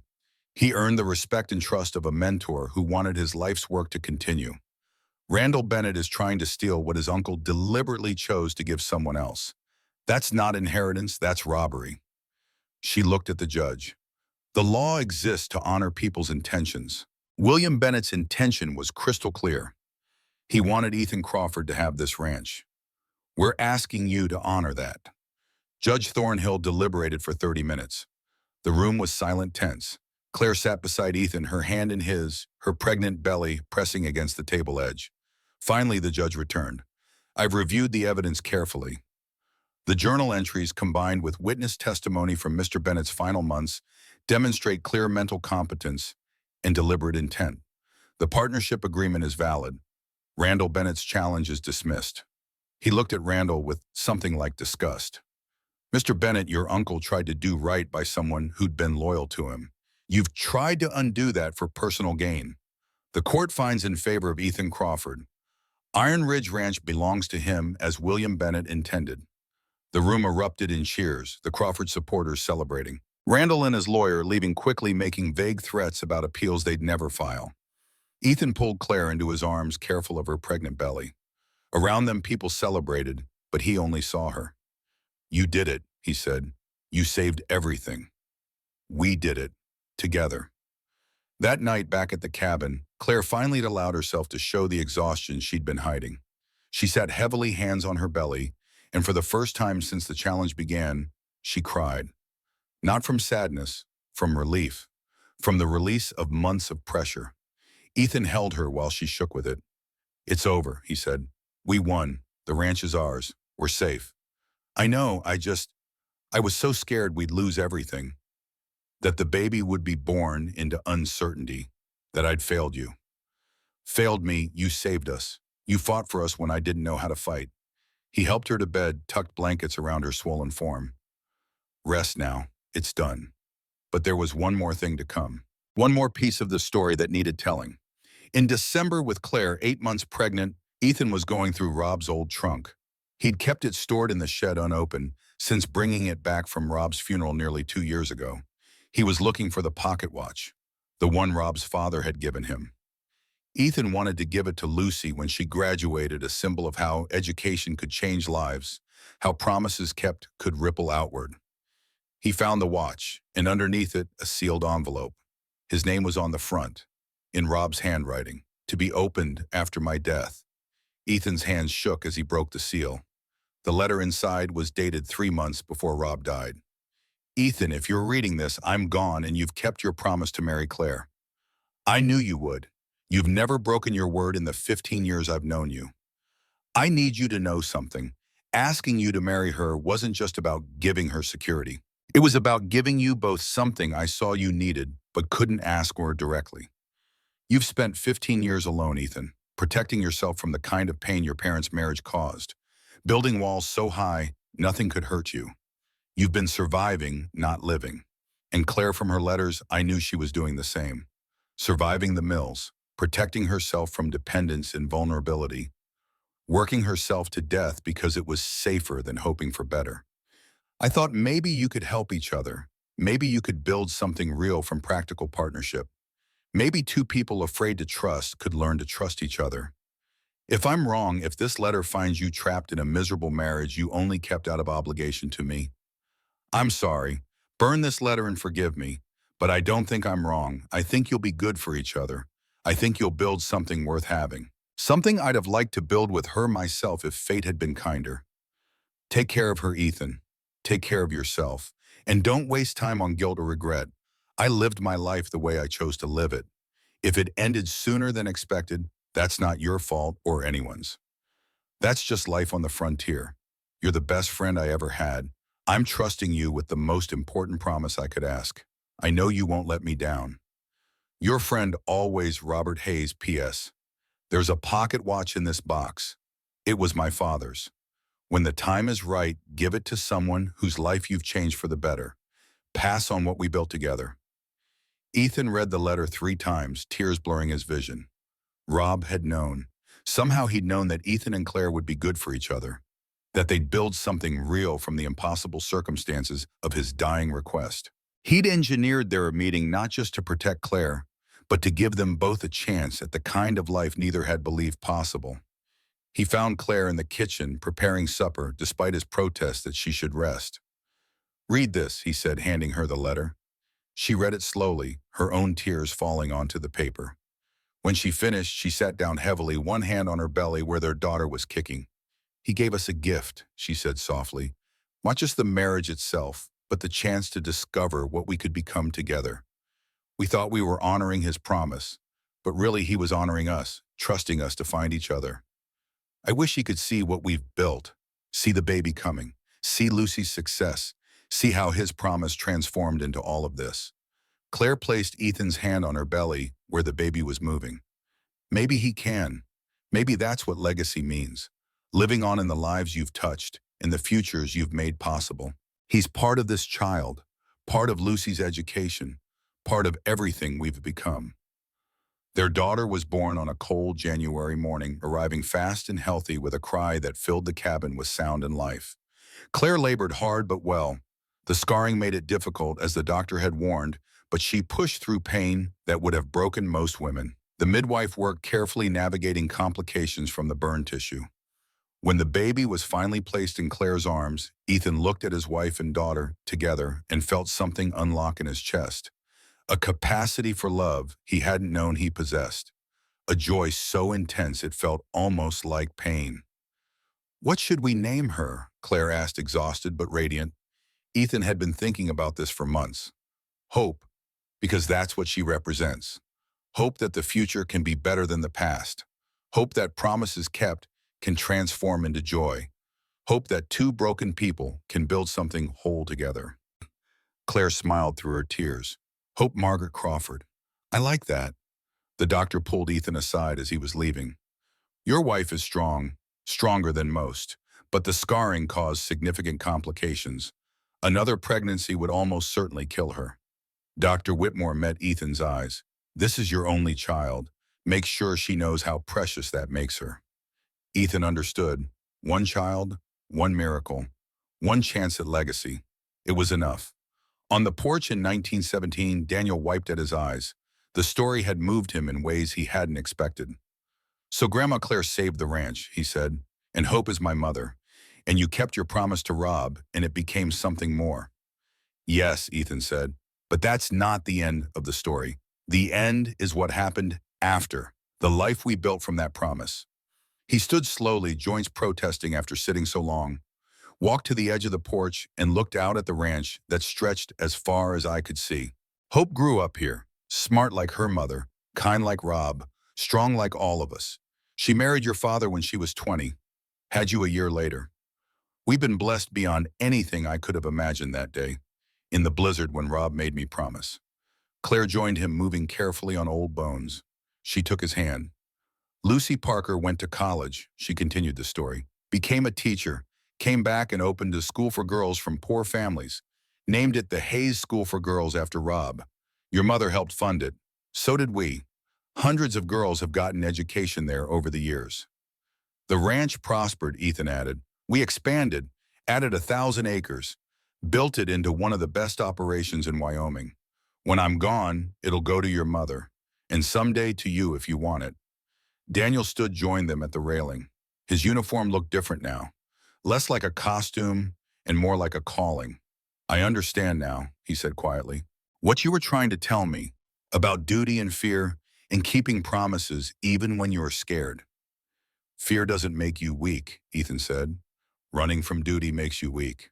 He earned the respect and trust of a mentor who wanted his life's work to continue. Randall Bennett is trying to steal what his uncle deliberately chose to give someone else. That's not inheritance, that's robbery. She looked at the judge. The law exists to honor people's intentions. William Bennett's intention was crystal clear. He wanted Ethan Crawford to have this ranch. We're asking you to honor that. Judge Thornhill deliberated for 30 minutes. The room was silent, tense. Claire sat beside Ethan, her hand in his, her pregnant belly pressing against the table edge. Finally, the judge returned. I've reviewed the evidence carefully. The journal entries, combined with witness testimony from Mr. Bennett's final months, demonstrate clear mental competence and deliberate intent. The partnership agreement is valid. Randall Bennett's challenge is dismissed. He looked at Randall with something like disgust. Mr. Bennett, your uncle tried to do right by someone who'd been loyal to him. You've tried to undo that for personal gain. The court finds in favor of Ethan Crawford. Iron Ridge Ranch belongs to him as William Bennett intended. The room erupted in cheers, the Crawford supporters celebrating. Randall and his lawyer leaving quickly, making vague threats about appeals they'd never file. Ethan pulled Claire into his arms, careful of her pregnant belly. Around them, people celebrated, but he only saw her. You did it, he said. You saved everything. We did it. Together. That night back at the cabin, Claire finally allowed herself to show the exhaustion she'd been hiding. She sat heavily, hands on her belly, and for the first time since the challenge began, she cried. Not from sadness, from relief, from the release of months of pressure. Ethan held her while she shook with it. It's over, he said. We won. The ranch is ours. We're safe. I know, I was so scared we'd lose everything. That the baby would be born into uncertainty, that I'd failed you. Failed me, you saved us. You fought for us when I didn't know how to fight. He helped her to bed, tucked blankets around her swollen form. Rest now, it's done. But there was one more thing to come. One more piece of the story that needed telling. In December, with Claire 8 months pregnant, Ethan was going through Rob's old trunk. He'd kept it stored in the shed unopened since bringing it back from Rob's funeral nearly 2 years ago. He was looking for the pocket watch, the one Rob's father had given him. Ethan wanted to give it to Lucy when she graduated, a symbol of how education could change lives, how promises kept could ripple outward. He found the watch, and underneath it, a sealed envelope. His name was on the front, in Rob's handwriting, to be opened after my death. Ethan's hands shook as he broke the seal. The letter inside was dated 3 months before Rob died. Ethan, if you're reading this, I'm gone and you've kept your promise to marry Claire. I knew you would. You've never broken your word in the 15 years I've known you. I need you to know something. Asking you to marry her wasn't just about giving her security. It was about giving you both something I saw you needed but couldn't ask for directly. You've spent 15 years alone, Ethan, protecting yourself from the kind of pain your parents' marriage caused, building walls so high nothing could hurt you. You've been surviving, not living. And Claire, from her letters, I knew she was doing the same. Surviving the mills, protecting herself from dependence and vulnerability, working herself to death because it was safer than hoping for better. I thought maybe you could help each other. Maybe you could build something real from practical partnership. Maybe two people afraid to trust could learn to trust each other. If I'm wrong, if this letter finds you trapped in a miserable marriage you only kept out of obligation to me, I'm sorry. Burn this letter and forgive me. But I don't think I'm wrong. I think you'll be good for each other. I think you'll build something worth having. Something I'd have liked to build with her myself if fate had been kinder. Take care of her, Ethan. Take care of yourself. And don't waste time on guilt or regret. I lived my life the way I chose to live it. If it ended sooner than expected, that's not your fault or anyone's. That's just life on the frontier. You're the best friend I ever had. I'm trusting you with the most important promise I could ask. I know you won't let me down. Your friend always, Robert Hayes, P.S. There's a pocket watch in this box. It was my father's. When the time is right, give it to someone whose life you've changed for the better. Pass on what we built together. Ethan read the letter 3 times, tears blurring his vision. Rob had known. Somehow he'd known that Ethan and Claire would be good for each other, that they'd build something real from the impossible circumstances of his dying request. He'd engineered their meeting not just to protect Claire, but to give them both a chance at the kind of life neither had believed possible. He found Claire in the kitchen preparing supper despite his protest that she should rest. "Read this," he said, handing her the letter. She read it slowly, her own tears falling onto the paper. When she finished, she sat down heavily, one hand on her belly where their daughter was kicking. "He gave us a gift," she said softly. "Not just the marriage itself, but the chance to discover what we could become together. We thought we were honoring his promise, but really he was honoring us, trusting us to find each other. I wish he could see what we've built, see the baby coming, see Lucy's success, see how his promise transformed into all of this." Claire placed Ethan's hand on her belly where the baby was moving. "Maybe he can. Maybe that's what legacy means. Living on in the lives you've touched, in the futures you've made possible. He's part of this child, part of Lucy's education, part of everything we've become." Their daughter was born on a cold January morning, arriving fast and healthy with a cry that filled the cabin with sound and life. Claire labored hard but well. The scarring made it difficult, as the doctor had warned, but she pushed through pain that would have broken most women. The midwife worked carefully, navigating complications from the burn tissue. When the baby was finally placed in Claire's arms, Ethan looked at his wife and daughter together and felt something unlock in his chest. A capacity for love he hadn't known he possessed. A joy so intense it felt almost like pain. "What should we name her?" Claire asked, exhausted but radiant. Ethan had been thinking about this for months. "Hope, because that's what she represents. Hope that the future can be better than the past. Hope that promises kept can transform into joy. Hope that 2 broken people can build something whole together." Claire smiled through her tears. "Hope Margaret Crawford. I like that." The doctor pulled Ethan aside as he was leaving. "Your wife is strong, stronger than most, but the scarring caused significant complications. Another pregnancy would almost certainly kill her." Dr. Whitmore met Ethan's eyes. "This is your only child. Make sure she knows how precious that makes her." Ethan understood. One child, one miracle, one chance at legacy. It was enough. On the porch in 1917, Daniel wiped at his eyes. The story had moved him in ways he hadn't expected. "So Grandma Claire saved the ranch," he said, "and Hope is my mother. And you kept your promise to Rob, and it became something more." "Yes," Ethan said, "but that's not the end of the story. The end is what happened after, the life we built from that promise." He stood slowly, joints protesting after sitting so long, walked to the edge of the porch and looked out at the ranch that stretched as far as I could see. "Hope grew up here, smart like her mother, kind like Rob, strong like all of us. She married your father when she was 20, had you a year later. We've been blessed beyond anything I could have imagined that day, in the blizzard when Rob made me promise." Claire joined him, moving carefully on old bones. She took his hand. "Lucy Parker went to college," she continued the story, "became a teacher, came back and opened a school for girls from poor families, named it the Hayes School for Girls after Rob. Your mother helped fund it. So did we. Hundreds of girls have gotten education there over the years." "The ranch prospered," Ethan added. "We expanded, added 1,000 acres, built it into one of the best operations in Wyoming. When I'm gone, it'll go to your mother, and someday to you if you want it." Daniel stood joined them at the railing. His uniform looked different now, less like a costume and more like a calling. I understand now, he said quietly. What you were trying to tell me about duty and fear and keeping promises even when you are scared. Fear doesn't make you weak, Ethan said. Running from duty makes you weak.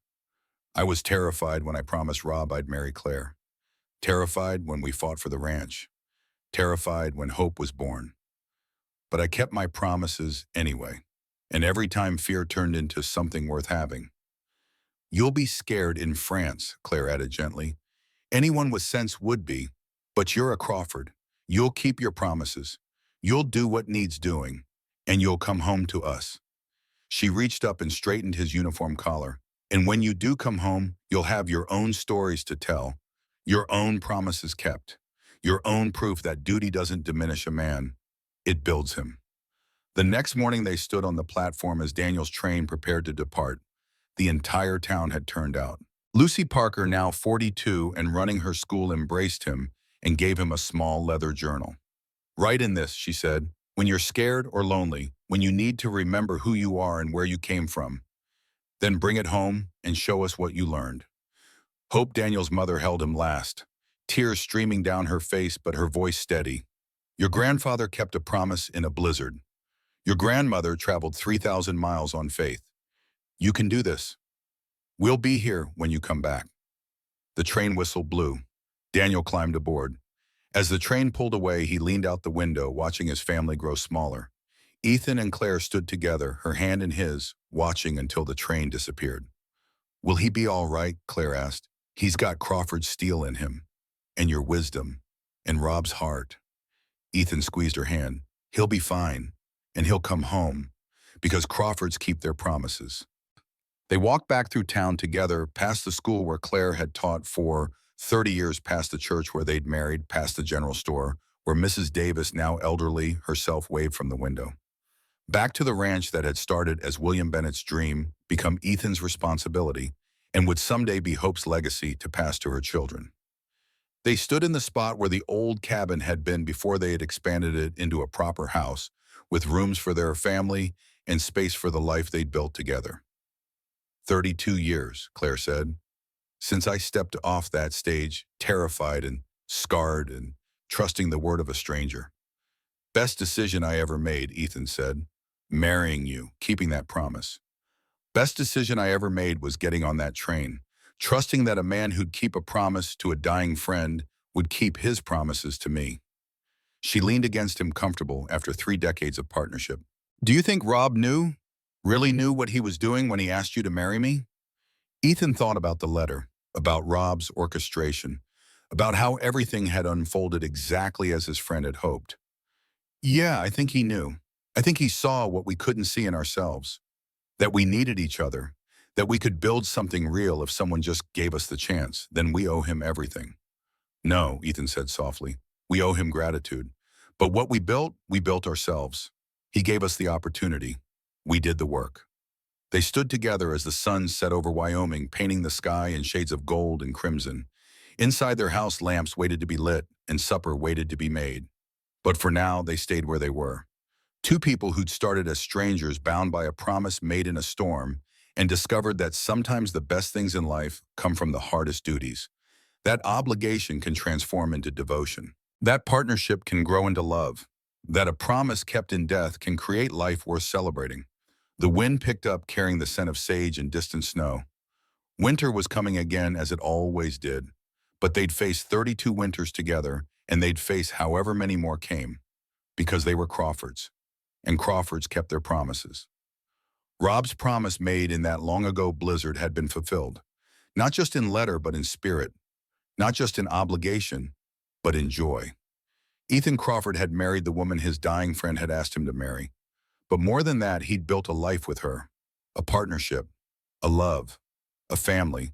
I was terrified when I promised Rob I'd marry Claire. Terrified when we fought for the ranch. Terrified when hope was born. But I kept my promises anyway. And every time fear turned into something worth having. You'll be scared in France, Claire added gently. Anyone with sense would be. But you're a Crawford. You'll keep your promises. You'll do what needs doing. And you'll come home to us. She reached up and straightened his uniform collar. And when you do come home, you'll have your own stories to tell. Your own promises kept. Your own proof that duty doesn't diminish a man. It builds him. The next morning they stood on the platform as Daniel's train prepared to depart. The entire town had turned out. Lucy Parker, now 42 and running her school, embraced him and gave him a small leather journal. Write in this, she said, when you're scared or lonely, when you need to remember who you are and where you came from. Then bring it home and show us what you learned. Hope, Daniel's mother, held him last, tears streaming down her face but her voice steady. Your grandfather kept a promise in a blizzard. Your grandmother traveled 3,000 miles on faith. You can do this. We'll be here when you come back. The train whistle blew. Daniel climbed aboard. As the train pulled away, he leaned out the window, watching his family grow smaller. Ethan and Claire stood together, her hand in his, watching until the train disappeared. Will he be all right? Claire asked. He's got Crawford's steel in him, and your wisdom, and Rob's heart. Ethan squeezed her hand. He'll be fine, and he'll come home, because Crawfords keep their promises. They walked back through town together, past the school where Claire had taught for 30 years, past the church where they'd married, past the general store, where Mrs. Davis, now elderly, herself waved from the window. Back to the ranch that had started as William Bennett's dream, become Ethan's responsibility, and would someday be Hope's legacy to pass to her children. They stood in the spot where the old cabin had been before they had expanded it into a proper house, with rooms for their family and space for the life they'd built together. 32 years, Claire said, since I stepped off that stage, terrified and scarred and trusting the word of a stranger. Best decision I ever made, Ethan said. Marrying you, keeping that promise. Best decision I ever made was getting on that train, trusting that a man who'd keep a promise to a dying friend would keep his promises to me. She leaned against him, comfortable after 3 decades of partnership. Do you think Rob really knew what he was doing when he asked you to marry me? Ethan thought about the letter, about Rob's orchestration, about how everything had unfolded exactly as his friend had hoped. Yeah, I think he knew. I think he saw what we couldn't see in ourselves, that we needed each other, that we could build something real if someone just gave us the chance. Then we owe him everything. No, Ethan said softly, we owe him gratitude. But what we built ourselves. He gave us the opportunity. We did the work. They stood together as the sun set over Wyoming, painting the sky in shades of gold and crimson. Inside their house, lamps waited to be lit and supper waited to be made. But for now, they stayed where they were. 2 people who'd started as strangers, bound by a promise made in a storm, and discovered that sometimes the best things in life come from the hardest duties. That obligation can transform into devotion. That partnership can grow into love. That a promise kept in death can create life worth celebrating. The wind picked up, carrying the scent of sage and distant snow. Winter was coming again, as it always did. But they'd face 32 winters together, and they'd face however many more came, because they were Crawfords. And Crawfords kept their promises. Rob's promise made in that long-ago blizzard had been fulfilled, not just in letter but in spirit, not just in obligation, but in joy. Ethan Crawford had married the woman his dying friend had asked him to marry. But more than that, he'd built a life with her, a partnership, a love, a family,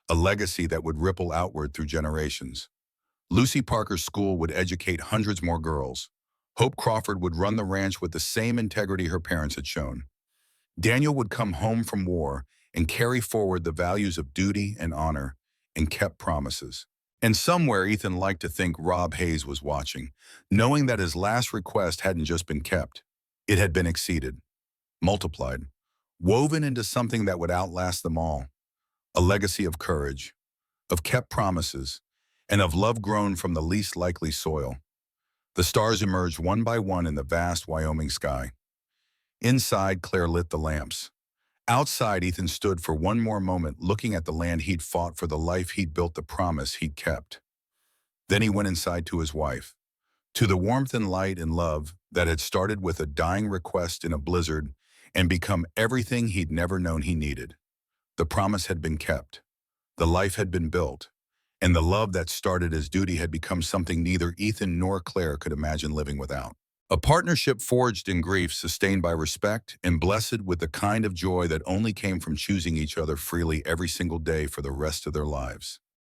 a legacy that would ripple outward through generations. Lucy Parker's school would educate hundreds more girls. Hope Crawford would run the ranch with the same integrity her parents had shown. Daniel would come home from war and carry forward the values of duty and honor and kept promises. And somewhere Ethan liked to think Rob Hayes was watching, knowing that his last request hadn't just been kept, It had been exceeded, multiplied, woven into something that would outlast them all, a legacy of courage, of kept promises, and of love grown from the least likely soil. The stars emerged one by one in the vast Wyoming sky. Inside, Claire lit the lamps. Outside, Ethan stood for one more moment looking at the land he'd fought for, the life he'd built, the promise he'd kept. Then he went inside to his wife, to the warmth and light and love that had started with a dying request in a blizzard and become everything he'd never known he needed. The promise had been kept, the life had been built, and the love that started as duty had become something neither Ethan nor Claire could imagine living without. A partnership forged in grief, sustained by respect, and blessed with the kind of joy that only came from choosing each other freely every single day for the rest of their lives.